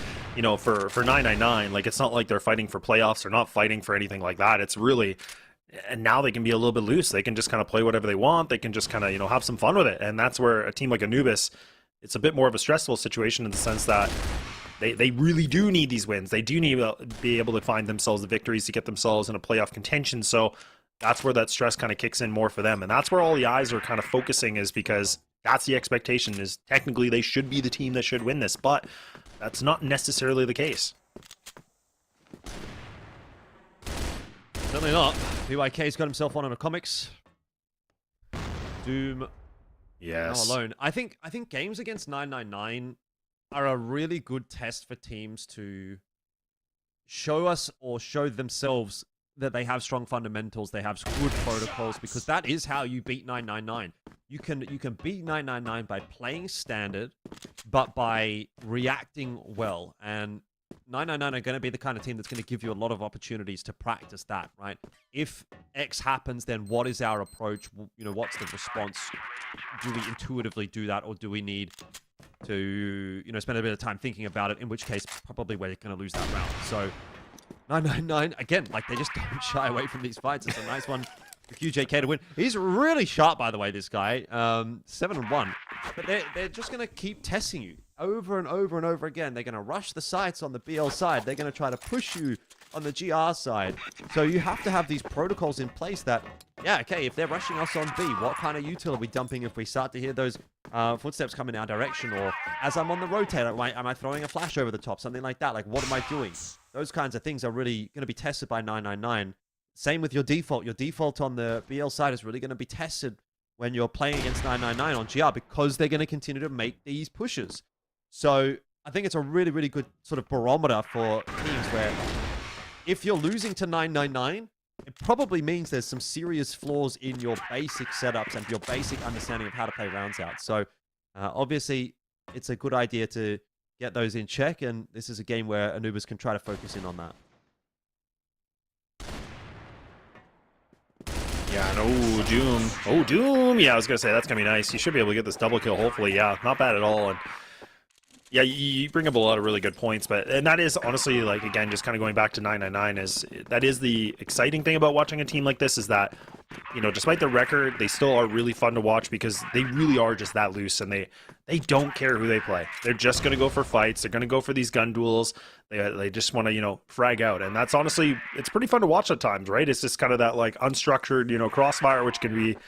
for 999, like it's not like they're fighting for playoffs. They're not fighting for anything like that. It's really, and now they can be a little bit loose. They can just kind of play whatever they want. They can just kind of have some fun with it, and that's where a team like Anubis, it's a bit more of a stressful situation in the sense that they really do need these wins. They do need to be able to find themselves the victories to get themselves in a playoff contention. So that's where that stress kind of kicks in more for them, and that's where all the eyes are kind of focusing, is because that's the expectation, is technically they should be the team that should win this, but that's not necessarily the case. Certainly not. BYK's got himself on a comics. Doom Yes. now alone. I think games against 999 are a really good test for teams to show us or show themselves that they have strong fundamentals, they have good protocols, because that is how you beat 999. You can beat 999 by playing standard, but by reacting well. And 999 are going to be the kind of team that's going to give you a lot of opportunities to practice that, right? If X happens, then what is our approach? What's the response? Do we intuitively do that, or do we need to, spend a bit of time thinking about it? In which case, probably we're going to lose that round. So 999, again, like, they just don't shy away from these fights. It's a nice one for QJK to win. He's really sharp, by the way, this guy. 7-1. But they're just going to keep testing you over and over and over again. They're going to rush the sites on the BL side. They're going to try to push you on the GR side. So you have to have these protocols in place that, yeah, okay, if they're rushing us on B, what kind of util are we dumping if we start to hear those footsteps come in our direction? Or as I'm on the rotator, am I throwing a flash over the top? Something like that. Like, what am I doing? Those kinds of things are really going to be tested by 999. Same with your default. Your default on the BL side is really going to be tested when you're playing against 999 on GR, because they're going to continue to make these pushes. So I think it's a really, really good sort of barometer for teams where if you're losing to 999, it probably means there's some serious flaws in your basic setups and your basic understanding of how to play rounds out. So obviously, it's a good idea to get those in check, and this is a game where Anubis can try to focus in on that. Yeah, and oh, Doom. Oh, Doom. Yeah, I was going to say, that's going to be nice. You should be able to get this double kill, hopefully. Yeah, not bad at all. And yeah, you bring up a lot of really good points, and that is honestly, like, again, just kind of going back to 999, that is the exciting thing about watching a team like this, is that, you know, despite the record, they still are really fun to watch because they really are just that loose, and they don't care who they play. They're just going to go for fights. They're going to go for these gun duels. They just want to, you know, frag out, and that's honestly, it's pretty fun to watch at times, right? It's just kind of that, like, unstructured, you know, crossfire, which can be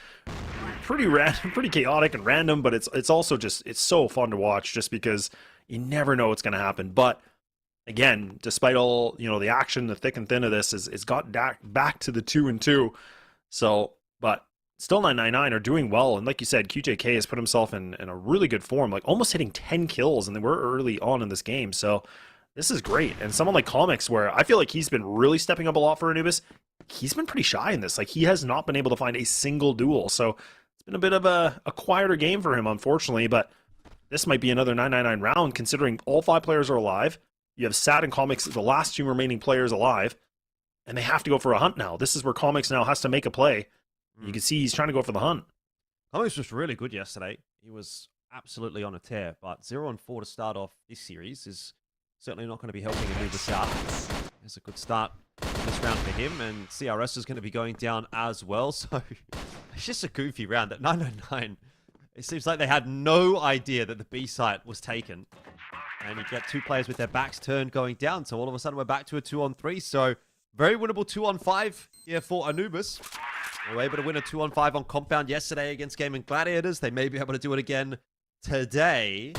pretty random, pretty chaotic and random, but it's also just, it's so fun to watch just because you never know what's going to happen. But again, despite all, you know, the action, the thick and thin of this, it's got back to the 2-2. So, but still 999 are doing well. And like you said, QJK has put himself in a really good form, like almost hitting 10 kills, and they were early on in this game. So this is great. And someone like Comics, where I feel like he's been really stepping up a lot for Anubis, he's been pretty shy in this. Like, he has not been able to find a single duel. So it's been a bit of a quieter game for him, unfortunately, but this might be another 999 round, considering all 5 players are alive. You have Sad and Comics, the last 2 remaining players alive, and they have to go for a hunt now. This is where Comics now has to make a play. You can see he's trying to go for the hunt. Comics was really good yesterday. He was absolutely on a tear, but 0-4 to start off this series is certainly not going to be helping him move this out. It's a good start this round for him, and CRS is going to be going down as well, so it's just a goofy round. At 999, it seems like they had no idea that the B site was taken. And you get 2 players with their backs turned going down. So all of a sudden we're back to a 2-on-3. So very winnable 2-on-5 here for Anubis. They were able to win a 2-on-5 on Compound yesterday against Gaimin Gladiators. They may be able to do it again today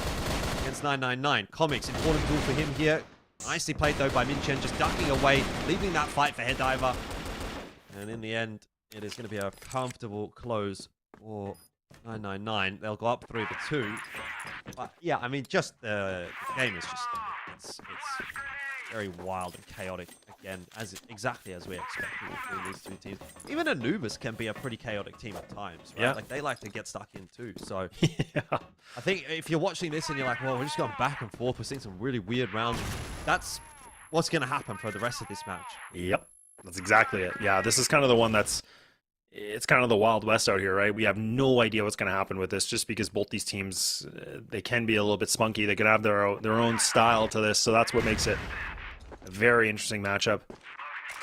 against 999. Comics, important duel for him here. Nicely played though by Minchen, just ducking away, leaving that fight for Head Diver. And in the end, it is going to be a comfortable close for 999. They'll go up 3-2. But yeah, I mean, just the game is just, it's very wild and chaotic again, exactly as we expected between these 2 teams. Even Anubis can be a pretty chaotic team at times, right? Yeah. Like, they like to get stuck in too. So Yeah. I think if you're watching this and you're like, well, we're just going back and forth, we're seeing some really weird rounds, that's what's going to happen for the rest of this match. Yep, that's exactly it. Yeah, this is kind of the one it's kind of the Wild West out here, right? We have no idea what's going to happen with this, just because both these teams, they can be a little bit spunky. They can have their own style to this, so that's what makes it a very interesting matchup.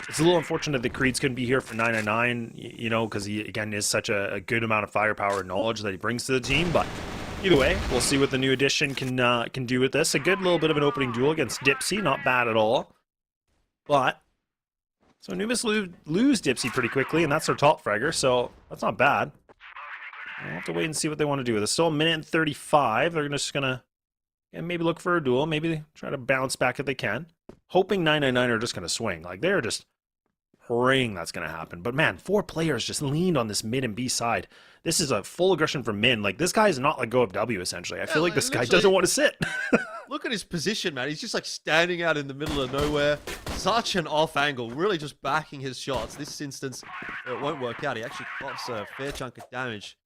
It's a little unfortunate that Creeds couldn't be here for 999, you know, because he, again, is such a good amount of firepower and knowledge that he brings to the team, but either way, we'll see what the new addition can do with this. A good little bit of an opening duel against Dipsy, not bad at all. But so Anubis lose Dipsy pretty quickly, and that's their top fragger, so that's not bad. We'll have to wait and see what they want to do with it. Still a minute and 35. They're just going to maybe look for a duel. Maybe try to bounce back if they can. Hoping 999 are just going to swing. Like, they're just praying that's going to happen. But man, 4 players just leaned on this mid and B side. This is a full aggression from Min. Like, this guy is not like go up W, essentially. I feel like this guy doesn't want to sit. Look at his position, man. He's just like standing out in the middle of nowhere. Such an off angle. Really just backing his shots. This instance, it won't work out. He actually pops a fair chunk of damage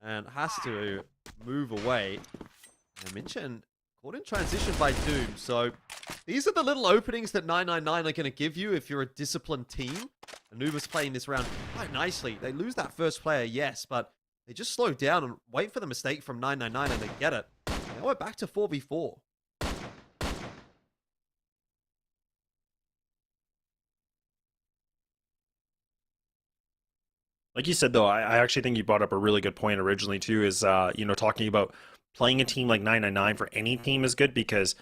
and has to move away. And Minchen caught in transition by Doom. So these are the little openings that 999 are going to give you if you're a disciplined team. Anubis playing this round quite nicely. They lose that first player, yes, but they just slow down and wait for the mistake from 999 and they get it. Now we're back to 4v4. Like you said, though, I actually think you brought up a really good point originally, too, is, you know, talking about playing a team like 999 for any team is good because,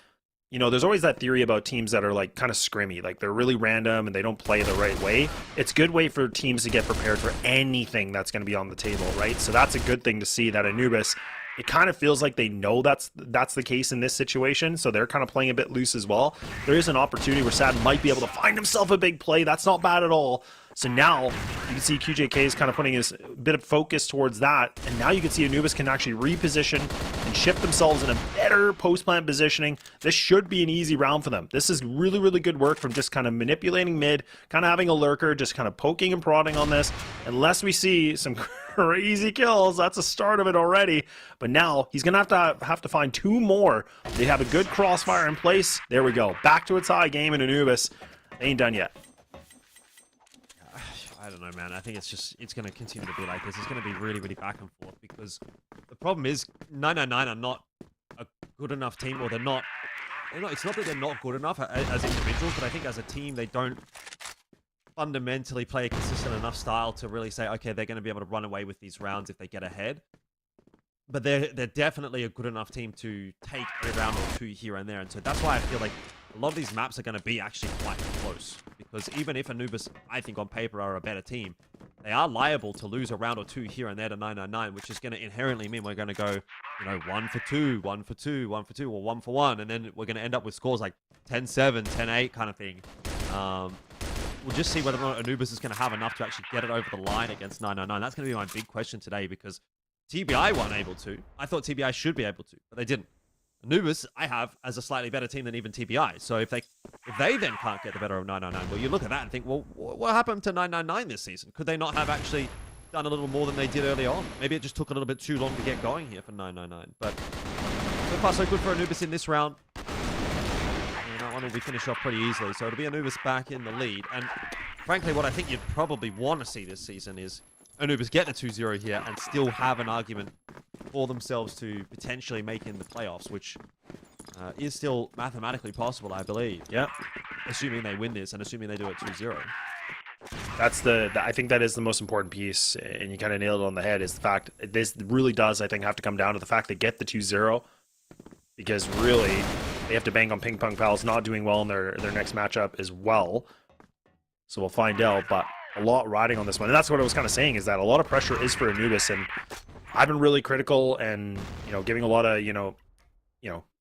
you know, there's always that theory about teams that are, like, kind of scrimmy. Like, they're really random and they don't play the right way. It's a good way for teams to get prepared for anything that's going to be on the table, right? So that's a good thing to see that Anubis, it kind of feels like they know that's the case in this situation, so they're kind of playing a bit loose as well. There is an opportunity where Sad might be able to find himself a big play. That's not bad at all. So now you can see QJK is kind of putting his bit of focus towards that, and now you can see Anubis can actually reposition and shift themselves in a better post-plant positioning. This should be an easy round for them. This is really, really good work from just kind of manipulating mid, kind of having a lurker, just kind of poking and prodding on this. Unless we see some crazy kills, that's a start of it already. But now he's gonna have to find 2 more. They have a good crossfire in place. There we go. Back to its high game in Anubis. They ain't done yet. don't know, man. I think it's going to continue to be like this. It's going to be really, really back and forth because the problem is 999 are not a good enough team, or they're not. It's not that they're not good enough as individuals, but I think as a team they don't fundamentally play a consistent enough style to really say, okay, they're going to be able to run away with these rounds if they get ahead. But they're definitely a good enough team to take a round or two here and there, and so that's why I feel like a lot of these maps are going to be actually quite close. Because even if Anubis, I think on paper, are a better team, they are liable to lose a round or two here and there to 999, which is going to inherently mean we're going to go, 1 for 2, 1 for 2, 1 for 2, or 1 for 1, and then we're going to end up with scores like 10-7, 10-8 kind of thing. We'll just see whether or not Anubis is going to have enough to actually get it over the line against 999. That's going to be my big question today, because TBI weren't able to. I thought TBI should be able to, but they didn't. Anubis, I have as a slightly better team than even TBI. So if they then can't get the better of 999, well, you look at that and think, well, what happened to 999 this season? Could they not have actually done a little more than they did early on? Maybe it just took a little bit too long to get going here for 999. But so far, so good for Anubis in this round. And that one will be finished off pretty easily. So it'll be Anubis back in the lead. And frankly, what I think you'd probably want to see this season is Anubis get a 2-0 here and still have an argument for themselves to potentially make in the playoffs, which is still mathematically possible, I believe. Yeah. Assuming they win this and assuming they do it 2-0. That's I think that is the most important piece, and you kind of nailed it on the head, is the fact this really does, I think, have to come down to the fact they get the 2-0, because really they have to bang on PingPongPals not doing well in their next matchup as well. So we'll find out, but a lot riding on this one. And that's what I was kind of saying, is that a lot of pressure is for Anubis, and I've been really critical and, giving a lot of,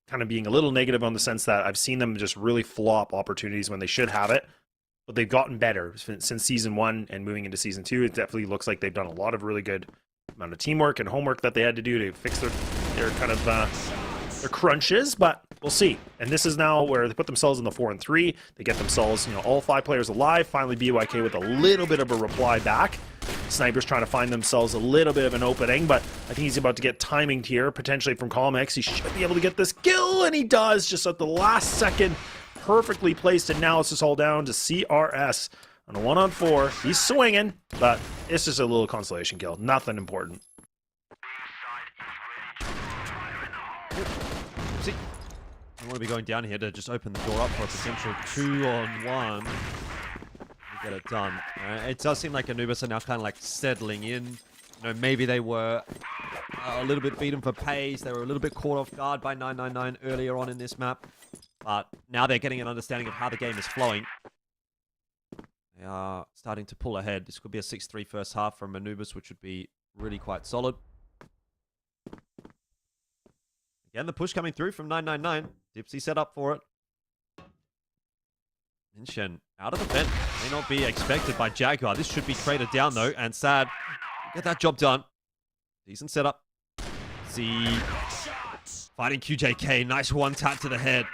kind of being a little negative on the sense that I've seen them just really flop opportunities when they should have it. But they've gotten better since season 1 and moving into season 2. It definitely looks like they've done a lot of really good amount of teamwork and homework that they had to do to fix their kind of their crunches, but we'll see. And this is now where they put themselves in the 4-3. They get themselves, all 5 players alive. Finally, BYK with a little bit of a reply back. Sniper's trying to find themselves a little bit of an opening, but I think he's about to get timing here, potentially from Colmex. He should be able to get this kill, and he does, just at the last second. Perfectly placed, and now it's just all down to CRS on a 1-on-4. He's swinging, but it's just a little consolation kill. Nothing important. See, I want to be going down here to just open the door up for a potential 2-on-1. Get it done. It does seem like Anubis are now kind of like settling in. Maybe they were a little bit beaten for pace. They were a little bit caught off guard by 999 earlier on in this map. But now they're getting an understanding of how the game is flowing. They are starting to pull ahead. This could be a 6-3 first half from Anubis, which would be really quite solid. Again, the push coming through from 999. Dipsy set up for it. Minshen out of the vent. May not be expected by Jaguar. This should be traded down, though. And Sad, get that job done. Decent setup. Z fighting QJK. Nice one tap to the head.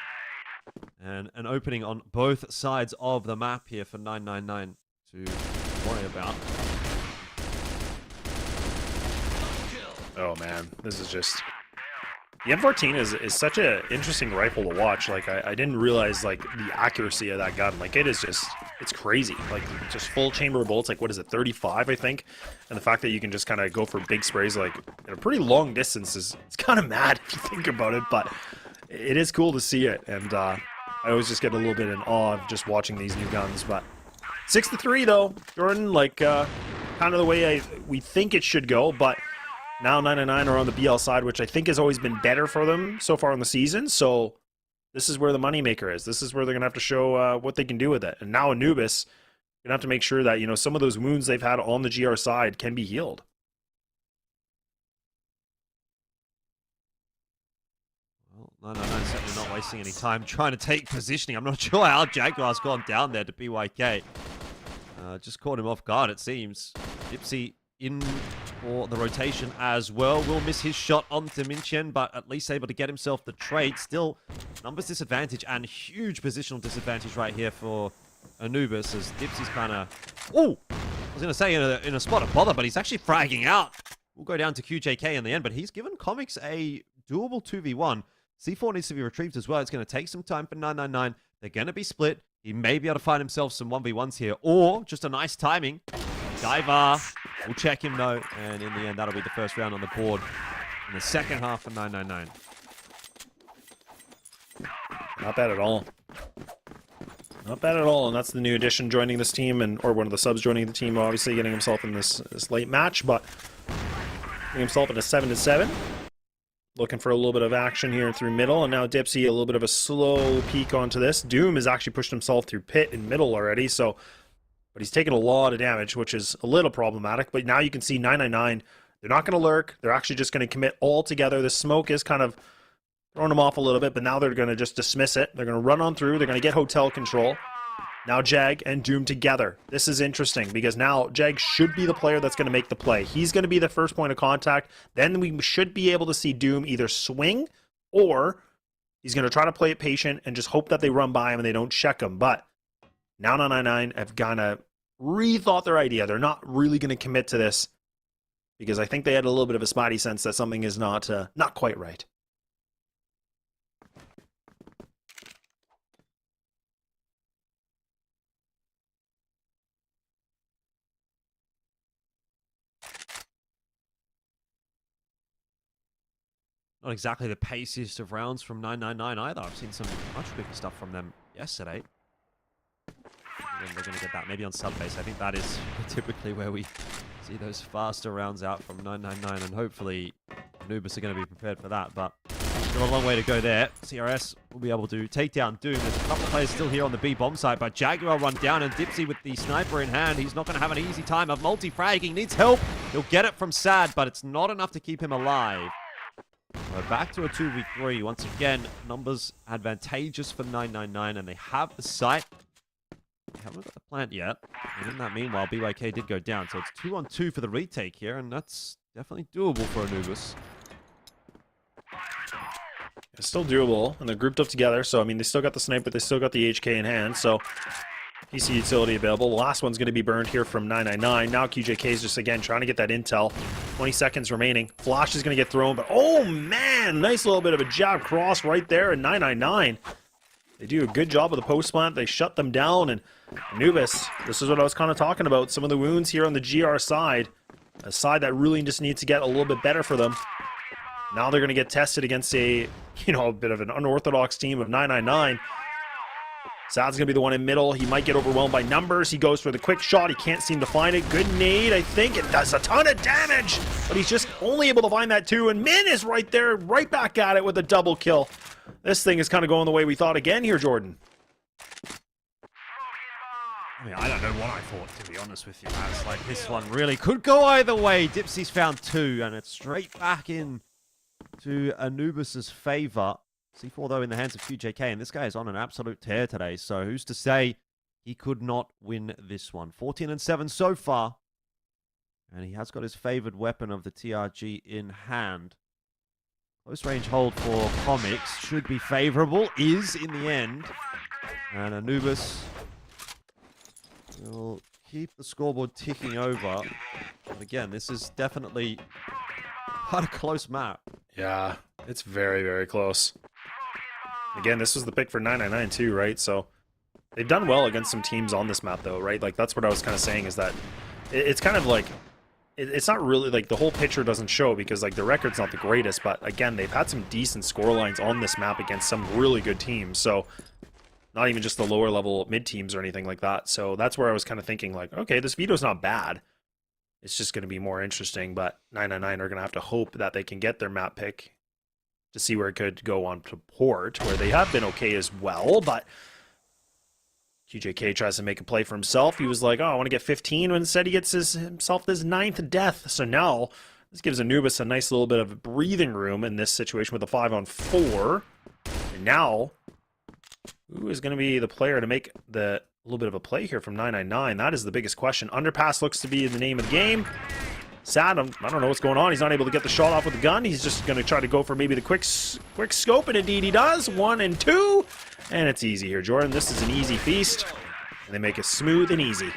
And an opening on both sides of the map here for 999 to worry about. Oh, man. This is just... The M14 is such an interesting rifle to watch. Like, I didn't realize, like, the accuracy of that gun. Like, it is just, it's crazy. Like, just full chamber of bullets, like, what is it, 35, I think? And the fact that you can just kind of go for big sprays, like, at a pretty long distance it's kind of mad if you think about it, but it is cool to see it. And I always just get a little bit in awe of just watching these new guns. But 6-3, though. Jordan, like, kind of the way we think it should go, but... Now 999 are on the BL side, which I think has always been better for them so far in the season. So this is where the moneymaker is. This is where they're going to have to show what they can do with it. And now Anubis, going to have to make sure that, some of those wounds they've had on the GR side can be healed. Well, 999 certainly not wasting any time trying to take positioning. I'm not sure how Jaguar's gone down there to BYK. Just caught him off guard, it seems. Dipsy in for the rotation as well. Will miss his shot onto Minchen, but at least able to get himself the trade. Still, numbers disadvantage and huge positional disadvantage right here for Anubis, as Dipsy's kind of... Oh! I was going to say in a spot of bother, but he's actually fragging out. We'll go down to QJK in the end, but he's given Comics a doable 2v1. C4 needs to be retrieved as well. It's going to take some time for 999. They're going to be split. He may be able to find himself some 1v1s here, or just a nice timing. Diver. We'll check him though. And in the end, that'll be the first round on the board in the second half for 999. Not bad at all. Not bad at all, and that's the new addition joining this team, or one of the subs joining the team, obviously getting himself in this late match, but getting himself in a 7-7. Looking for a little bit of action here through middle, and now Dipsy, a little bit of a slow peek onto this. Doom has actually pushed himself through pit in middle already, so, but he's taken a lot of damage, which is a little problematic, but now you can see 999, they're not going to lurk, they're actually just going to commit all together. The smoke is kind of throwing them off a little bit, but now they're going to just dismiss it. They're going to run on through. They're going to get hotel control. Now Jag and Doom together. This is interesting because now Jag should be the player that's going to make the play. He's going to be the first point of contact. Then we should be able to see Doom either swing or he's going to try to play it patient and just hope that they run by him and they don't check him. But now 999 have kind of rethought their idea. They're not really going to commit to this because I think they had a little bit of a spidey sense that something is not quite right. Not exactly the paciest of rounds from 999 either. I've seen some much quicker stuff from them yesterday. And they're going to get that maybe on sub-base. I think that is typically where we see those faster rounds out from 999, and hopefully Anubis are going to be prepared for that, but still a long way to go there. CRS will be able to take down Doom. There's a couple of players still here on the B bomb side, but Jaguar run down, and Dipsy with the sniper in hand. He's not going to have an easy time of multi-fragging. Needs help. He'll get it from Sad, but it's not enough to keep him alive. We're back to a 2v3. Once again, numbers advantageous for 999, and they have the site. They haven't got the plant yet. And in that meanwhile, BYK did go down. So it's 2-on-2 for the retake here, and that's definitely doable for Anubis. It's still doable, and they're grouped up together. So, I mean, they still got the sniper, they still got the HK in hand. So, PC utility available. The last one's going to be burned here from 999. Now QJK is just, again, trying to get that intel. 20 seconds remaining. Flash is going to get thrown, but oh, man! Nice little bit of a jab cross right there in 999. They do a good job of the post plant. They shut them down, and Anubis, this is what I was kind of talking about. Some of the wounds here on the GR side. A side that really just needs to get a little bit better for them. Now they're going to get tested against a bit of an unorthodox team of 999. Sad's going to be the one in middle. He might get overwhelmed by numbers. He goes for the quick shot. He can't seem to find it. Good nade, I think. It does a ton of damage, but he's just only able to find that too. And Min is right there, right back at it with a double kill. This thing is kind of going the way we thought again here, Jordan. I mean, I don't know what I thought, to be honest with you, man. It's like this one really could go either way. Dipsy's found two, and it's straight back in to Anubis's favor. C4, though, in the hands of QJK, and this guy is on an absolute tear today, so who's to say he could not win this one? 14-7 so far, and he has got his favored weapon of the TRG in hand. Close range hold for Comics should be favorable, is in the end, and Anubis will keep the scoreboard ticking over. But again, this is definitely quite a close map. Yeah, it's very, very close. Again, this was the pick for 999 too, right? So they've done well against some teams on this map though, right? Like that's what I was kind of saying is that it's kind of like, it's not really like the whole picture doesn't show because like the record's not the greatest, but again, they've had some decent score lines on this map against some really good teams. So not even just the lower level mid teams or anything like that. So that's where I was kind of thinking like, okay, this veto's not bad. It's just going to be more interesting, but 999 are going to have to hope that they can get their map pick to see where it could go on to port, where they have been okay as well, but QJK tries to make a play for himself. He was like, oh, I want to get 15, and instead he gets himself his 9th death. So now this gives Anubis a nice little bit of breathing room in this situation with a 5-on-4. And now, who is going to be the player to make the little bit of a play here from 999? That is the biggest question. Underpass looks to be the name of the game. Sad, I don't know what's going on. He's not able to get the shot off with the gun. He's just going to try to go for maybe the quick scope, and indeed he does. 1 and 2, and it's easy here, Jordan. This is an easy feast, and they make it smooth and easy.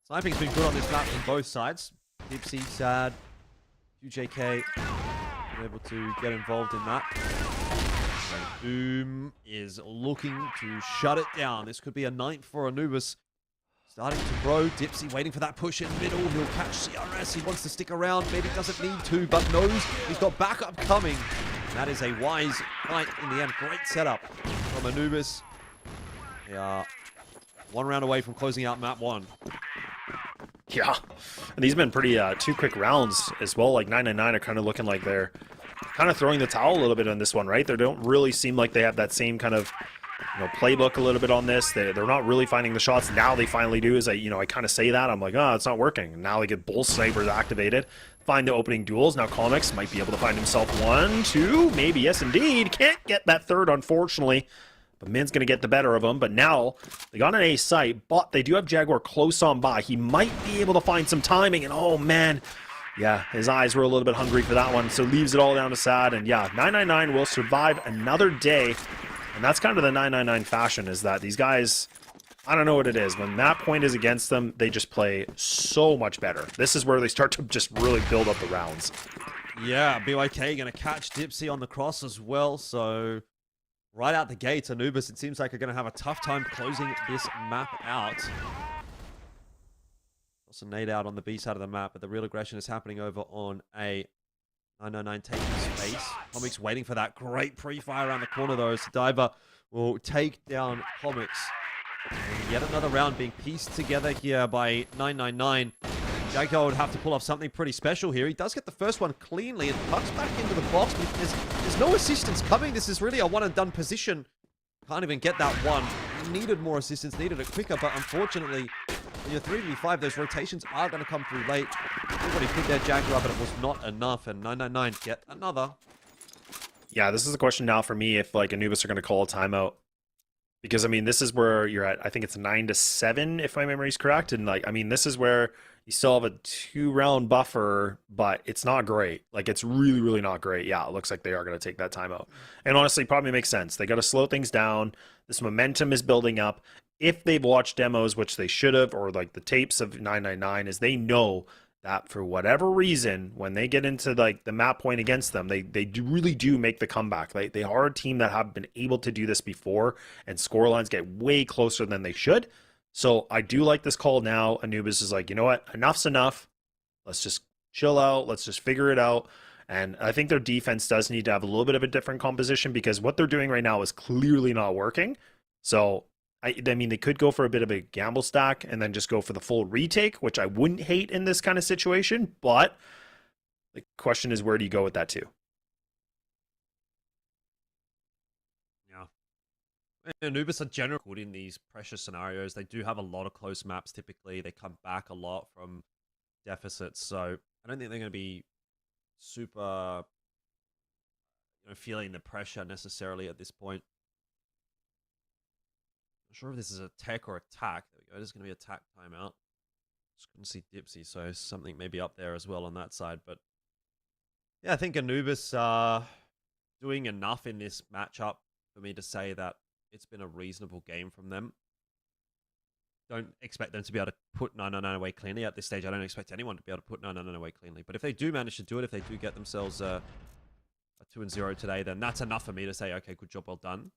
Sniping's been good on this map from both sides. Dipsy, Sad, UJK able to get involved in that. And Doom is looking to shut it down. This could be a ninth for Anubis. Starting to grow. Dipsy waiting for that push in middle. He'll catch CRS. He wants to stick around. Maybe doesn't need to, but knows he's got backup coming. And that is a wise fight in the end. Great setup from Anubis. They are one round away from closing out map 1. Yeah, and these have been pretty 2 quick rounds as well. Like 999 are kind of looking like they're kind of throwing the towel a little bit on this one, right? They don't really seem like they have that same kind of playbook a little bit on this. They're not really finding the shots. Now they finally do. As I kind of say that, I'm like, oh, it's not working. Now they get both snipers activated, find the opening duels. Now Comics might be able to find himself 1, 2, maybe, yes indeed. Can't get that third, unfortunately. But Min's going to get the better of him. But now they got an A site, but they do have Jaguar close on by. He might be able to find some timing, and oh man, yeah, his eyes were a little bit hungry for that one, so leaves it all down to Sad. And yeah, 999 will survive another day. And that's kind of the 999 fashion, is that these guys, I don't know what it is. When that point is against them, they just play so much better. This is where they start to just really build up the rounds. Yeah, BYK going to catch Dipsy on the cross as well. So right out the gates, Anubis, it seems like they're going to have a tough time closing this map out. Also nade out on the B side of the map, but the real aggression is happening over on A. 999 taking space. Comics waiting for that great pre-fire around the corner though. So Diver will take down Comics. And yet another round being pieced together here by 999. Jaguar would have to pull off something pretty special here. He does get the first one cleanly and pucks back into the box. There's no assistance coming. This is really a one and done position. Can't even get that one. Needed more assistance, needed it quicker, but unfortunately, when you're 3v5, those rotations are going to come through late. Everybody picked their Jaguar, but it was not enough, and 999 get another. Yeah, this is a question now for me if like Anubis are going to call a timeout. Because, I mean, this is where you're at, I think it's 9-7, if my memory is correct. And, like, I mean, this is where you still have a 2-round buffer, but it's not great. Like, it's really, really not great. Yeah, it looks like they are going to take that timeout. And honestly, probably makes sense. They got to slow things down. This momentum is building up. If they've watched demos, which they should have, or, like, the tapes of 999, is they know that for whatever reason, when they get into like the map point against them, they really do make the comeback. They are a team that have been able to do this before, and score lines get way closer than they should. So I do like this call now. Anubis is like, you know what, enough's enough. Let's just chill out. Let's just figure it out. And I think their defense does need to have a little bit of a different composition, because what they're doing right now is clearly not working. So I mean, they could go for a bit of a gamble stack and then just go for the full retake, which I wouldn't hate in this kind of situation. But the question is, where do you go with that too? Yeah. And Anubis are generally good in these pressure scenarios. They do have a lot of close maps typically. They come back a lot from deficits. So I don't think they're going to be super feeling the pressure necessarily at this point. Not sure if this is a tech or attack. There we go. It is going to be attack timeout. Just couldn't see Dipsy, so something maybe up there as well on that side. But yeah, I think Anubis are doing enough in this matchup for me to say that it's been a reasonable game from them. Don't expect them to be able to put 999 away cleanly at this stage. I don't expect anyone to be able to put 999 away cleanly. But if they do manage to do it, if they do get themselves a 2-0 today, then that's enough for me to say, okay, good job, well done.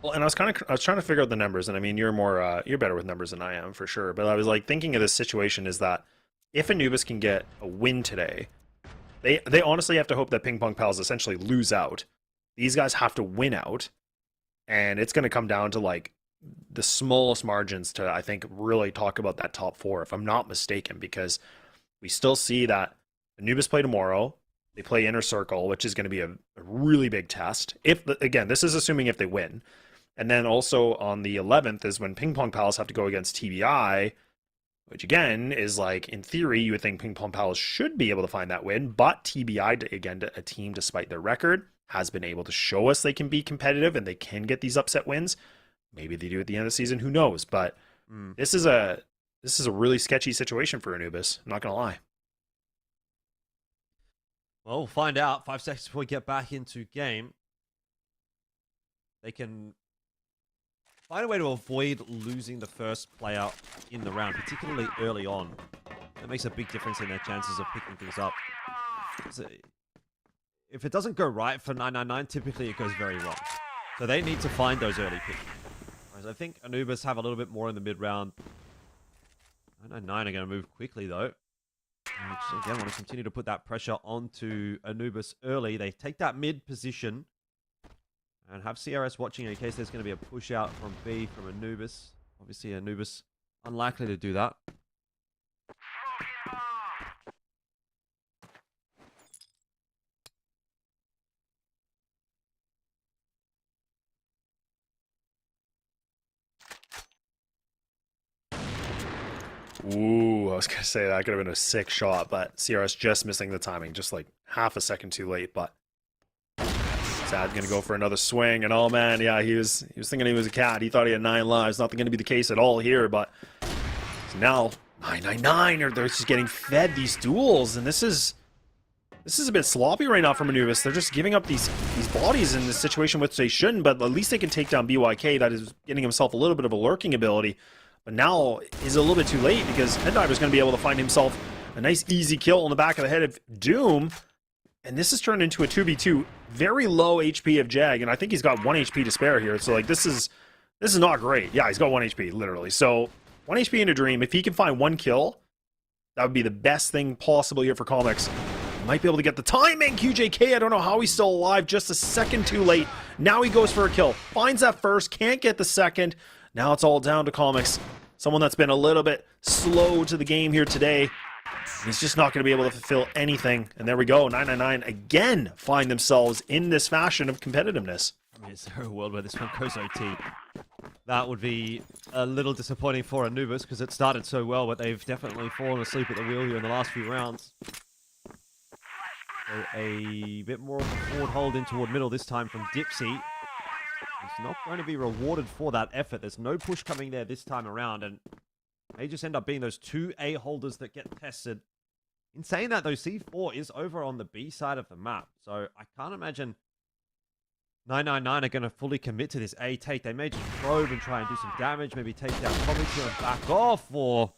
Well, and I was trying to figure out the numbers, and I mean, you're better with numbers than I am for sure. But I was like thinking of this situation is that if Anubis can get a win today, they honestly have to hope that PingPongPals essentially lose out. These guys have to win out, and it's going to come down to like the smallest margins to, I think, really talk about that top 4, if I'm not mistaken, because we still see that Anubis play tomorrow. They play InnerCircle, which is going to be a really big test. Again, this is assuming if they win. And then also on the 11th is when PingPongPals have to go against TBI, which again is like, in theory, you would think PingPongPals should be able to find that win. But TBI, again, a team despite their record, has been able to show us they can be competitive and they can get these upset wins. Maybe they do at the end of the season, who knows? But this is a really sketchy situation for Anubis. I'm not going to lie. Well, we'll find out. 5 seconds before we get back into game. They can find a way to avoid losing the first player in the round, particularly early on. That makes a big difference in their chances of picking things up. So if it doesn't go right for 999, typically it goes very wrong. So they need to find those early picks. Whereas I think Anubis have a little bit more in the mid-round. 999 are going to move quickly, though. Which, again, want to continue to put that pressure onto Anubis early. They take that mid position and have CRS watching in case there's going to be a push out from B from Anubis. Obviously, Anubis unlikely to do that. Ooh, I was going to say that could have been a sick shot, but CRS just missing the timing, just like half a second too late, but Sad's going to go for another swing, and oh man, yeah, he was thinking he was a cat. He thought he had 9 lives. Not going to be the case at all here, but so now 999, or they're just getting fed these duels, and this is a bit sloppy right now from Anubis. They're just giving up these bodies in this situation, which they shouldn't, but at least they can take down BYK. That is getting himself a little bit of a lurking ability. But now is a little bit too late because Headdiver's going to be able to find himself a nice easy kill on the back of the head of Doom. And this has turned into a 2v2. Very low HP of Jag, and I think he's got 1 HP to spare here. So like this is not great. Yeah, he's got 1 HP, literally. So 1 HP in a dream. If he can find 1 kill, that would be the best thing possible here for Comics. Might be able to get the timing. QJK, I don't know how he's still alive. Just a second too late. Now he goes for a kill. Finds that first, can't get the second. Now it's all down to Comics. Someone that's been a little bit slow to the game here today. He's just not going to be able to fulfill anything. And there we go. 999 again find themselves in this fashion of competitiveness. I mean, is there a world where this one goes OT? That would be a little disappointing for Anubis because it started so well, but they've definitely fallen asleep at the wheel here in the last few rounds. So a bit more of a forward hold in toward middle this time from Dipsy. He's not going to be rewarded for that effort. There's no push coming there this time around, and they just end up being those 2 A holders that get tested. In saying that, though, C4 is over on the B side of the map, so I can't imagine 999 are going to fully commit to this A take. They may just probe and try and do some damage, maybe take down Comics here and back off, or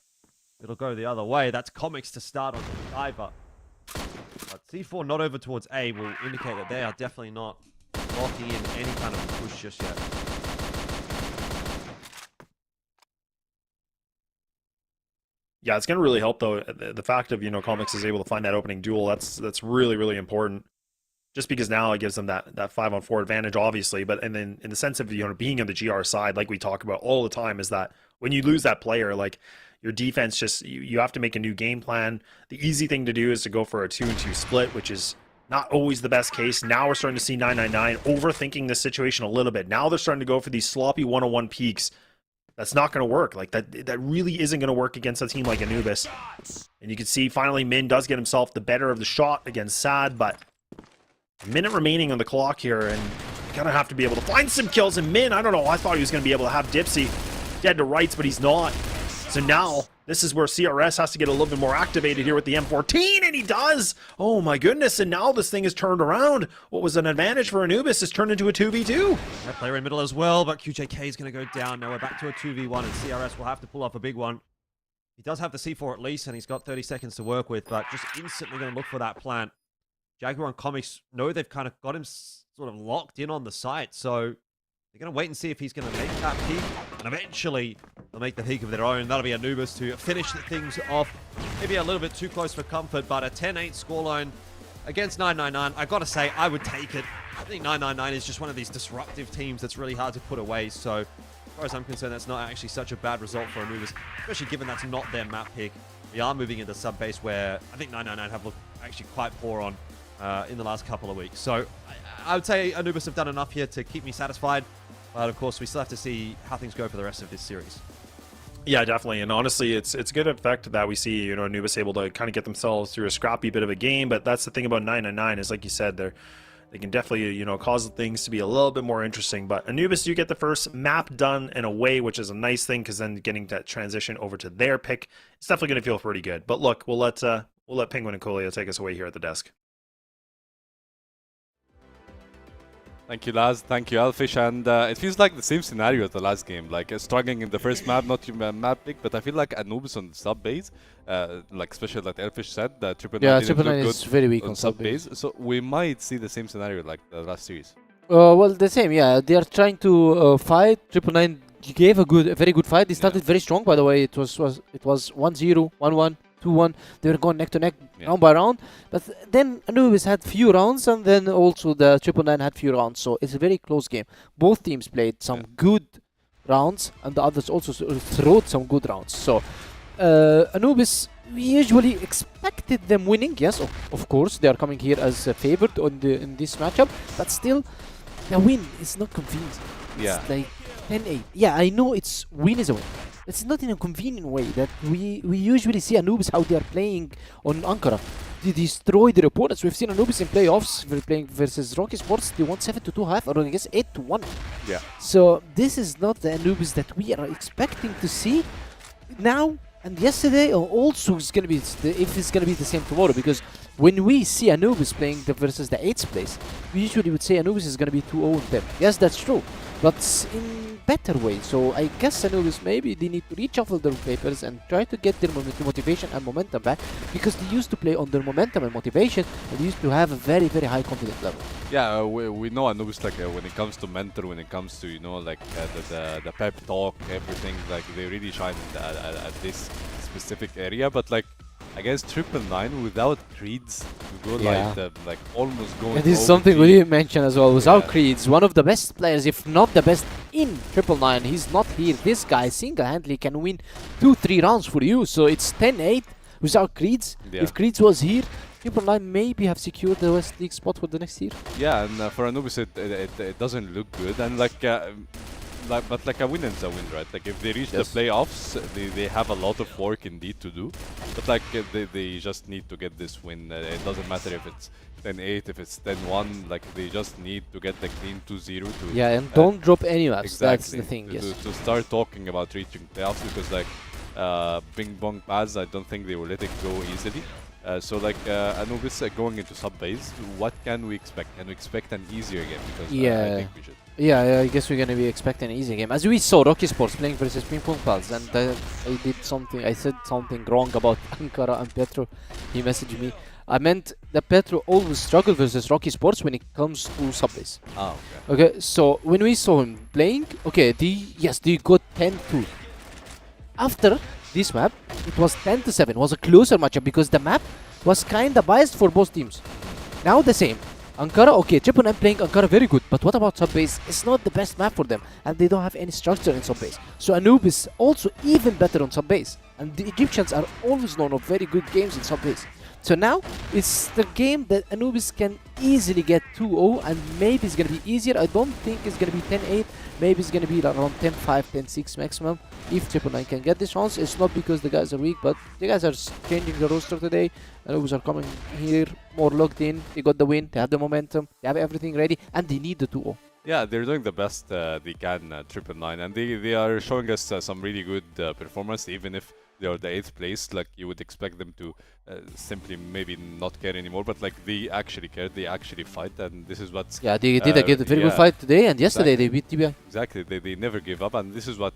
it'll go the other way. That's Comics to start on the diver. But C4 not over towards A will indicate that they are definitely not locking in any kind of push just yet. Yeah, it's going to really help, though. The fact of, Comics is able to find that opening duel, that's really, really important. Just because now it gives them that 5-on-4 advantage, obviously. But and then in the sense of, being on the GR side, like we talk about all the time, is that when you lose that player, like, your defense just, you have to make a new game plan. The easy thing to do is to go for a 2-and-2 split, which is not always the best case. Now we're starting to see 999 overthinking this situation a little bit. Now they're starting to go for these sloppy 1-on-1 peaks. That's not going to work. Like that really isn't going to work against a team like Anubis. And you can see finally Min does get himself the better of the shot against Sad, but a minute remaining on the clock here, and you're going to have to be able to find some kills. And Min, I don't know, I thought he was going to be able to have Dipsy dead to rights, but he's not. So now, this is where CRS has to get a little bit more activated here with the M14, and he does! Oh my goodness, and now this thing is turned around. What was an advantage for Anubis is turned into a 2v2. That player in middle as well, but QJK is going to go down. Now we're back to a 2v1, and CRS will have to pull off a big one. He does have the C4 at least, and he's got 30 seconds to work with, but just instantly going to look for that plant. Jaguar and Comics know they've kind of got him sort of locked in on the site, so they're going to wait and see if he's going to make that peak, and eventually they'll make the peak of their own. That'll be Anubis to finish the things off. Maybe a little bit too close for comfort, but a 10-8 scoreline against 999. I got to say, I would take it. I think 999 is just one of these disruptive teams that's really hard to put away, so as far as I'm concerned, that's not actually such a bad result for Anubis, especially given that's not their map pick. We are moving into sub-base where I think 999 have looked actually quite poor on in the last couple of weeks. So I would say Anubis have done enough here to keep me satisfied. But of course, we still have to see how things go for the rest of this series. Yeah, definitely. And honestly, it's a good effect that we see, Anubis able to kind of get themselves through a scrappy bit of a game. But that's the thing about 999 is, like you said, they can definitely, cause things to be a little bit more interesting. But Anubis, you get the first map done and away, which is a nice thing, because then getting that transition over to their pick, it's definitely going to feel pretty good. But look, we'll let Penguin and Coolio take us away here at the desk. Thank you, Laz. Thank you, Alfish. And it feels like the same scenario as the last game. Like struggling in the first map, not map pick, but I feel like Anubis on sub base, like especially like Alfish said, that Triple Nine didn't Triple look Nine good is very weak on on sub sub base. base. So we might see the same scenario like the last series. Well, the same, yeah. They are trying to fight. Triple Nine gave a very good fight. They started very strong, by the way. It was 1-0, 1-1, 2-1. They were going neck to neck, round by round. But then Anubis had few rounds, and then also the Triple Nine had few rounds. So it's a very close game. Both teams played some good rounds, and the others also throwed some good rounds. So Anubis, we usually expected them winning. Yes, of course, they are coming here as favored in this matchup. But still, the win is not convincing. It's like 10-8. Yeah, I know win is a win. It's not in a convenient way that we usually see Anubis how they are playing on Ankara. They destroy their opponents. We've seen Anubis in playoffs playing versus ROC Esports. They won 7-2 half, or I guess 8-1. Yeah. So this is not the Anubis that we are expecting to see now. And yesterday also is gonna be if it's gonna be the same tomorrow, because when we see Anubis playing versus the 8th place, we usually would say Anubis is gonna be 2-0 in them. Yes, that's true, but in better way. So I guess Anubis, maybe they need to reshuffle their papers and try to get their motivation and momentum back, because they used to play on their momentum and motivation, and they used to have a very, very high confidence level. Yeah, we know Anubis, like when it comes to mentor, when it comes to like the pep talk, everything, like they really shine at this specific area. But like against Triple Nine without creeds, you go like almost going. And this is something we didn't mention as well. Without creeds, one of the best players, if not the best in Triple Nine, he's not here. This guy single-handedly can win 2-3 rounds for you. So it's 10-8 without creeds. If creeds was here, Triple Nine maybe have secured the West League spot for the next year. Yeah, and for Anubis it doesn't look good, and but like a win is a win, right? Like if they reach the playoffs, they have a lot of work indeed to do, but like they just need to get this win. It doesn't matter if it's 10-8, if it's 10-1, like they just need to get the clean 2-0 to and don't drop any maps. Exactly, that's the thing. To start talking about reaching playoffs, because like PingPongPals, I don't think they will let it go easily. So like Anubis going into sub base, what can we expect? Can we expect an easier game? Because I think we should. Yeah, I guess we're gonna be expecting an easy game. As we saw ROC Esports playing versus PingPongPals, and I said something wrong about Ankara and Petro. He messaged me. I meant that Petro always struggle versus ROC Esports when it comes to sub base. Oh, okay. So when we saw him playing, they got 10-2. After this map, it was 10-7. It was a closer matchup because the map was kinda biased for both teams. Now the same. Ankara, Triple Nine playing Ankara very good, but what about sub base? It's not the best map for them, and they don't have any structure in sub base. So Anubis also even better on sub base, and the Egyptians are always known of very good games in sub base. So now it's the game that Anubis can easily get 2-0, and maybe it's gonna be easier. I don't think it's gonna be 10-8. Maybe it's gonna be around 10-5, 10-6 maximum. If Triple Nine can get this chance, it's not because the guys are weak, but the guys are changing the roster today. Anubis are coming here more locked in. They got the win. They have the momentum. They have everything ready, and they need the 2-0. Yeah, they're doing the best they can, Triple Nine, and they are showing us some really good performance, even if they are the 8th place. Like you would expect them to simply maybe not care anymore, but like they actually care, they actually fight, and this is what. Yeah, they did a very good fight today, and yesterday they beat TBI. Exactly, they never give up, and this is what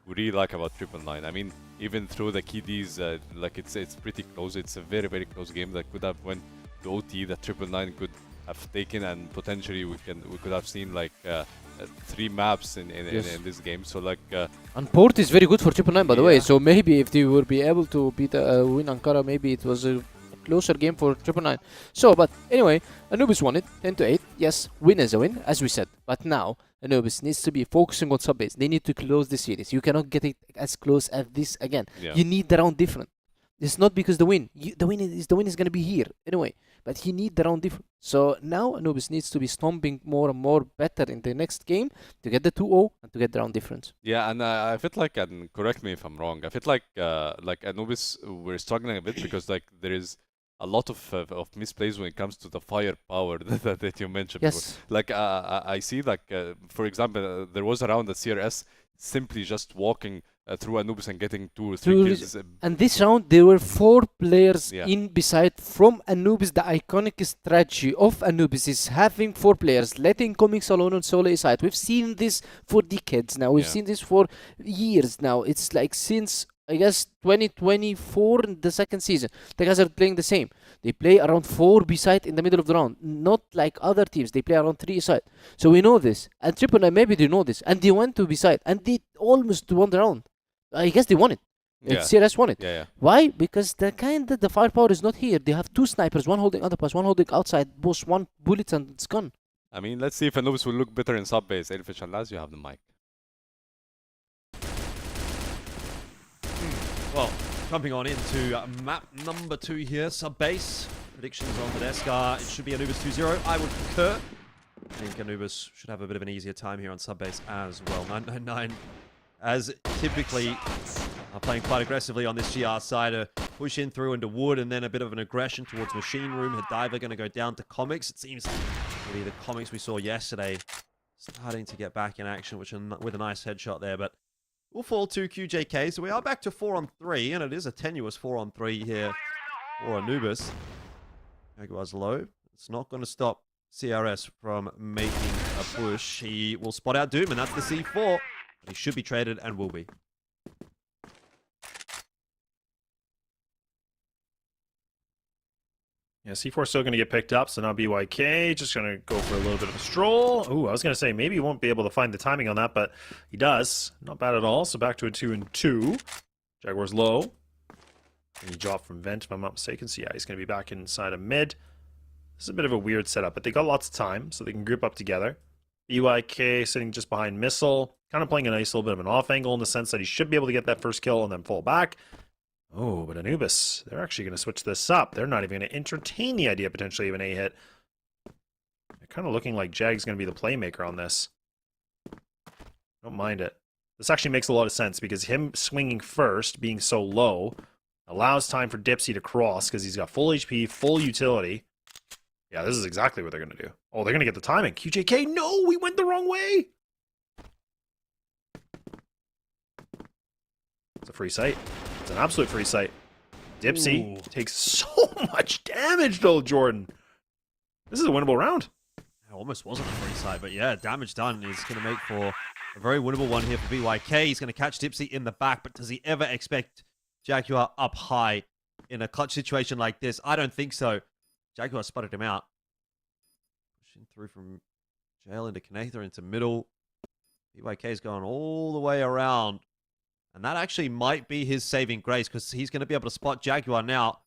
we really like about Triple Nine. I mean, even through the KDs, like it's pretty close. It's a very, very close game that could have went to OT, that Triple Nine could have taken, and potentially we could have seen like 3 maps in this game. So like and port is very good for Triple Nine, by the way. So maybe if they would be able to beat win Ankara, maybe it was a closer game for Triple Nine. So, but anyway, Anubis won it 10-8. Yes, win is a win, as we said. But now Anubis needs to be focusing on sub base. They need to close the series. You cannot get it as close as this again. You need the round different. It's not because the win is going to be here anyway, but he need the round different. So now Anubis needs to be stomping more and more better in the next game to get the 2-0 and to get the round difference. Yeah, and I feel like, and correct me if I'm wrong, I feel like Anubis, we're struggling a bit because like there is a lot of misplays when it comes to the firepower that you mentioned before. Like I see, like for example, there was a round that CRS simply just walking through Anubis and getting 2 or 3 kills. And this round, there were 4 players Yeah. in beside from Anubis. The iconic strategy of Anubis is having 4 players, letting Comics alone on solo side. We've seen this for decades now. We've seen this for years now. It's like since, I guess, 2024, the second season. The guys are playing the same. They play around 4 beside in the middle of the round. Not like other teams. They play around 3 side. So we know this. And Triple Nine, maybe they know this. And they went to beside. And they almost won the round. I guess they won it. CRS won it. Why? Because the firepower is not here. They have 2 snipers, one holding underpass, one holding outside, both 1 bullet and it's gone. I mean, let's see if Anubis will look better in sub base. Airfish and Laz, you have the mic. Well, jumping on into map number 2 here, sub-base. Predictions on Tedesca. It should be Anubis 2-0. I would concur. I think Anubis should have a bit of an easier time here on sub-base as well. 999, as typically, are playing quite aggressively on this GR side. Push in through into wood and then a bit of an aggression towards machine room. Hadiva going to go down to comics. It seems really the comics we saw yesterday starting to get back in action, with a nice headshot there, but we'll fall to QJK, so we are back to 4-on-3, and it is a tenuous 4-on-3 here for Anubis. Jaguar's low. It's not going to stop CRS from making a push. He will spot out Doom, and that's the C4. But he should be traded and will be. Yeah, C4 still going to get picked up, so now BYK just going to go for a little bit of a stroll. Ooh, I was going to say maybe he won't be able to find the timing on that, but he does. Not bad at all. So back to a 2-and-2. Jaguar's low. And he dropped from vent, if I'm not mistaken. So yeah, he's going to be back inside of mid. This is a bit of a weird setup, but they got lots of time, so they can group up together. BYK sitting just behind Missile, kind of playing a nice little bit of an off angle in the sense that he should be able to get that first kill and then fall back. Oh, but Anubis, they're actually going to switch this up. They're not even going to entertain the idea potentially of an A-hit. They're kind of looking like Jag's going to be the playmaker on this. Don't mind it. This actually makes a lot of sense because him swinging first, being so low, allows time for Dipsy to cross because he's got full HP, full utility. Yeah, this is exactly what they're going to do. Oh, they're going to get the timing. QJK, no, we went the wrong way. It's a free sight. It's an absolute free sight. Dipsy takes so much damage, though, Jordan. This is a winnable round. It almost wasn't a free sight, but yeah, damage done is going to make for a very winnable one here for BYK. He's going to catch Dipsy in the back, but does he ever expect Jaguar up high in a clutch situation like this? I don't think so. Jaguar spotted him out. Pushing through from jail into connector into middle. BYK's going all the way around. And that actually might be his saving grace because he's going to be able to spot Jaguar now.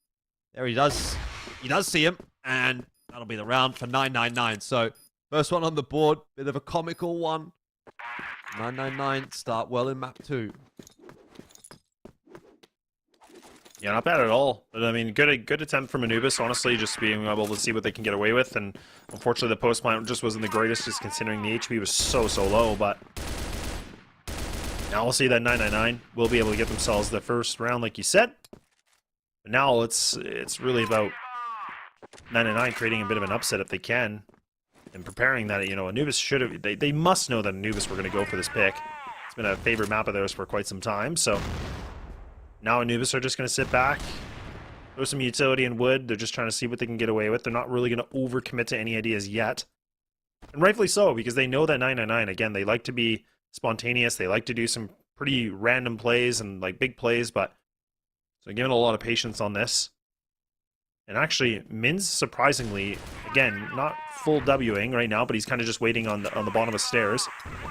There he does. He does see him. And that'll be the round for 999. So first one on the board. Bit of a comical one. 999 start well in map 2. Yeah, not bad at all. But I mean, good attempt from Anubis, honestly, just being able to see what they can get away with. And unfortunately, the post plant just wasn't the greatest, just considering the HP was so low. But now we'll see that 999 will be able to get themselves the first round, like you said. But now it's really about 999 creating a bit of an upset if they can, and preparing that. You know, Anubis should have. They must know that Anubis were going to go for this pick. It's been a favorite map of theirs for quite some time, so. Now Anubis are just going to sit back, throw some utility in wood. They're just trying to see what they can get away with. They're not really going to overcommit to any ideas yet. And rightfully so, because they know that 999, again, they like to be spontaneous. They like to do some pretty random plays and like big plays, but so giving a lot of patience on this. And actually, Min's surprisingly, again, not full Wing right now, but he's kind of just waiting on the bottom of stairs.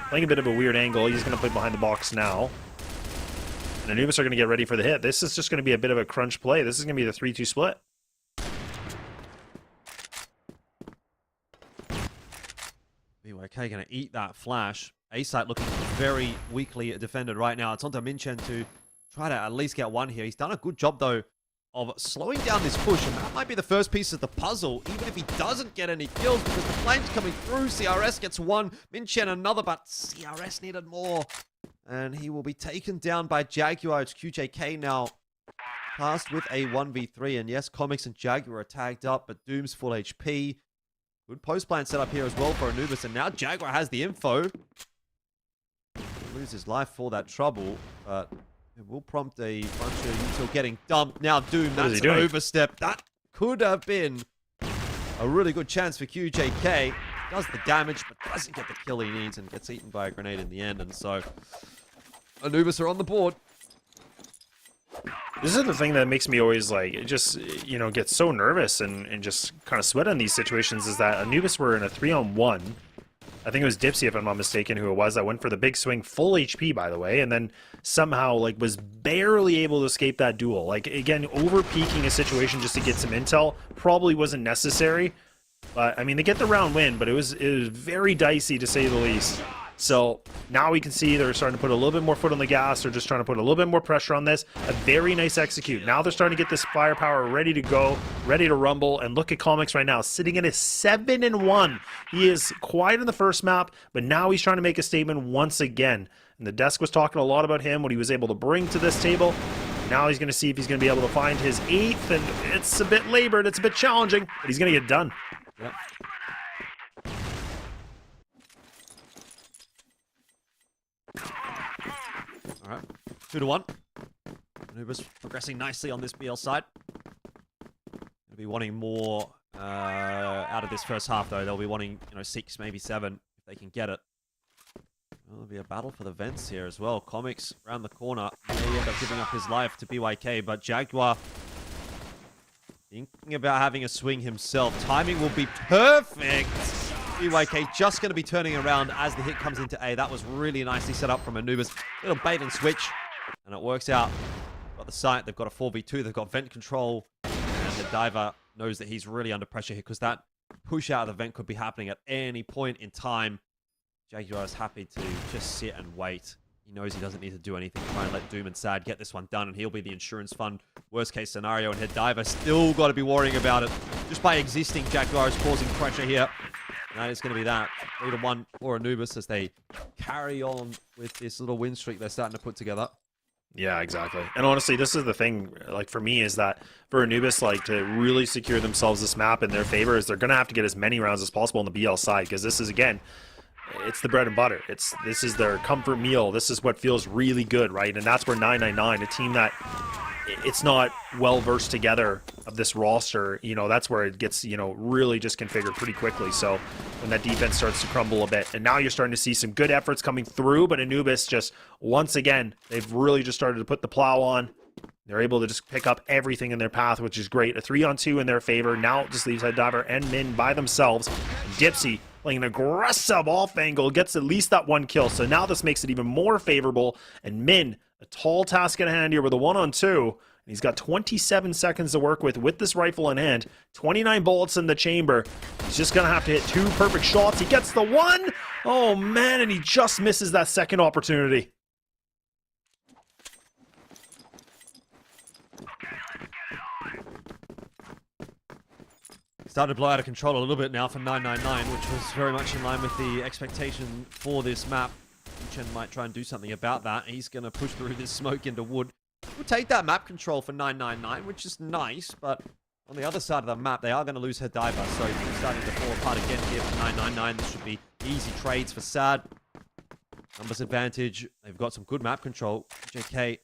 Playing a bit of a weird angle. He's going to play behind the box now. And Anubis are going to get ready for the hit. This is just going to be a bit of a crunch play. This is going to be the 3-2 split. BYK going to eat that flash. A-site looking very weakly defended right now. It's on to Minchen to try to at least get one here. He's done a good job, though, of slowing down this push. And that might be the first piece of the puzzle, even if he doesn't get any kills, because the flame's coming through. CRS gets one. Minchen another, but CRS needed more. And he will be taken down by Jaguar. It's QJK now passed with a 1v3. And yes, Comics and Jaguar are tagged up, but Doom's full HP. Good post plant set up here as well for Anubis. And now Jaguar has the info. lose his life for that trouble, but it will prompt a bunch of util getting dumped. Now Doom, that's an overstep. That could have been a really good chance for QJK. Does the damage, but doesn't get the kill he needs and gets eaten by a grenade in the end. And so Anubis are on the board. This is the thing that makes me always like just get so nervous and just kind of sweat on these situations, is that Anubis were in a 3-on-1. I think it was Dipsy, if I'm not mistaken, who it was that went for the big swing, full HP by the way, and then somehow like was barely able to escape that duel. Like again, over peaking a situation just to get some intel probably wasn't necessary. But I mean, they get the round win, but it was very dicey to say the least. So now we can see they're starting to put a little bit more foot on the gas. They're just trying to put a little bit more pressure on this. A very nice execute. Now they're starting to get this firepower ready to go, ready to rumble. And look at Comics right now, sitting at a 7-1. He is quiet in the first map, but now he's trying to make a statement once again. And the desk was talking a lot about him, what he was able to bring to this table. Now he's going to see if he's going to be able to find his 8th, and it's a bit labored, it's a bit challenging, but he's going to get done. Yep. All right, 2-1. Anubis progressing nicely on this BL side. They'll be wanting more out of this first half, though. They'll be wanting, 6, maybe 7, if they can get it. Well, there'll be a battle for the vents here as well. Comics around the corner. May end up giving up his life to BYK, but Jaguar thinking about having a swing himself. Timing will be perfect. BYK just going to be turning around as the hit comes into A. That was really nicely set up from Anubis. Little bait and switch, and it works out. Got the site. They've got a 4v2. They've got vent control, and the diver knows that he's really under pressure here because that push out of the vent could be happening at any point in time. Jaguar is happy to just sit and wait. He knows he doesn't need to do anything. Try and let Doom and Sad get this one done, and he'll be the insurance fund. Worst case scenario, and Head Diver still got to be worrying about it. Just by existing, Jaguar is causing pressure here. And that is going to be that. 3-1 for Anubis as they carry on with this little win streak they're starting to put together. Yeah, exactly. And honestly, this is the thing, like for me, is that for Anubis, like to really secure themselves this map in their favor, is they're going to have to get as many rounds as possible on the BL side, because this is, again, it's the bread and butter. This is their comfort meal. This is what feels really good, right? And that's where 999, a team that it's not well versed together of this roster, that's where it gets, really just configured pretty quickly. So when that defense starts to crumble a bit, and now you're starting to see some good efforts coming through, but Anubis just, once again, they've really just started to put the plow on. They're able to just pick up everything in their path, which is great. A 3-on-2 in their favor. Now it just leaves Head Diver and Min by themselves. And Dipsy playing an aggressive off angle, gets at least that 1 kill. So now this makes it even more favorable. And Min, a tall task at hand here with a 1-on-2. And he's got 27 seconds to work with this rifle in hand. 29 bullets in the chamber. He's just going to have to hit 2 perfect shots. He gets the 1. Oh, man, and he just misses that second opportunity. Started to blow out of control a little bit now for 999, which was very much in line with the expectation for this map. Chen might try and do something about that. He's going to push through this smoke into wood. We'll take that map control for 999, which is nice, but on the other side of the map, they are going to lose her diver, so it's starting to fall apart again here for 999. This should be easy trades for Sad. Numbers advantage. They've got some good map control. JK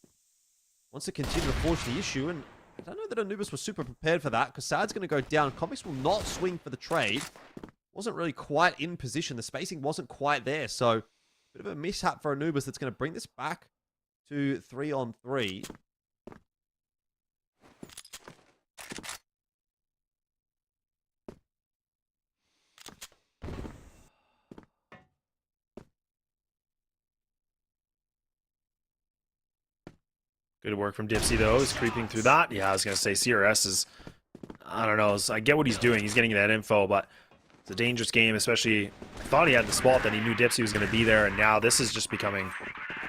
wants to continue to force the issue, and I don't know that Anubis was super prepared for that, because Sad's going to go down. Comics will not swing for the trade. Wasn't really quite in position. The spacing wasn't quite there, so bit of a mishap for Anubis that's going to bring this back to 3-on-3. Good work from Dipsy, though. He's creeping through that. Yeah, I was going to say CRS is, I don't know. I get what he's doing. He's getting that info, but it's a dangerous game, especially I thought he had the spot that he knew Dipsy was going to be there, and now this is just becoming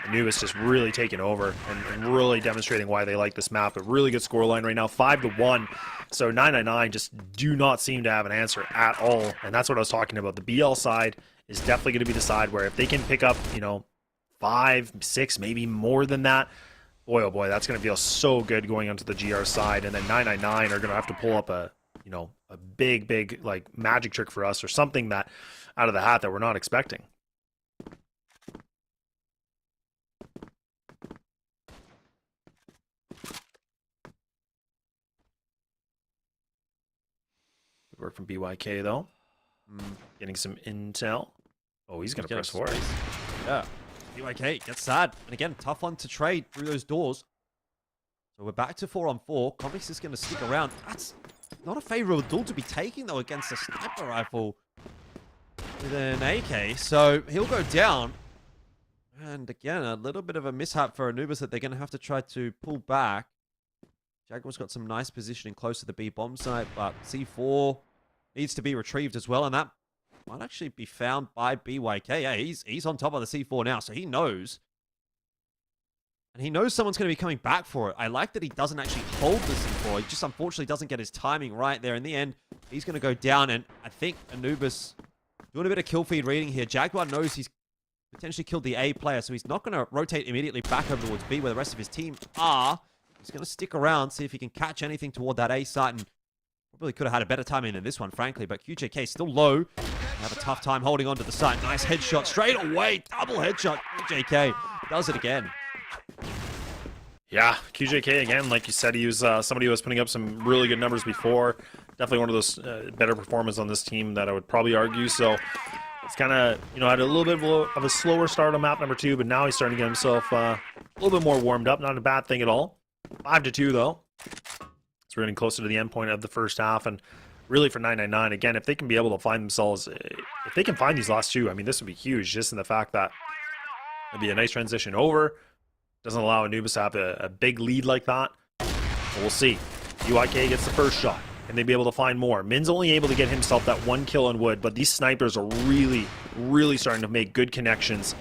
Anubis just really taking over and really demonstrating why they like this map. A really good scoreline right now, 5-1. So 999 just do not seem to have an answer at all, and that's what I was talking about. The BL side is definitely going to be the side where if they can pick up, 5, 6, maybe more than that, boy, oh boy, that's going to feel so good going onto the GR side. And then 999 are going to have to pull up a big, like, magic trick for us or something that out of the hat that we're not expecting. work from BYK, though. Getting some intel. Oh, he's going to press forward. Yeah. BYK gets sad. And again, tough one to trade through those doors. So we're back to 4-on-4. Comics is going to stick around. That's not a favorable duel to be taking, though, against a sniper rifle with an AK. So he'll go down. And again, a little bit of a mishap for Anubis that they're going to have to try to pull back. Jaguar's got some nice positioning close to the B bomb site, but C4 needs to be retrieved as well, and that might actually be found by BYK. Yeah, he's on top of the C4 now, so he knows. And he knows someone's going to be coming back for it. I like that he doesn't actually hold the C4. He just unfortunately doesn't get his timing right there. In the end, he's going to go down, and I think Anubis doing a bit of kill feed reading here. Jaguar knows he's potentially killed the A player, so he's not going to rotate immediately back over towards B where the rest of his team are. He's going to stick around, see if he can catch anything toward that A site, and probably could have had a better timing than this one, frankly, but QJK still low. They have a tough time holding on to the site. Nice headshot straight away. Double headshot. QJK does it again. Yeah, QJK, again, like you said, he was somebody who was putting up some really good numbers before. Definitely one of those better performers on this team that I would probably argue. So it's kind of, had a little bit of a slower start on map number 2, but now he's starting to get himself a little bit more warmed up. Not a bad thing at all. 5-2, though. It's getting closer to the end point of the first half. And really for 999, again, if they can be able to find themselves, if they can find these last 2, I mean, this would be huge, just in the fact that it'd be a nice transition over. Doesn't allow Anubis to have a big lead like that. So we'll see. UIK gets the first shot. Can they be able to find more? Min's only able to get himself that 1 kill on wood, but these snipers are really, really starting to make good connections.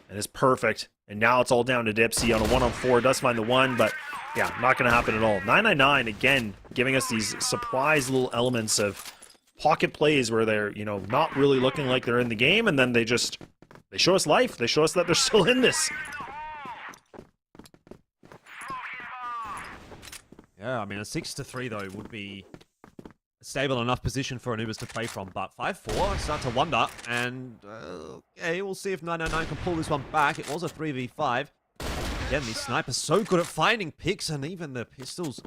And it's perfect. And now it's all down to Dipsy on a 1-on-4. Does find the 1, but yeah, not going to happen at all. 999, again, giving us these surprise little elements of pocket plays where they're, not really looking like they're in the game, and then they show us life. They show us that they're still in this. Yeah, I mean, a 6-3, though, would be a stable enough position for Anubis to play from. But 5-4, I start to wonder. And, okay, we'll see if 999 can pull this one back. It was a 3v5. Again, these snipers so good at finding picks, and even the pistols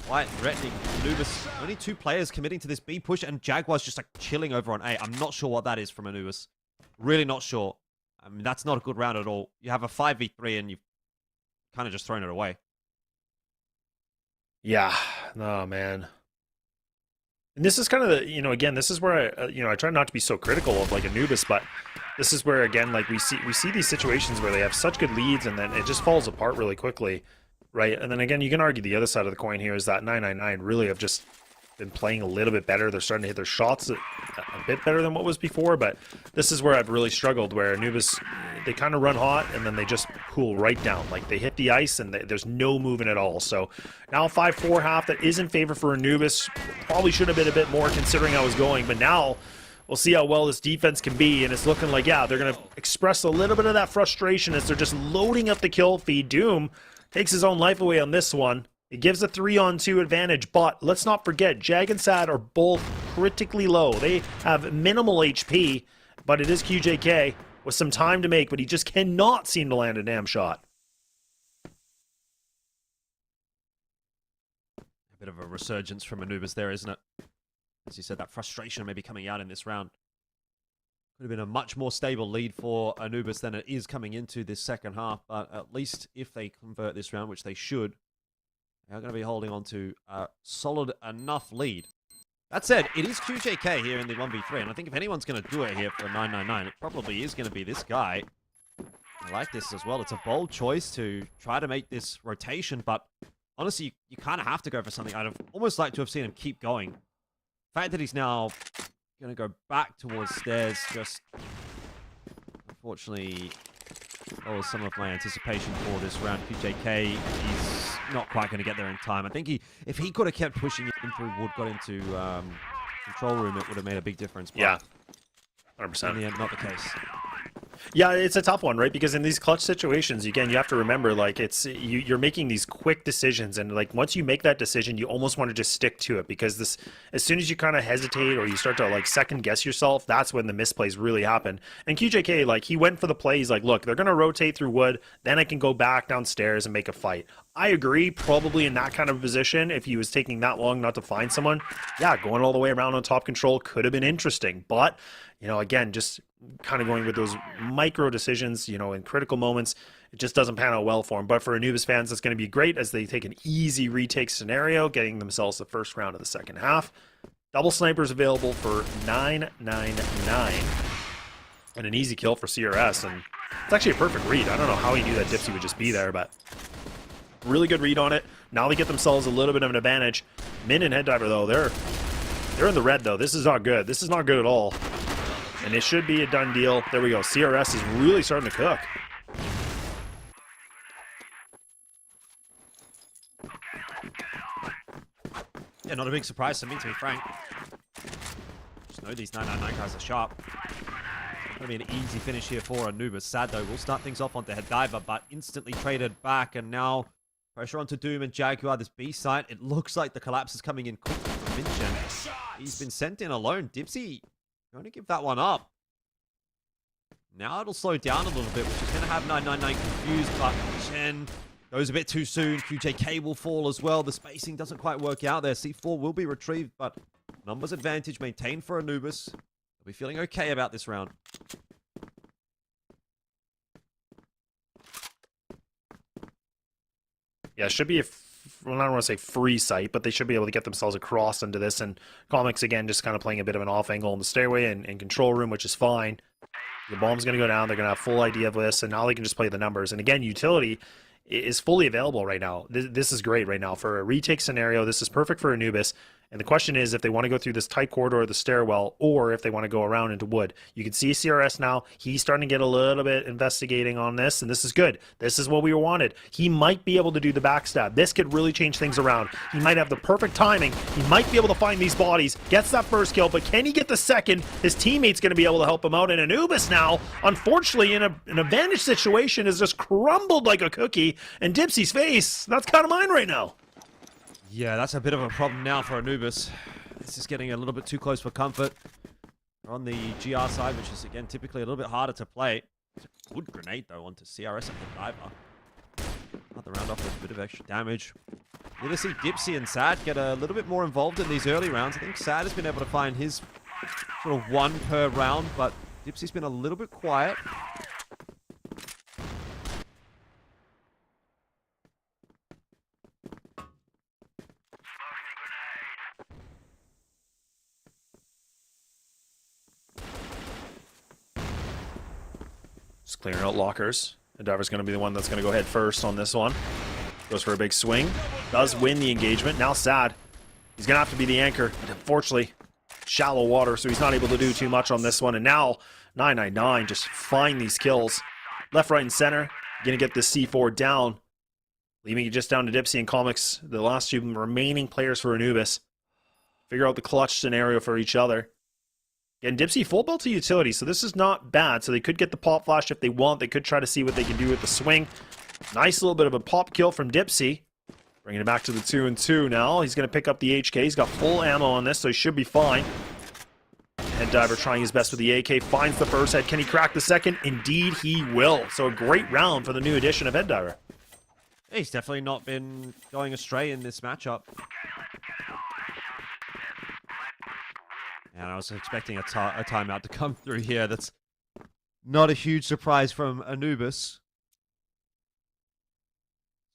quite threatening. Anubis, only 2 players committing to this B push, and Jaguar's just like chilling over on A. I'm not sure what that is from Anubis. Really not sure. I mean, that's not a good round at all. You have a 5v3, and you've kind of just thrown it away. Yeah, no, man. And this is kind of the, again, this is where I try not to be so critical of like Anubis, but this is where, again, like we see these situations where they have such good leads and then it just falls apart really quickly, right? And then again, you can argue the other side of the coin here is that 999 really have just been playing a little bit better. They're starting to hit their shots a bit better than what was before, but this is where I've really struggled, where Anubis, they kind of run hot and then they just cool right down. Like they hit the ice and there's no movement at all. So now 5-4 half, that is in favor for Anubis. Probably should have been a bit more considering how it was going, but now we'll see how well this defense can be, and it's looking like, yeah, they're going to express a little bit of that frustration as they're just loading up the kill feed. Doom takes his own life away on this one. It gives a 3-on-2 advantage, but let's not forget, Jag and Sad are both critically low. They have minimal HP, but it is QJK with some time to make, but he just cannot seem to land a damn shot. A bit of a resurgence from Anubis there, isn't it? As you said, that frustration may be coming out in this round. Could have been a much more stable lead for Anubis than it is coming into this second half, but at least if they convert this round, which they should, they're going to be holding on to a solid enough lead. That said, it is QJK here in the 1v3, and I think if anyone's going to do it here for 999, it probably is going to be this guy. I like this as well. It's a bold choice to try to make this rotation, but honestly, you kind of have to go for something. I'd have almost liked to have seen him keep going. The fact that he's now going to go back towards stairs just, unfortunately, was some of my anticipation for this round. QJK, he's not quite going to get there in time. I think if he could have kept pushing in through wood, got into control room, it would have made a big difference. But yeah, 100%. in the end, not the case. Yeah, it's a tough one, right? Because in these clutch situations, again, you have to remember, like, you're making these quick decisions, and like once you make that decision, you almost want to just stick to it, because this, as soon as you kind of hesitate or you start to like second guess yourself, that's when the misplays really happen. And QJK, like, he went for the play. He's like, look, they're gonna rotate through wood, then I can go back downstairs and make a fight. I agree, probably in that kind of position, if he was taking that long not to find someone, yeah, going all the way around on top control could have been interesting, but you know, again, just kind of going with those micro decisions, you know, in critical moments, it just doesn't pan out well for him. But for Anubis fans, it's going to be great as they take an easy retake scenario, getting themselves the first round of the second half. Double snipers available for $9.99 and an easy kill for CRS. And it's actually a perfect read. I don't know how he knew that Dipsy would just be there, but really good read on it. Now they get themselves a little bit of an advantage. Min and Head Diver, though, they're in the red, though. This is not good. This is not good at all. And it should be a done deal. There we go. CRS is really starting to cook. Yeah, not a big surprise to me, to be frank. Just know these 999 guys are sharp. Gonna be an easy finish here for Anubis. Sad though, we'll start things off onto Head Diver, but instantly traded back, and now pressure onto Doom and Jaguar. This B site, it looks like the collapse is coming in quickly from Minchen. He's been sent in alone. Dipsy going to give that one up. Now it'll slow down a little bit, which is going to have 999 confused, but Chen goes a bit too soon. QJK will fall as well. The spacing doesn't quite work out there. C4 will be retrieved, but numbers advantage maintained for Anubis. They'll be feeling okay about this round. Yeah, it should be well, I don't want to say free sight, but they should be able to get themselves across into this. And Comics, again, just kind of playing a bit of an off angle in the stairway and control room, which is fine. The bomb's going to go down. They're going to have full idea of this, and now they can just play the numbers. And again, utility is fully available right now. This is great right now. For a retake scenario, this is perfect for Anubis. And the question is if they want to go through this tight corridor of the stairwell, or if they want to go around into wood. You can see CRS now. He's starting to get a little bit investigating on this, and this is good. This is what we wanted. He might be able to do the backstab. This could really change things around. He might have the perfect timing. He might be able to find these bodies. Gets that first kill, but can he get the second? His teammate's going to be able to help him out. And Anubis now, unfortunately, in an advantage situation, is just crumbled like a cookie. And Dipsy's face, that's kind of mine right now. Yeah, that's a bit of a problem now for Anubis. This is getting a little bit too close for comfort. They're on the GR side, which is, again, typically a little bit harder to play. It's a good grenade, though, onto CRS at the diver. Cut the round off with a bit of extra damage. Need to see Dipsy and Sad get a little bit more involved in these early rounds. I think Sad has been able to find his sort of one per round, but Dipsy's been a little bit quiet. Just clearing out lockers. The diver's going to be the one that's going to go head first on this one. Goes for a big swing. Does win the engagement. Now Sad. He's going to have to be the anchor. But unfortunately, shallow water, so he's not able to do too much on this one. And now 999 just find these kills. Left, right, and center. Going to get this C4 down. Leaving it just down to Dipsy and Comics, the last two remaining players for Anubis. Figure out the clutch scenario for each other. Again, Dipsy full built to utility, so this is not bad. So they could get the pop flash if they want. They could try to see what they can do with the swing. Nice little bit of a pop kill from Dipsy. Bringing it back to the 2-2 now. He's going to pick up the HK. He's got full ammo on this, so he should be fine. Head Diver trying his best with the AK. Finds the first head. Can he crack the second? Indeed, he will. So a great round for the new edition of Head Diver. He's definitely not been going astray in this matchup. And I was expecting a timeout to come through here. That's not a huge surprise from Anubis.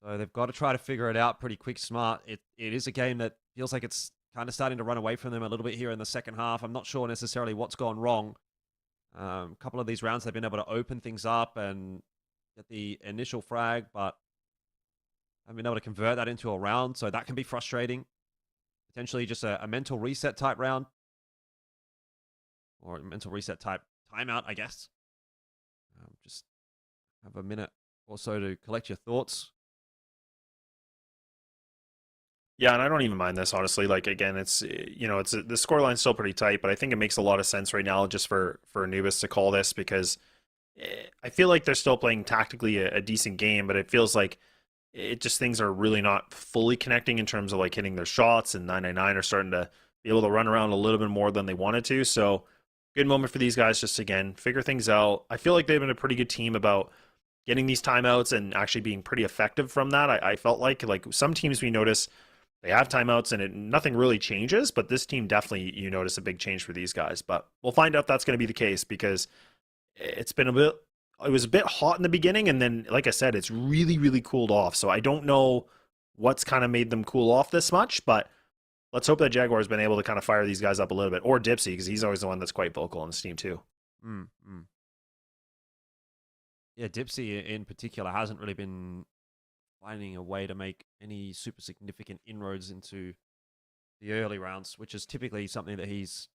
So they've got to try to figure it out pretty quick, smart. It is a game that feels like it's kind of starting to run away from them a little bit here in the second half. I'm not sure necessarily what's gone wrong. A couple of these rounds they've been able to open things up and get the initial frag, but haven't been able to convert that into a round, so that can be frustrating. Potentially just a mental reset type round. Or a mental reset type timeout, I guess. Just have a minute or so to collect your thoughts. Yeah, and I don't even mind this, honestly. Like, again, it's, you know, the scoreline's still pretty tight, but I think it makes a lot of sense right now just for Anubis to call this, because I feel like they're still playing tactically a decent game, but it feels like things are really not fully connecting in terms of like hitting their shots, and 999 are starting to be able to run around a little bit more than they wanted to. So good moment for these guys just again figure things out. I feel like they've been a pretty good team about getting these timeouts and actually being pretty effective from that. I felt like some teams we notice they have timeouts and nothing really changes, but this team definitely you notice a big change for these guys. But we'll find out if that's going to be the case, because it was a bit hot in the beginning, and then like I said, it's really cooled off. So I don't know what's kind of made them cool off this much, but let's hope that Jaguar's been able to kind of fire these guys up a little bit, or Dipsy, because he's always the one that's quite vocal on this team too. Yeah, Dipsy in particular hasn't really been finding a way to make any super significant inroads into the early rounds, which is typically something that he's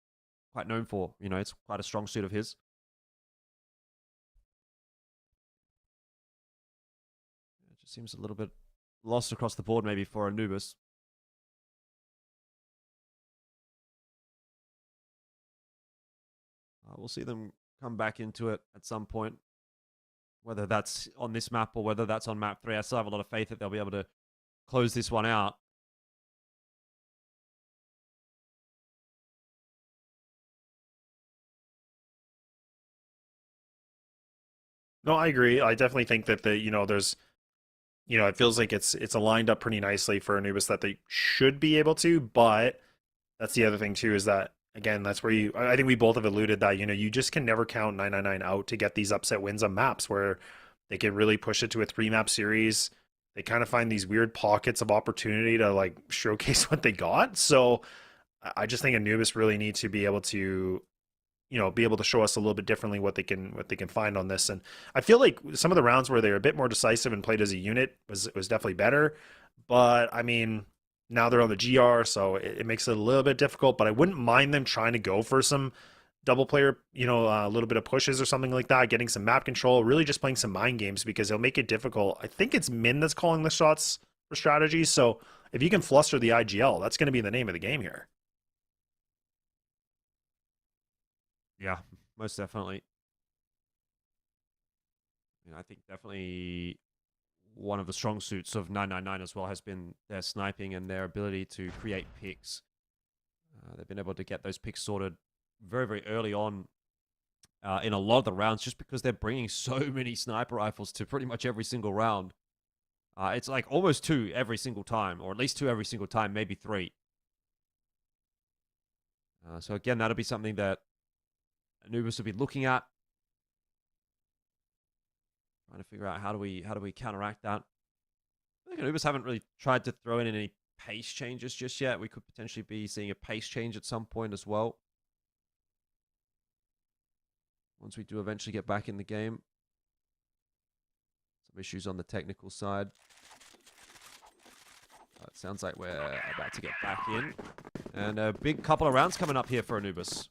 quite known for. You know, it's quite a strong suit of his. It just seems a little bit lost across the board maybe for Anubis. We'll see them come back into it at some point, whether that's on this map or whether that's on map 3. I still have a lot of faith that they'll be able to close this one out. No, I agree. I definitely think that there's, it feels like it's aligned up pretty nicely for Anubis that they should be able to, but that's the other thing too, is that again, that's where I think we both have alluded that, you just can never count 999 out to get these upset wins on maps where they can really push it to a 3-map series. They kind of find these weird pockets of opportunity to like showcase what they got. So I just think Anubis really need to be able to, be able to show us a little bit differently what they can find on this. And I feel like some of the rounds where they're a bit more decisive and played as a unit was definitely better. But I mean, now they're on the GR, so it makes it a little bit difficult, but I wouldn't mind them trying to go for some double player, a little bit of pushes or something like that, getting some map control, really just playing some mind games, because it'll make it difficult. I think it's Min that's calling the shots for strategy, so if you can fluster the IGL, that's going to be the name of the game here. Yeah, most definitely. I think definitely one of the strong suits of 999 as well has been their sniping and their ability to create picks. They've been able to get those picks sorted very early on in a lot of the rounds, just because they're bringing so many sniper rifles to pretty much every single round. It's like almost 2 every single time, or at least 2 every single time, maybe 3. So again, that'll be something that Anubis will be looking at, trying to figure out how do we counteract that. I think Anubis haven't really tried to throw in any pace changes just yet. We could potentially be seeing a pace change at some point as well, once we do eventually get back in the game. Some issues on the technical side. It sounds like we're about to get back in, and a big couple of rounds coming up here for Anubis.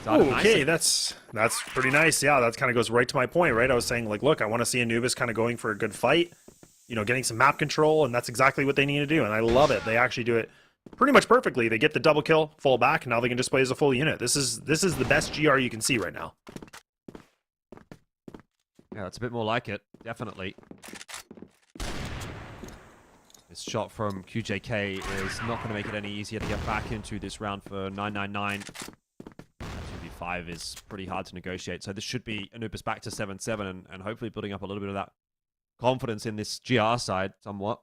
Okay, that's pretty nice. Yeah, that kind of goes right to my point, right? I was saying, like, look, I want to see Anubis kind of going for a good fight, getting some map control, and that's exactly what they need to do, and I love it. They actually do it pretty much perfectly. They get the double kill, fall back, and now they can just play as a full unit. This is the best GR you can see right now. Yeah, it's a bit more like it, definitely. This shot from QJK is not going to make it any easier to get back into this round for 999. 2v5 is pretty hard to negotiate, so this should be Anubis back to 7-7 and hopefully building up a little bit of that confidence in this GR side somewhat.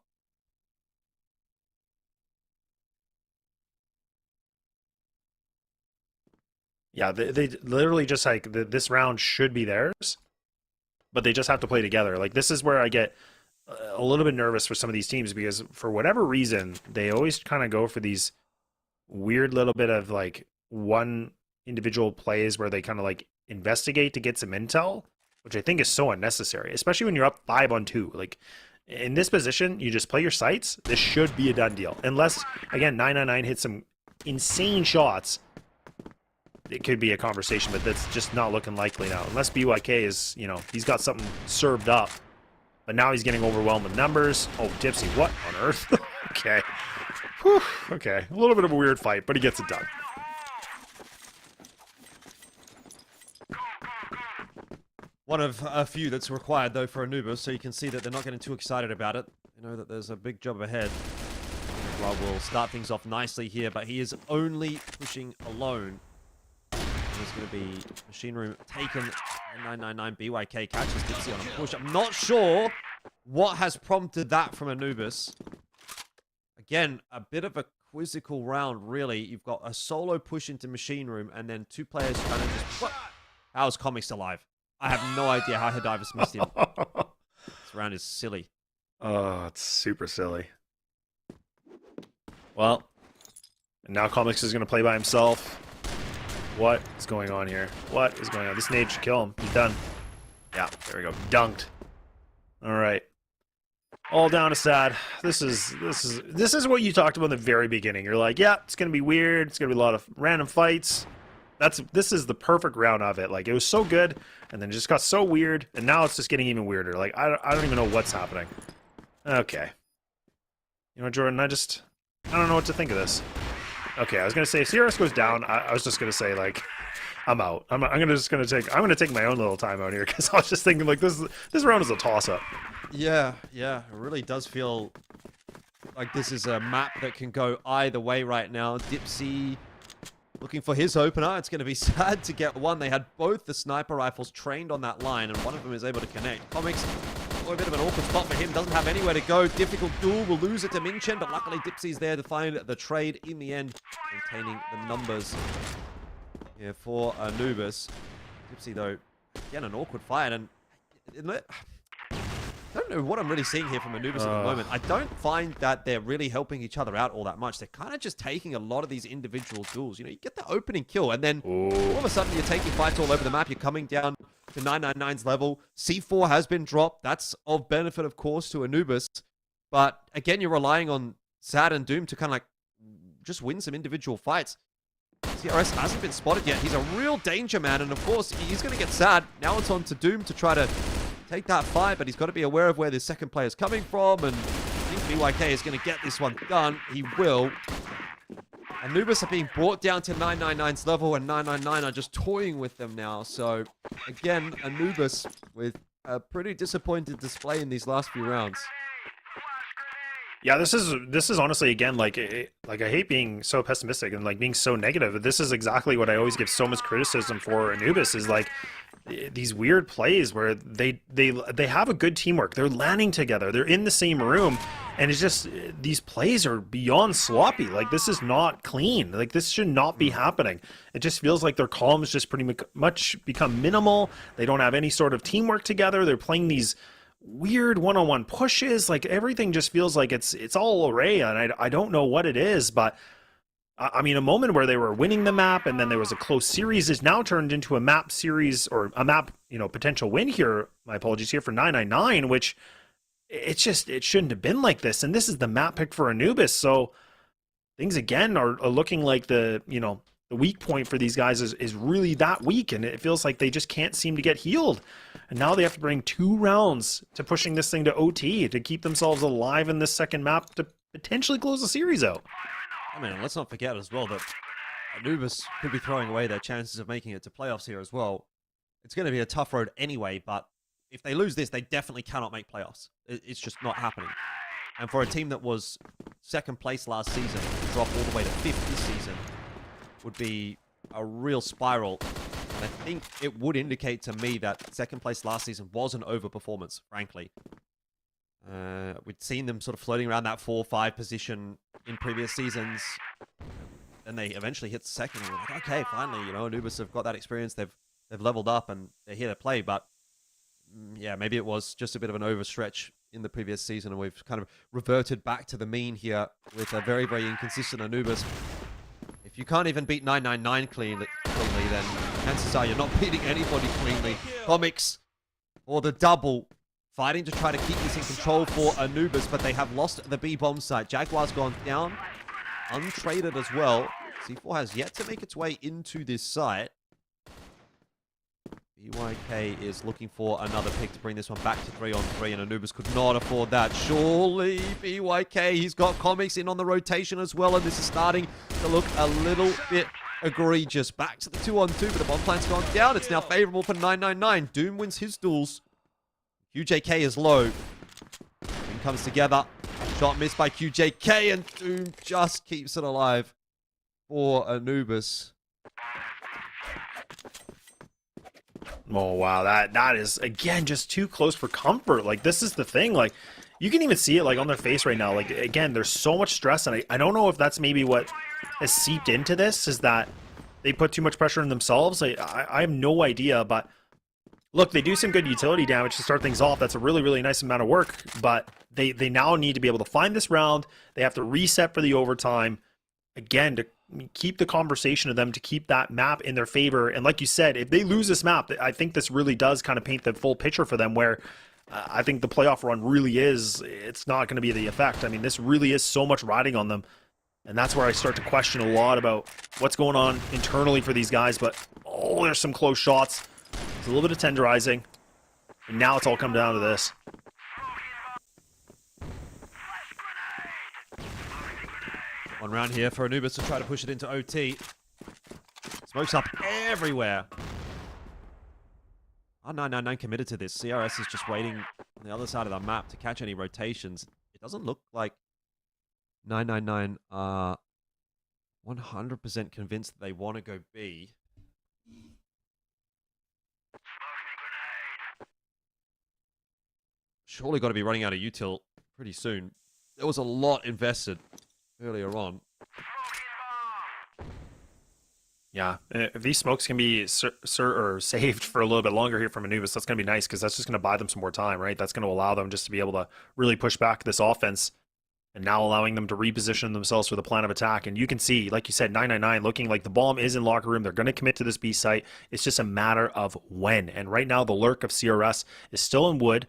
Yeah, they literally just like this round should be theirs, but they just have to play together. Like, this is where I get a little bit nervous for some of these teams, because for whatever reason, they always kind of go for these weird little bit of like one individual plays where they kind of like investigate to get some intel, which I think is so unnecessary, especially when you're up 5-on-2. Like, in this position, you just play your sights. This should be a done deal. Unless, again, 999 hits some insane shots, it could be a conversation, but that's just not looking likely now. Unless BYK is, he's got something served up. But now he's getting overwhelmed with numbers. Oh, Dipsy, what on earth? Okay. Whew. Okay. A little bit of a weird fight, but he gets it done. One of a few that's required, though, for Anubis, so you can see that they're not getting too excited about it. You know that there's a big job ahead. Well, we'll start things off nicely here, but he is only pushing alone. There's going to be Machine Room taken. 999 BYK catches Dipsy on a push. I'm not sure what has prompted that from Anubis. Again, a bit of a quizzical round, really. You've got a solo push into Machine Room, and then two players kind of just... What? How's Comics alive? I have no idea how Hedivus missed him. This round is silly. Oh, it's super silly. Well, and now Comics is going to play by himself. What is going on here? What is going on? This nade should kill him. He's done. Yeah, there we go. Dunked. All right. All down to sad. This is what you talked about in the very beginning. You're like, yeah, it's going to be weird. It's going to be a lot of random fights. This is the perfect round of it. Like, it was so good, and then it just got so weird, and now it's just getting even weirder. Like, I don't even know what's happening. Okay. You know, Jordan, I don't know what to think of this. Okay, I was gonna say, if CRS goes down, I was just gonna say, like, I'm out. I'm gonna take my own little time out here, because I was just thinking, like, this round is a toss-up. Yeah, it really does feel like this is a map that can go either way right now. Dipsy looking for his opener. It's gonna be sad to get one. They had both the sniper rifles trained on that line, and one of them is able to connect. Comics, a bit of an awkward spot for him. Doesn't have anywhere to go. Difficult duel. Will lose it to Minchen, but luckily Dipsy's there to find the trade in the end. Maintaining the numbers here for Anubis. Dipsy, though, again, an awkward fight. And I don't know what I'm really seeing here from Anubis at the moment. I don't find that they're really helping each other out all that much. They're kind of just taking a lot of these individual duels. You know, you get the opening kill, and then all of a sudden you're taking fights all over the map. You're coming down to 999's level. C4 has been dropped. That's of benefit, of course, to Anubis. But again, you're relying on Sad and Doom to kind of like just win some individual fights. CRS hasn't been spotted yet. He's a real danger man, and of course, he's going to get Sad. Now it's on to Doom to try to take that fight, but he's got to be aware of where the second player is coming from, and I think BYK is going to get this one done. He will. Anubis are being brought down to 999's level, and 999 are just toying with them now. So, again, Anubis with a pretty disappointed display in these last few rounds. Yeah, this is honestly, again, like I hate being so pessimistic and like being so negative, but this is exactly what I always give so much criticism for Anubis, is like these weird plays where they have a good teamwork. They're landing together. They're in the same room, and it's just these plays are beyond sloppy. Like, this is not clean. Like, this should not be happening. It just feels like their columns just pretty much become minimal. They don't have any sort of teamwork together. They're playing these weird one-on-one pushes. Like, everything just feels like it's all array, and I don't know what it is, but I mean, a moment where they were winning the map and then there was a close series is now turned into a map series, or a map, you know, potential win here. My apologies here for 999, which it shouldn't have been like this. And this is the map pick for Anubis. So things again are looking like the weak point for these guys is really that weak. And it feels like they just can't seem to get healed. And now they have to bring 2 rounds to pushing this thing to OT to keep themselves alive in this second map to potentially close the series out. I mean, let's not forget as well that Anubis could be throwing away their chances of making it to playoffs here as well. It's going to be a tough road anyway, but if they lose this, they definitely cannot make playoffs. It's just not happening. And for a team that was second place last season, to drop all the way to 5th this season would be a real spiral. And I think it would indicate to me that second place last season was an overperformance, frankly. We'd seen them sort of floating around that 4-5 position in previous seasons. Then they eventually hit second. And we're like, okay, finally, you know, Anubis have got that experience. They've leveled up and they're here to play. But yeah, maybe it was just a bit of an overstretch in the previous season, and we've kind of reverted back to the mean here with a very, very inconsistent Anubis. If you can't even beat 999 cleanly, then chances are you're not beating anybody cleanly. Comics or the double, fighting to try to keep this in control for Anubis, but they have lost the B-bomb site. Jaguar's gone down, untraded as well. C4 has yet to make its way into this site. BYK is looking for another pick to bring this one back to 3-on-3, and Anubis could not afford that. Surely, BYK, he's got Comics in on the rotation as well, and this is starting to look a little bit egregious. Back to the 2-on-2, but the bomb plant's gone down. It's now favorable for 999. Doom wins his duels. QJK is low. Team comes together. Shot missed by QJK, and Doom just keeps it alive for Anubis. Oh, wow. That is, again, just too close for comfort. Like, this is the thing. Like, you can even see it, like, on their face right now. Like, again, there's so much stress, and I don't know if that's maybe what has seeped into this, is that they put too much pressure on themselves. I have no idea, but look, they do some good utility damage to start things off. That's a really, really nice amount of work, but they now need to be able to find this round. They have to reset for the overtime. Again, to keep the conversation of them, to keep that map in their favor. And like you said, if they lose this map, I think this really does kind of paint the full picture for them, where I think the playoff run really is, it's not going to be the effect. I mean, this really is so much riding on them. And that's where I start to question a lot about what's going on internally for these guys. But, oh, there's some close shots. It's a little bit of tenderizing. And now it's all come down to this. One round here for Anubis to try to push it into OT. Smokes up everywhere. R999 committed to this. CRS is just waiting on the other side of the map to catch any rotations. It doesn't look like 999 are 100% convinced that they want to go B. Surely got to be running out of util pretty soon. There was a lot invested earlier on. Yeah, if these smokes can be saved for a little bit longer here from Anubis, that's going to be nice, because that's just going to buy them some more time, right? That's going to allow them just to be able to really push back this offense, and now allowing them to reposition themselves for the plan of attack. And you can see, like you said, 999 looking like the bomb is in locker room. They're going to commit to this B site. It's just a matter of when. And right now, the lurk of CRS is still in wood.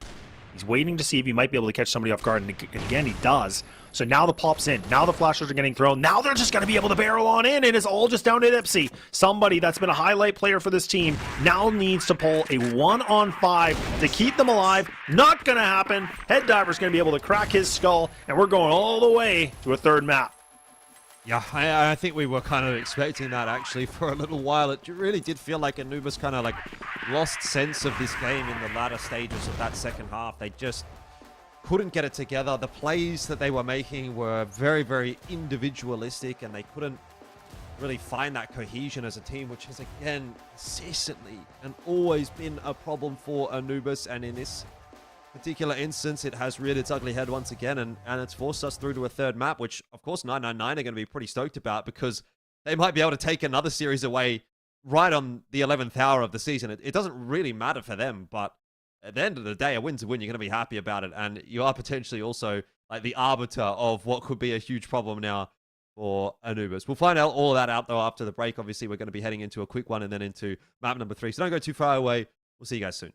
He's waiting to see if he might be able to catch somebody off guard, and again, he does. So now the pop's in. Now the flashers are getting thrown. Now they're just going to be able to barrel on in, and it's all just down to Ipsy. Somebody that's been a highlight player for this team now needs to pull a 1-on-5 to keep them alive. Not going to happen. Head Diver's going to be able to crack his skull, and we're going all the way to a third map. Yeah, I think we were kind of expecting that, actually, for a little while. It really did feel like Anubis kind of like lost sense of this game in the latter stages of that second half. They just couldn't get it together. The plays that they were making were very, very individualistic, and they couldn't really find that cohesion as a team, which has, again, consistently and always been a problem for Anubis. And in this particular instance, it has reared its ugly head once again, and it's forced us through to a third map, which, of course, 999 are going to be pretty stoked about, because they might be able to take another series away right on the 11th hour of the season. It doesn't really matter for them, but at the end of the day, a win's a win. You're going to be happy about it, and you are potentially also like the arbiter of what could be a huge problem now for Anubis. We'll find out all of that out, though, after the break. Obviously, we're going to be heading into a quick one and then into map number 3, so don't go too far away. We'll see you guys soon.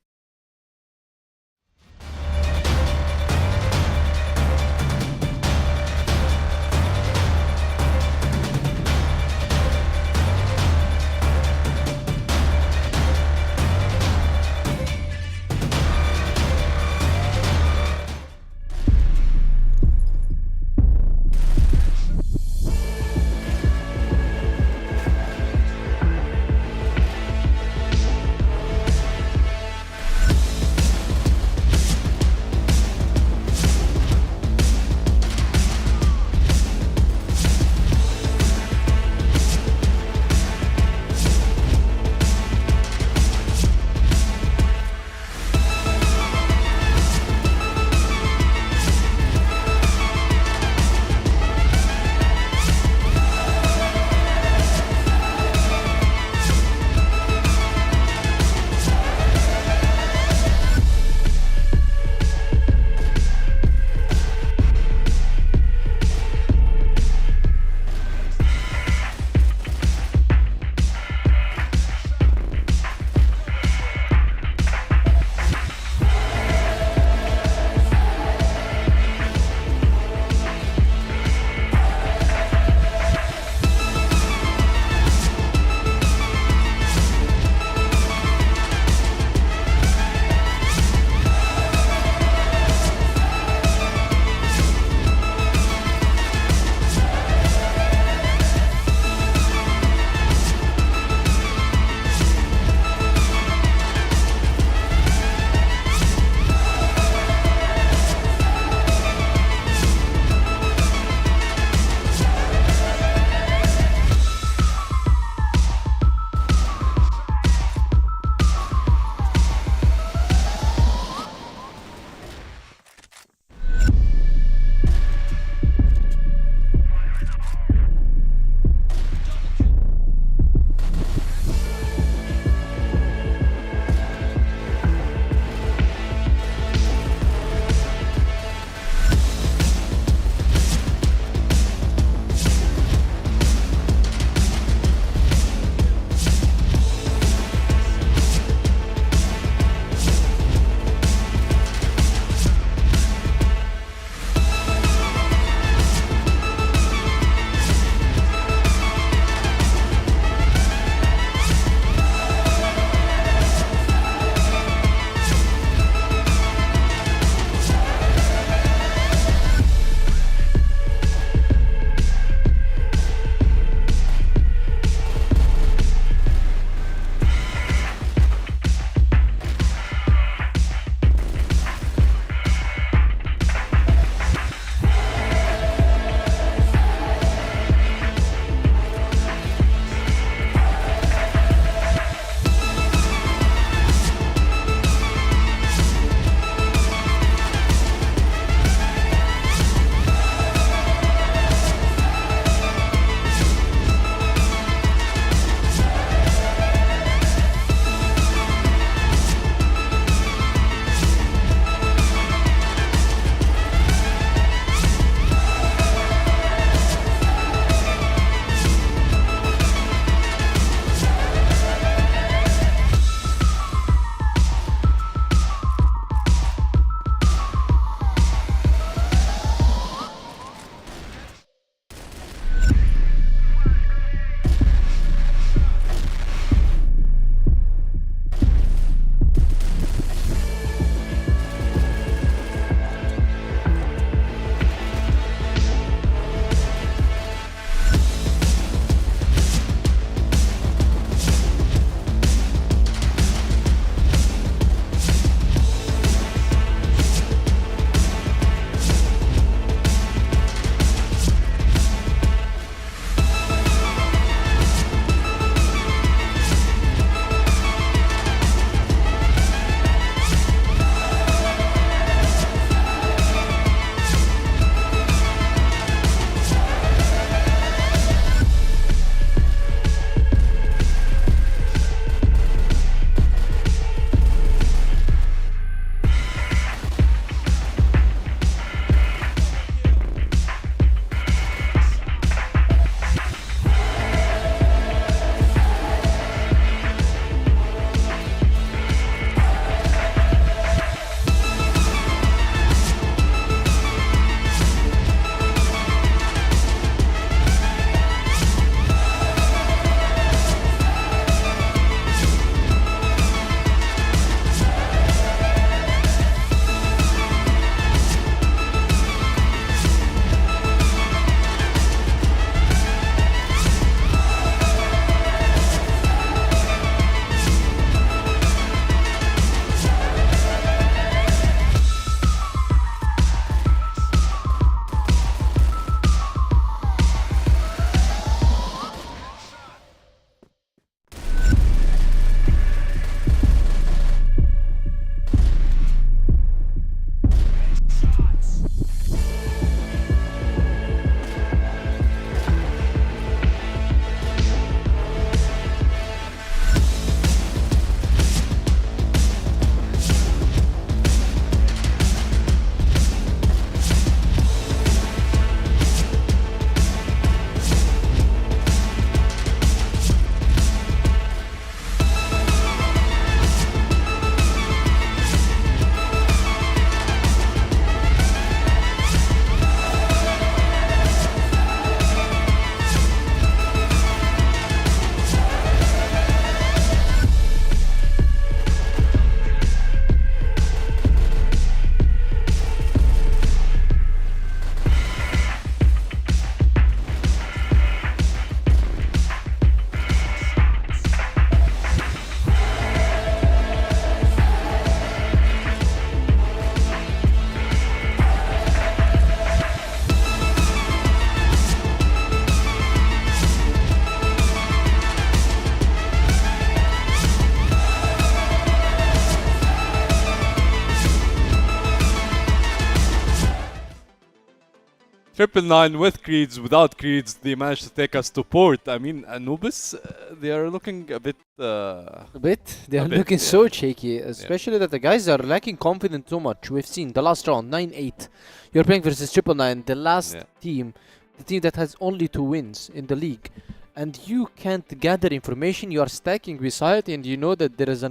Triple Nine with creeds, without creeds, they managed to take us to port. I mean, Anubis, they are looking a bit. They are looking so shaky, especially that the guys are lacking confidence so much. We've seen the last round, 9-8. You're playing versus Triple Nine, the last team, the team that has only 2 wins in the league. And you can't gather information, you are stacking beside, and you know that there is a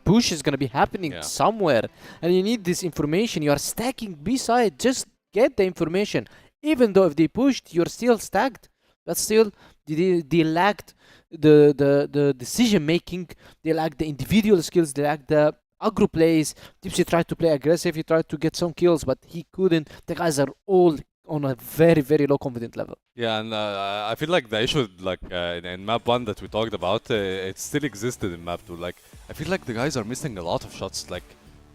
push is going to be happening somewhere. And you need this information, you are stacking beside, just get the information. Even though if they pushed, you're still stacked. But still, they lacked the decision making, they lacked the individual skills, they lacked the aggro plays. Tipsy tried to play aggressive, he tried to get some kills, but he couldn't. The guys are all on a very, very low confidence level. Yeah, and I feel like the issue, like in map 1 that we talked about, it still existed in map 2. Like, I feel like the guys are missing a lot of shots. Like,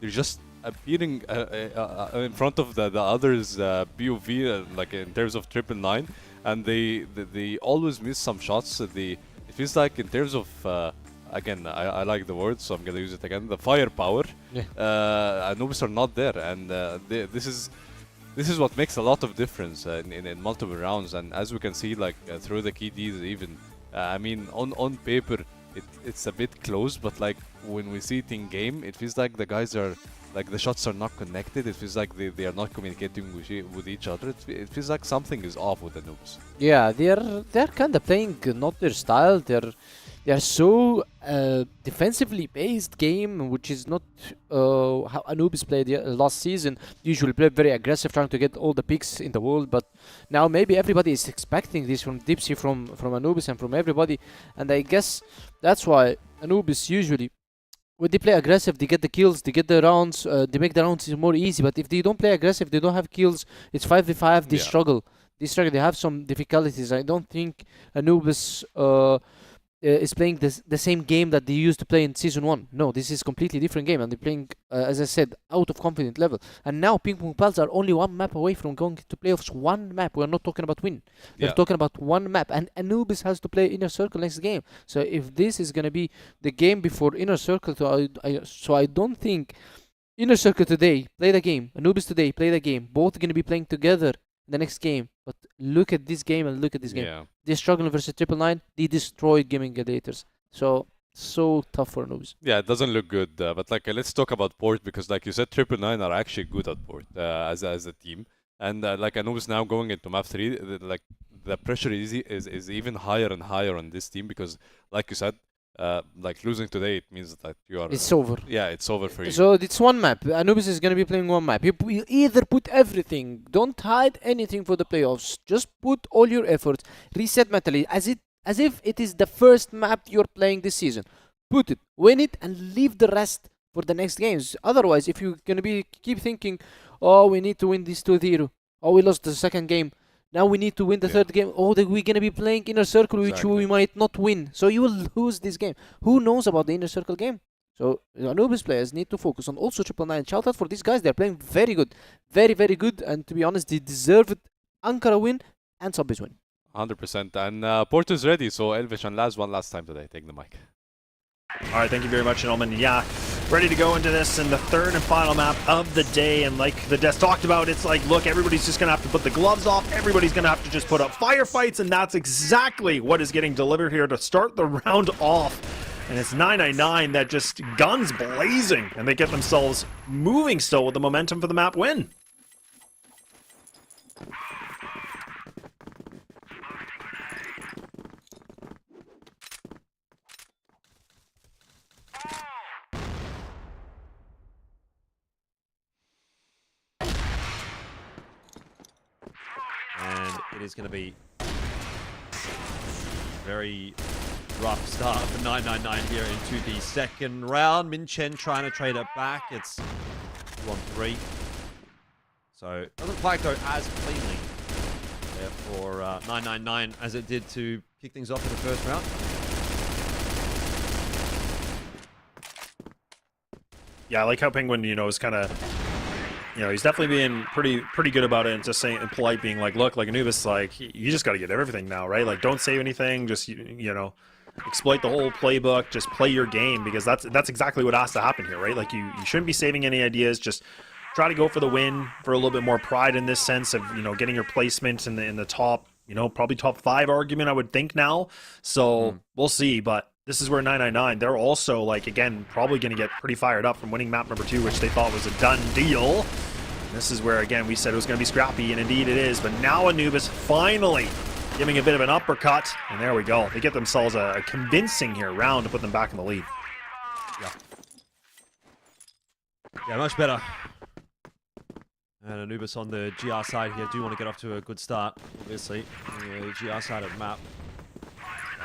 they're just appearing in front of the others' POV, like in terms of Triple Nine, and they always miss some shots. It feels like in terms of again, I like the word, so I'm gonna use it again. The firepower, Anubis are not there, and this is what makes a lot of difference in multiple rounds. And as we can see, like through the KDs even, I mean, on paper it's a bit close, but like when we see it in game, it feels like the guys are, like the shots are not connected. It feels like they are not communicating with each other. It feels like something is off with the noobs. Yeah, they're kind of playing not their style. They are so defensively based game, which is not how Anubis played last season. Usually play very aggressive, trying to get all the picks in the world. But now maybe everybody is expecting this from Dipsy, from Anubis, and from everybody. And I guess that's why Anubis usually, when they play aggressive, they get the kills, they get the rounds, they make the rounds more easy. But if they don't play aggressive, they don't have kills, it's 5v5, they struggle. They have some difficulties. I don't think Anubis is playing the same game that they used to play in Season 1. No, this is completely different game, and they're playing, as I said, out of confident level. And now PingPongPals are only 1 map away from going to playoffs. 1 map. We're not talking about win. We're talking about 1 map. And Anubis has to play InnerCircle next game. So if this is going to be the game before InnerCircle, so I don't think InnerCircle today, play the game. Anubis today, play the game. Both going to be playing together the next game. But look at this game and look at this game. They're struggling versus Triple Nine. They destroyed Gaimin Gladiators. So tough for Anubis. Yeah, it doesn't look good. But like, let's talk about port, because like you said, Triple Nine are actually good at port as a team. And like Anubis now going into map 3, like the pressure is even higher and higher on this team, because like you said, like losing today, it means that you are. It's over. Yeah, it's over for you. So it's 1 map. Anubis is gonna be playing 1 map. You either put everything. Don't hide anything for the playoffs. Just put all your efforts. Reset mentally, as if it is the first map you're playing this season. Put it, win it, and leave the rest for the next games. Otherwise, if you're gonna keep thinking, oh, we need to win this 2-0. Oh, we lost the second game. Now we need to win the third game. Oh, we're going to be playing InnerCircle, which we might not win. So you will lose this game. Who knows about the InnerCircle game? So Anubis players need to focus on also Triple Nine. Shout out for these guys. They're playing very good. Very, very good. And to be honest, they deserve it. Ankara win and Subbies win. 100%. And Port is ready. So Elvish and Laz, one last time today. Take the mic. All right, thank you very much, gentlemen. Yeah, ready to go into this in the 3rd and final map of the day. And like the Des talked about, it's like, look, everybody's just going to have to put the gloves off. Everybody's going to have to just put up firefights. And that's exactly what is getting delivered here to start the round off. And it's 999 that just guns blazing. And they get themselves moving still with the momentum for the map win. And it is going to be very rough start for 999 here into the 2nd round. Min Chen trying to trade it back. It's 2-on-3. So it doesn't quite go as cleanly there for 999 as it did to kick things off in the 1st round. Yeah, I like how Penguin, is kind of, he's definitely being pretty good about it, and just saying, and polite, being like, look, like Anubis, like, you just got to get everything now, right? Like, don't save anything, just, exploit the whole playbook, just play your game, because that's exactly what has to happen here, right? Like, you shouldn't be saving any ideas, just try to go for the win for a little bit more pride in this sense of, you know, getting your placement in the top, you know, probably top 5 argument, I would think now. So we'll see, but this is where 999, they're also, like, again, probably going to get pretty fired up from winning map number 2, which they thought was a done deal. And this is where, again, we said it was going to be scrappy, and indeed it is. But now Anubis finally giving a bit of an uppercut, and there we go. They get themselves a convincing here round to put them back in the lead. Yeah, much better. And Anubis on the GR side here do want to get off to a good start, obviously. The GR side of the map.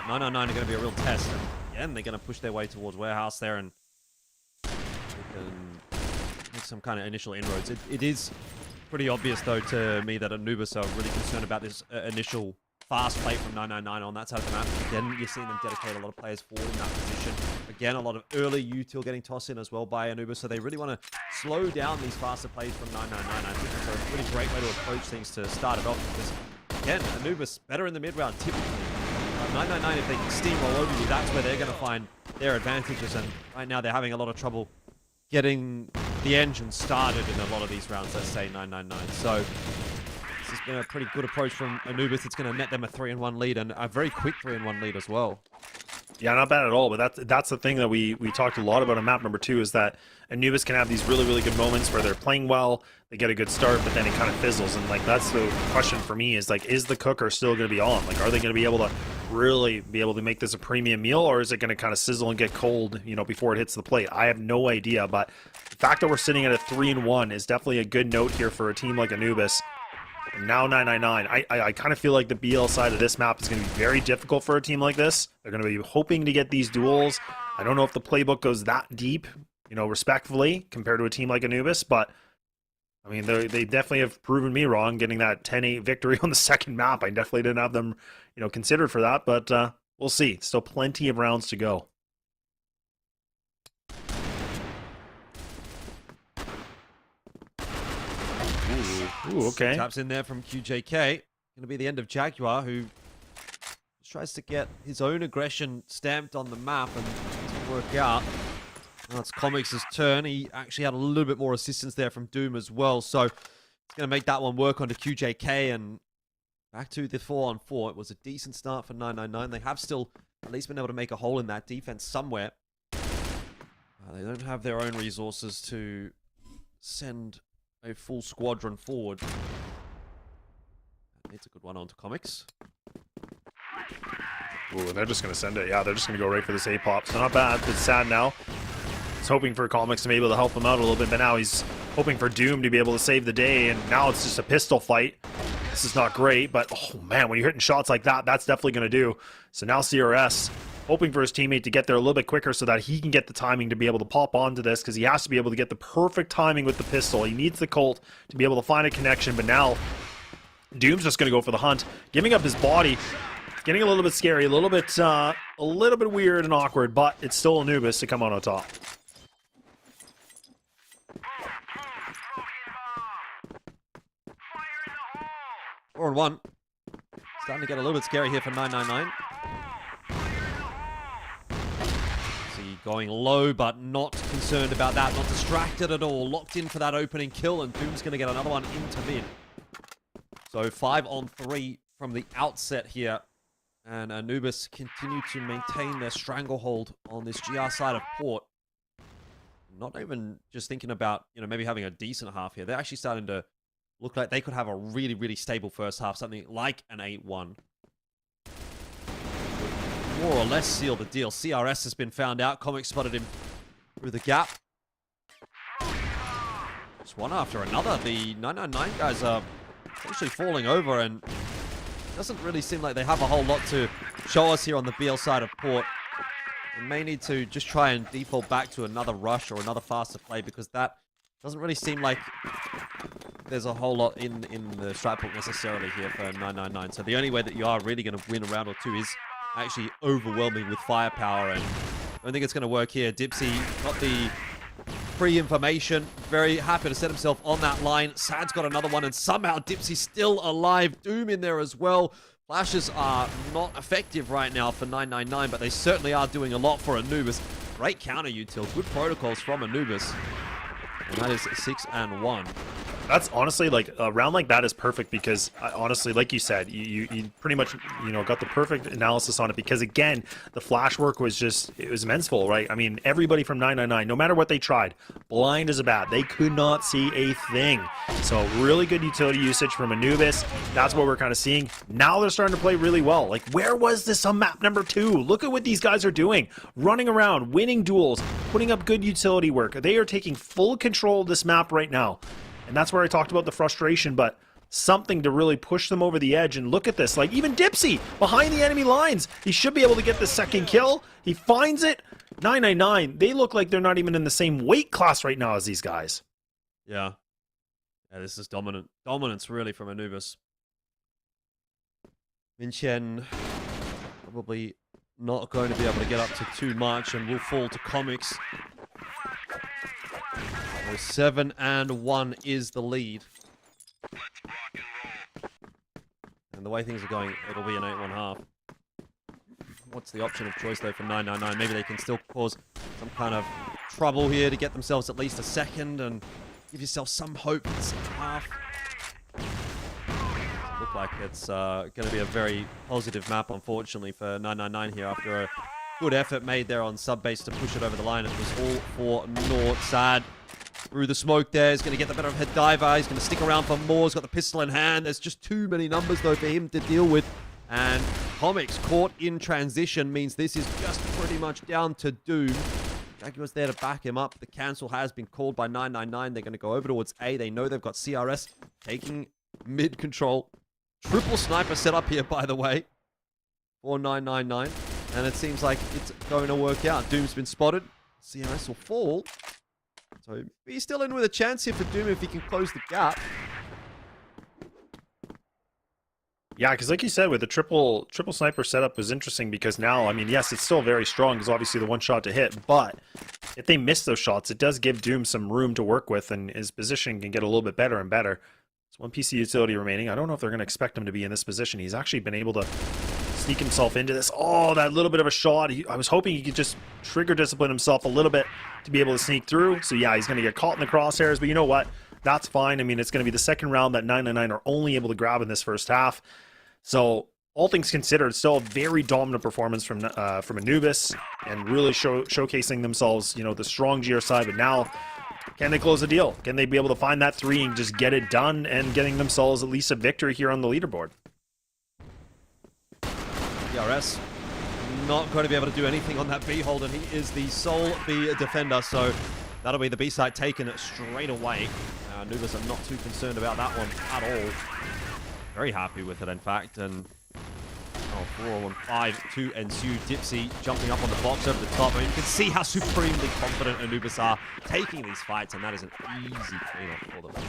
999 are going to be a real test. And again, they're going to push their way towards Warehouse there and they can make some kind of initial inroads. It is pretty obvious, though, to me that Anubis are really concerned about this initial fast play from 999 on that side of the map. Again, you're seeing them dedicate a lot of players forward in that position. Again, a lot of early util getting tossed in as well by Anubis, so they really want to slow down these faster plays from 999. I think it's a really great way to approach things to start it off, because, again, Anubis better in the mid-round typically. 999, if they can steamroll over you, that's where they're going to find their advantages, and right now they're having a lot of trouble getting the engine started in a lot of these rounds, let's say 999. So this has been a pretty good approach from Anubis. It's going to net them a 3-1 lead, and a very quick 3-1 lead as well. Yeah, not bad at all, but that's the thing that we talked a lot about on map number 2, is that Anubis can have these really, really good moments where they're playing well, they get a good start, but then it kind of fizzles. And, like, that's the question for me, is, like, is the cooker still going to be on? Like, are they going to be able to really be able to make this a premium meal, or is it going to kind of sizzle and get cold, you know, before it hits the plate? I have no idea, but the fact that we're sitting at a 3-1 is definitely a good note here for a team like Anubis. And now 999, I kind of feel like the BL side of this map is going to be very difficult for a team like this. They're going to be hoping to get these duels. I don't know if the playbook goes that deep, you know, respectfully, compared to a team like Anubis, but I mean, they definitely have proven me wrong getting that 10-8 victory on the second map. I definitely didn't have them, you know, considered for that, but we'll see. Still plenty of rounds to go. Ooh, okay. Taps in there from QJK. Going to be the end of Jaguar, who tries to get his own aggression stamped on the map, and it doesn't work out. Now it's Comics' turn. He actually had a little bit more assistance there from Doom as well, so it's going to make that one work onto QJK, and back to the 4-on-4. It was a decent start for 999. They have still at least been able to make a hole in that defense somewhere. They don't have their own resources to send a full squadron forward. It's a good one onto Comics. Ooh, and they're just going to send it. Yeah, they're just going to go right for this A-pop. So not bad. It's sad now. He's hoping for Comics to be able to help him out a little bit, but now he's hoping for Doom to be able to save the day, and now it's just a pistol fight. This is not great, but oh man, when you're hitting shots like that, that's definitely going to do. So now CRS hoping for his teammate to get there a little bit quicker so that he can get the timing to be able to pop onto this, because he has to be able to get the perfect timing with the pistol. He needs the Colt to be able to find a connection, but now Doom's just going to go for the hunt, giving up his body. It's getting a little bit scary, a little bit weird and awkward, but it's still Anubis to come out on top. Four and one. Starting to get a little bit scary here for 999. See, going low, but not concerned about that. Not distracted at all. Locked in for that opening kill, and Doom's going to get another one into mid. So 5-on-3 from the outset here. And Anubis continue to maintain their stranglehold on this GR side of Port. Not even just thinking about, you know, maybe having a decent half here. They're actually starting to look like they could have a really, really stable first half. Something like an 8-1. More or less seal the deal. CRS has been found out. Comics spotted him through the gap. Just one after another. The 999 guys are essentially falling over, and it doesn't really seem like they have a whole lot to show us here on the BL side of Port. We may need to just try and default back to another rush or another faster play, because that doesn't really seem like there's a whole lot in the strat book necessarily here for 999. So the only way that you are really going to win a round or two is actually overwhelming with firepower, and I don't think it's going to work here. Dipsy got the pre-information, very happy to set himself on that line. Sad's got another one, and somehow Dipsy's still alive. Doom in there as well. Flashes are not effective right now for 999, but they certainly are doing a lot for Anubis. Great counter util, good protocols from Anubis. And that is 6-1. That's honestly, like, a round like that is perfect because, honestly, like you said, you pretty much, got the perfect analysis on it because, again, the flash work was just, it was immenseful, right? I mean, everybody from 999, no matter what they tried, blind as a bat. They could not see a thing. So, really good utility usage from Anubis. That's what we're kind of seeing. Now they're starting to play really well. Like, where was this on map number 2? Look at what these guys are doing. Running around, winning duels, putting up good utility work. They are taking full control of this map right now. And that's where I talked about the frustration, but something to really push them over the edge. And look at this, like even Dipsy behind the enemy lines. He should be able to get the second kill. He finds it. 999, they look like they're not even in the same weight class right now as these guys. Yeah. Yeah, this is dominant. Dominance, really, from Anubis. Minchen probably not going to be able to get up to too much and will fall to comics. So 7-1 is the lead. And the way things are going, it'll be an 8-1 What's the option of choice, though, for 999? Maybe they can still cause some kind of trouble here to get themselves at least a second and give yourself some hope in the second half. Look like it's going to be a very positive map, unfortunately, for 999 here after a good effort made there on sub-base to push it over the line. It was all for naught. Sad. Through the smoke there. He's going to get the better of Head Diver. He's going to stick around for more. He's got the pistol in hand. There's just too many numbers, though, for him to deal with. And Comics caught in transition means this is just pretty much down to Doom. Jaguar's there to back him up. The cancel has been called by 999. They're going to go over towards A. They know they've got CRS taking mid control. Triple sniper set up here, by the way, for 999. And it seems like it's going to work out. Doom's been spotted. CRS will fall. So he's still in with a chance here for Doom if he can close the gap. Yeah, because like you said, with the triple sniper setup was interesting because now, I mean, yes, it's still very strong because obviously the one shot to hit, but if they miss those shots, it does give Doom some room to work with and his position can get a little bit better and better. There's one piece of utility remaining. I don't know if they're going to expect him to be in this position. He's actually been able to sneak himself into this. Oh, that little bit of a shot. I was hoping he could just trigger discipline himself a little bit to be able to sneak through. So yeah, he's going to get caught in the crosshairs, but you know what? That's fine. I mean, it's going to be the second round that 999 are only able to grab in this first half. So all things considered, still a very dominant performance from Anubis and really showcasing themselves, the strong GR side. But now, can they close the deal? Can they be able to find that 3 and just get it done and getting themselves at least a victory here on the leaderboard? DRS not going to be able to do anything on that B hold, and he is the sole B defender, so that'll be the B side taken straight away. Anubis are not too concerned about that one at all. Very happy with it, in fact, and 4-on-5 to ensue. Dipsy jumping up on the box over the top. I mean, you can see how supremely confident Anubis are taking these fights, and that is an easy cleanup for them.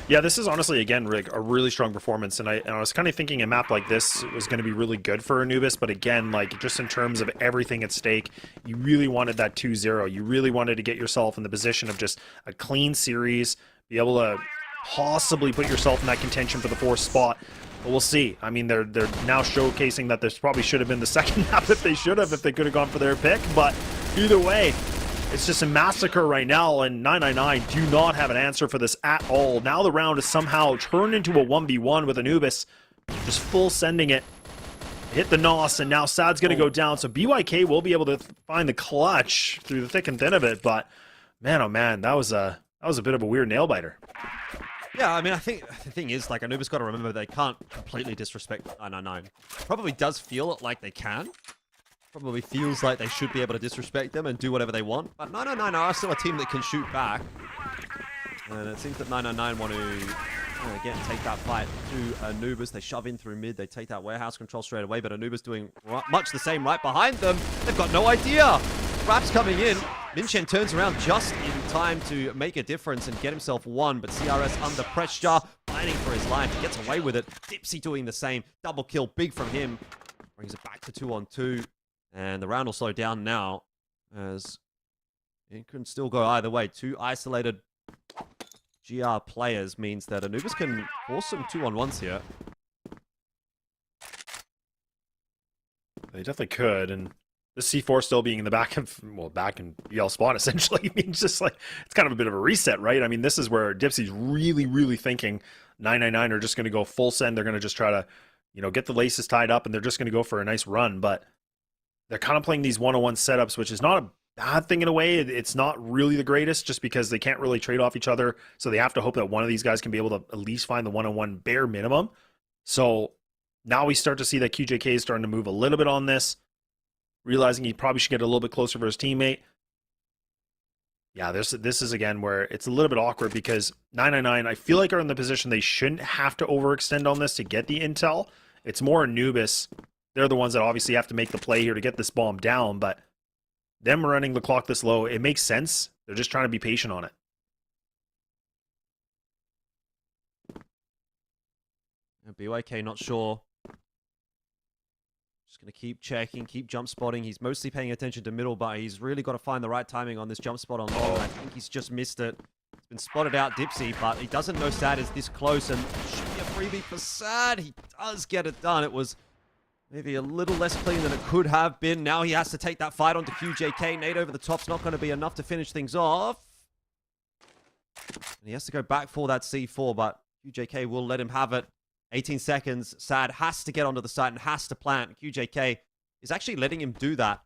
Yeah, this is honestly, again, Rick, a really strong performance, and I was kind of thinking a map like this was going to be really good for Anubis, but again, like, just in terms of everything at stake, you really wanted that 2-0. You really wanted to get yourself in the position of just a clean series, be able to possibly put yourself in that contention for the 4th spot. But we'll see. I mean, they're now showcasing that this probably should have been the second half if they should have, if they could have gone for their pick. But either way, it's just a massacre right now, and 999 do not have an answer for this at all. Now the round is somehow turned into a 1v1 with Anubis just full sending it. Hit the NOS, and now Sad's going to go down. So BYK will be able to find the clutch through the thick and thin of it. But man, oh man, that was a bit of a weird nail biter. Yeah, I mean, I think the thing is, like, Anubis got to remember they can't completely disrespect 999. Probably does feel like they can. Probably feels like they should be able to disrespect them and do whatever they want. But 999 are still a team that can shoot back. And it seems that 999 want to, again, take that fight to Anubis. They shove in through mid. They take that warehouse control straight away. But Anubis doing much the same right behind them. They've got no idea. Raps coming in. Minchen turns around just in time to make a difference and get himself one, but CRS under pressure, fighting for his life. He gets away with it. Dipsy doing the same. Double kill, big from him. Brings it back to 2-on-2. And the round will slow down now, as it can still go either way. 2 isolated GR players means that Anubis can force some 2-on-1s here. They definitely could, and The C4 still being in the back of, well, back in BL spawn, essentially. I mean, just like, it's kind of a bit of a reset, right? I mean, this is where Dipsy's really, really thinking 999 are just going to go full send. They're going to just try to, you know, get the laces tied up, and they're just going to go for a nice run. But they're kind of playing these one-on-one setups, which is not a bad thing in a way. It's not really the greatest, just because they can't really trade off each other. So they have to hope that one of these guys can be able to at least find the one-on-one bare minimum. So now we start to see that QJK is starting to move a little bit on this, realizing he probably should get a little bit closer for his teammate. Yeah, this is again where it's a little bit awkward, because 999, I feel like, are in the position they shouldn't have to overextend on this to get the intel. It's more Anubis. They're the ones that obviously have to make the play here to get this bomb down, but them running the clock this low, it makes sense. They're just trying to be patient on it. And BYK not sure. Just going to keep checking, keep jump spotting. He's mostly paying attention to middle, but he's really got to find the right timing on this jump spot on long. I think he's just missed it. It's been spotted out, Dipsy, but he doesn't know Sad is this close, and should be a freebie for Sad. He does get it done. It was maybe a little less clean than it could have been. Now he has to take that fight onto QJK. Nade over the top's not going to be enough to finish things off. And he has to go back for that C4, but QJK will let him have it. 18 seconds. Sad has to get onto the site and has to plant. QJK is actually letting him do that,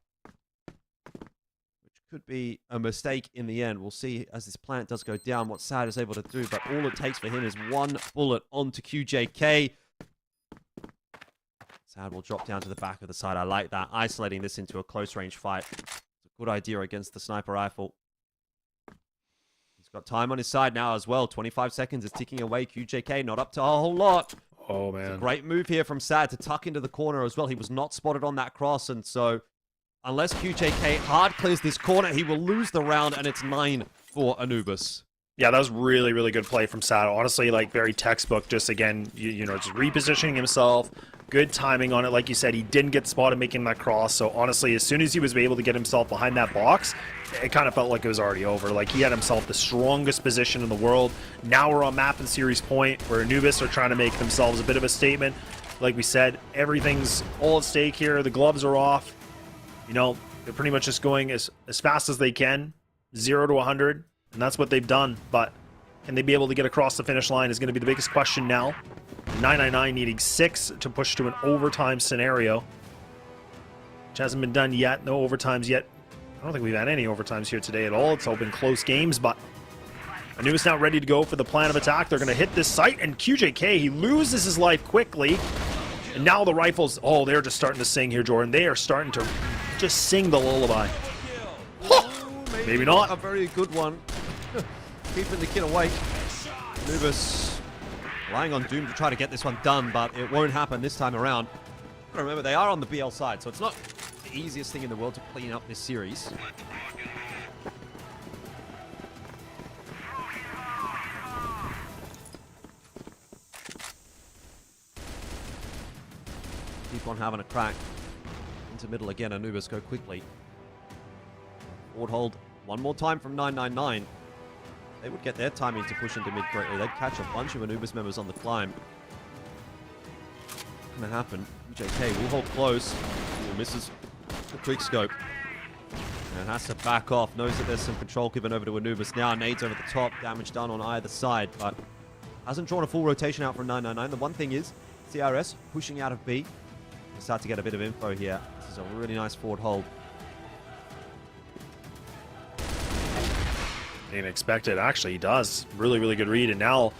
which could be a mistake in the end. We'll see as this plant does go down what Sad is able to do, but all it takes for him is one bullet onto QJK. Sad will drop down to the back of the side. I like that. Isolating this into a close range fight. It's a good idea against the sniper rifle. He's got time on his side now as well. 25 seconds is ticking away. QJK not up to a whole lot. Oh, man. It's a great move here from Sad to tuck into the corner as well. He was not spotted on that cross, and so unless QJK hard clears this corner, he will lose the round, and it's 9 for Anubis. Yeah, that was really, really good play from Sad. Honestly, like, very textbook. Just, again, you know, just repositioning himself. Good timing on it. Like you said, he didn't get spotted making that cross. So, honestly, as soon as he was able to get himself behind that box, it kind of felt like it was already over. Like, he had himself the strongest position in the world. Now we're on map and series point, where Anubis are trying to make themselves a bit of a statement. Like we said, everything's all at stake here. The gloves are off. You know, they're pretty much just going as fast as they can. 0 to 100. And that's what they've done, but can they be able to get across the finish line is going to be the biggest question now. 999 needing 6 to push to an overtime scenario, which hasn't been done yet. No overtimes yet. I don't think we've had any overtimes here today at all. It's all been close games, but Anubis now ready to go for the plan of attack. They're going to hit this site, and QJK, he loses his life quickly. And now the rifles, oh, they're just starting to sing here, Jordan. They are starting to just sing the lullaby. Maybe not. A very good one. Keeping the kid awake. Anubis relying on Doom to try to get this one done, but it won't happen this time around. Remember, they are on the BL side, so it's not the easiest thing in the world to clean up this series. Keep on having a crack. Into middle again, Anubis go quickly. Forward hold one more time from 999. They would get their timing to push into mid greatly. They'd catch a bunch of Anubis members on the climb. What's going to happen? UJK will hold close. Ooh, misses the quick scope. And has to back off. Knows that there's some control given over to Anubis. Now nades over the top. Damage done on either side. But hasn't drawn a full rotation out from 999. The one thing is, CRS pushing out of B. We start to get a bit of info here. This is a really nice forward hold. Didn't expect it. Actually, he does. Really, really good read. And now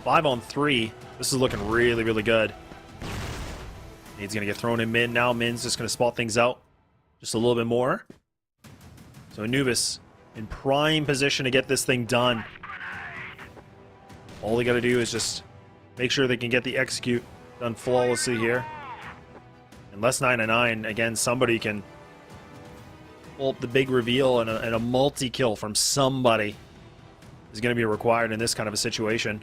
5 on 3. This is looking really, really good. He's going to get thrown in mid now. Min's just going to spot things out just a little bit more. So Anubis in prime position to get this thing done. All they got to do is just make sure they can get the execute done flawlessly here. Unless 999, again, somebody can pull up the big reveal and a multi-kill from somebody is going to be required in this kind of a situation.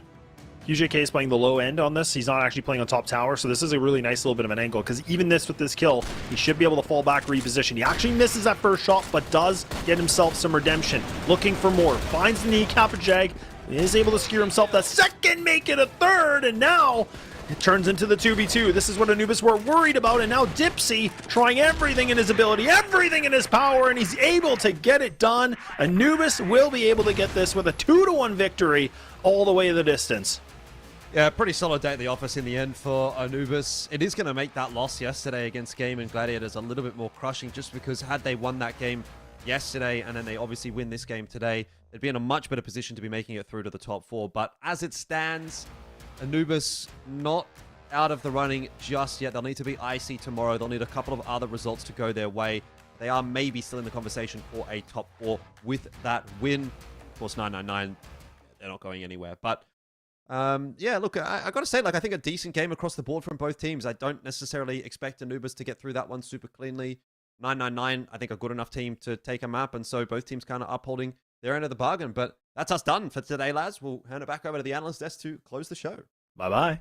QJK is playing the low end on this. He's not actually playing on top tower, so this is a really nice little bit of an angle, because even this with this kill, he should be able to fall back, reposition. He actually misses that first shot, but does get himself some redemption. Looking for more. Finds the kneecap of Jag. Is able to secure himself that second, make it a third, and now It turns into the 2v2. This is what Anubis were worried about, and now Dipsy trying everything in his ability, everything in his power, and he's able to get it done. Anubis will be able to get this with a 2-1 victory all the way the distance. Yeah, pretty solid day at the office in the end for Anubis. It is going to make that loss yesterday against Gaimin Gladiators a little bit more crushing, just because had they won that game yesterday and then they obviously win this game today, they'd be in a much better position to be making it through to the top 4. But as it stands, Anubis not out of the running just yet. They'll need to beat IC tomorrow. They'll need a couple of other results to go their way. They are maybe still in the conversation for a top 4 with that win. Of course, 999, they're not going anywhere. But yeah, look, I got to say, like, I think a decent game across the board from both teams. I don't necessarily expect Anubis to get through that one super cleanly. 999, I think, a good enough team to take a map, and so both teams kind of upholding their end of the bargain. But that's us done for today, lads. We'll hand it back over to the analyst desk to close the show. Bye-bye.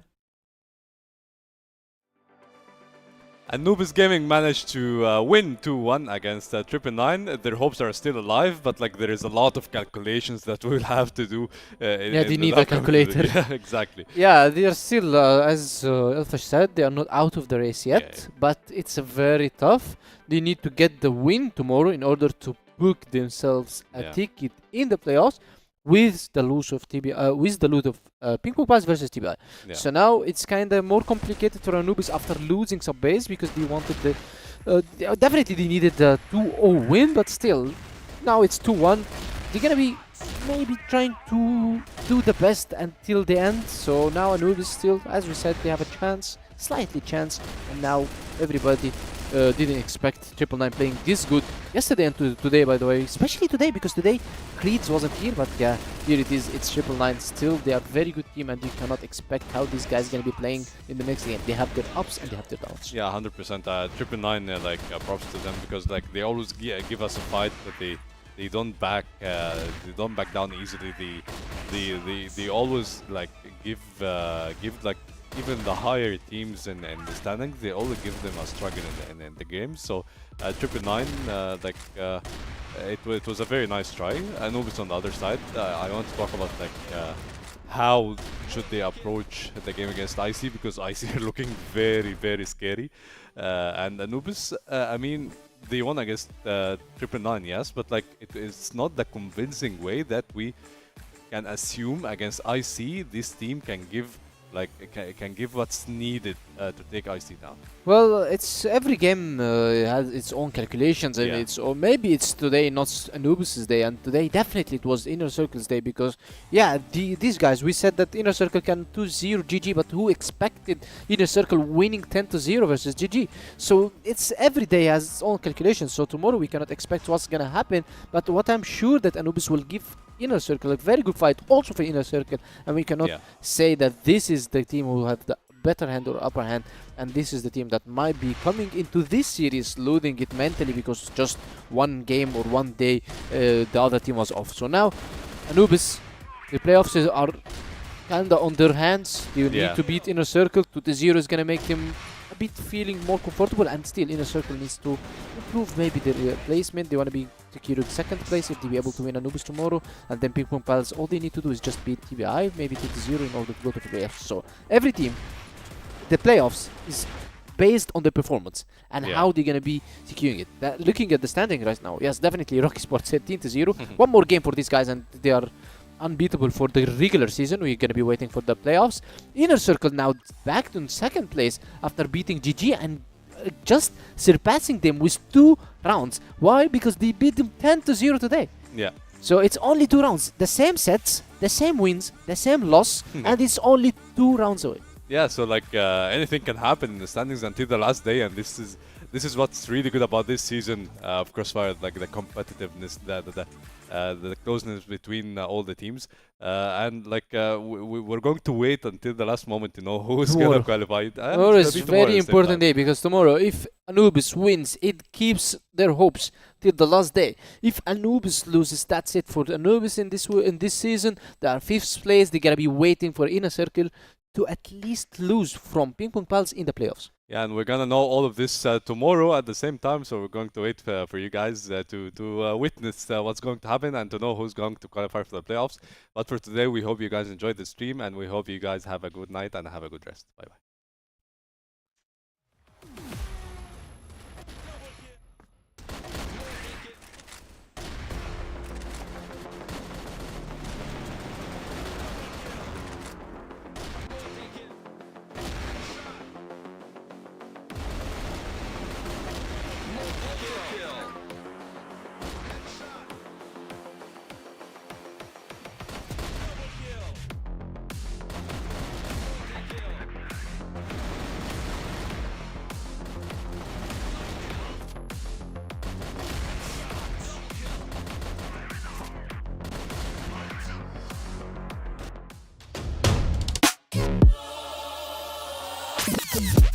Anubis Gaming managed to win 2-1 against 999. Their hopes are still alive, but like there is a lot of calculations that we'll have to do. Yeah, they need a calculator. Yeah, exactly. Yeah, they are still, as Elfash said, they are not out of the race yet, but it's a very tough. They need to get the win tomorrow in order to book themselves a ticket in the playoffs with the loss of TBI, with the loot of PingPongPals versus TBI. Yeah. So now it's kind of more complicated for Anubis after losing some base, because they wanted the definitely they needed the 2-0 win, but still now it's 2-1. They're gonna be maybe trying to do the best until the end. So now Anubis still, as we said, they have a chance, slightly chance, and now everybody didn't expect 999 playing this good yesterday and today, by the way, especially today, because today Creeds wasn't here, but yeah, here it is, it's 999 still. They are a very good team, and you cannot expect how these guys are going to be playing in the next game. They have their ups and they have their downs. Yeah, 100%. 999, like, props to them, because like they always give us a fight, but they don't back down easily. They always like give like, even the higher teams in the standings, they only give them a struggle in the game. So 999, like it was a very nice try. Anubis on the other side, I want to talk about like how should they approach the game against IC, because IC are looking very scary, and Anubis, I mean, they won against 999, yes, but like it's not the convincing way that we can assume against IC this team can give. Like, can give what's needed to take IC down. Well, it's every game has its own calculations, and it's, or maybe it's today not Anubis' day, and today definitely it was InnerCircle's day, because yeah, these guys, we said that InnerCircle can 2-0 GG, but who expected InnerCircle winning 10-0 versus GG? So it's every day has its own calculations. So tomorrow we cannot expect what's gonna happen, but what I'm sure that Anubis will give InnerCircle a very good fight also for InnerCircle, and we cannot say that this is the team who have the better hand or upper hand, and this is the team that might be coming into this series loading it mentally, because just one game or one day the other team was off. So now Anubis, the playoffs are kinda on their hands. They need to beat InnerCircle. 2-0 is gonna make them a bit feeling more comfortable, and still InnerCircle needs to improve maybe their placement. They want to be secured second place if they be able to win Anubis tomorrow, and then PingPongPals, all they need to do is just beat TBI, maybe 2-0 in order to go to the playoffs. So every team, the playoffs is based on the performance and how they're gonna be securing it. Looking at the standing right now, yes, definitely ROC Esports 13-0. One more game for these guys and they are unbeatable for the regular season. We're gonna be waiting for the playoffs. InnerCircle now back to second place after beating GG and just surpassing them with 2 rounds. Why? Because they beat them 10-0 today. Yeah. So it's only 2 rounds. The same sets, the same wins, the same loss, and it's only 2 rounds away. Yeah, so like anything can happen in the standings until the last day, and this is what's really good about this season of CrossFire, like the competitiveness, the closeness between all the teams, and like we're going to wait until the last moment to know who's going to qualify. Tomorrow is a very important day, because tomorrow, if Anubis wins, it keeps their hopes till the last day. If Anubis loses, that's it for Anubis in this season. They are 5th place. They're gonna be waiting for InnerCircle to at least lose from PingPongPals in the playoffs. Yeah, and we're gonna know all of this tomorrow at the same time. So we're going to wait for you guys to witness what's going to happen and to know who's going to qualify for the playoffs. But for today, we hope you guys enjoyed the stream, and we hope you guys have a good night and have a good rest. Bye bye. Yeah.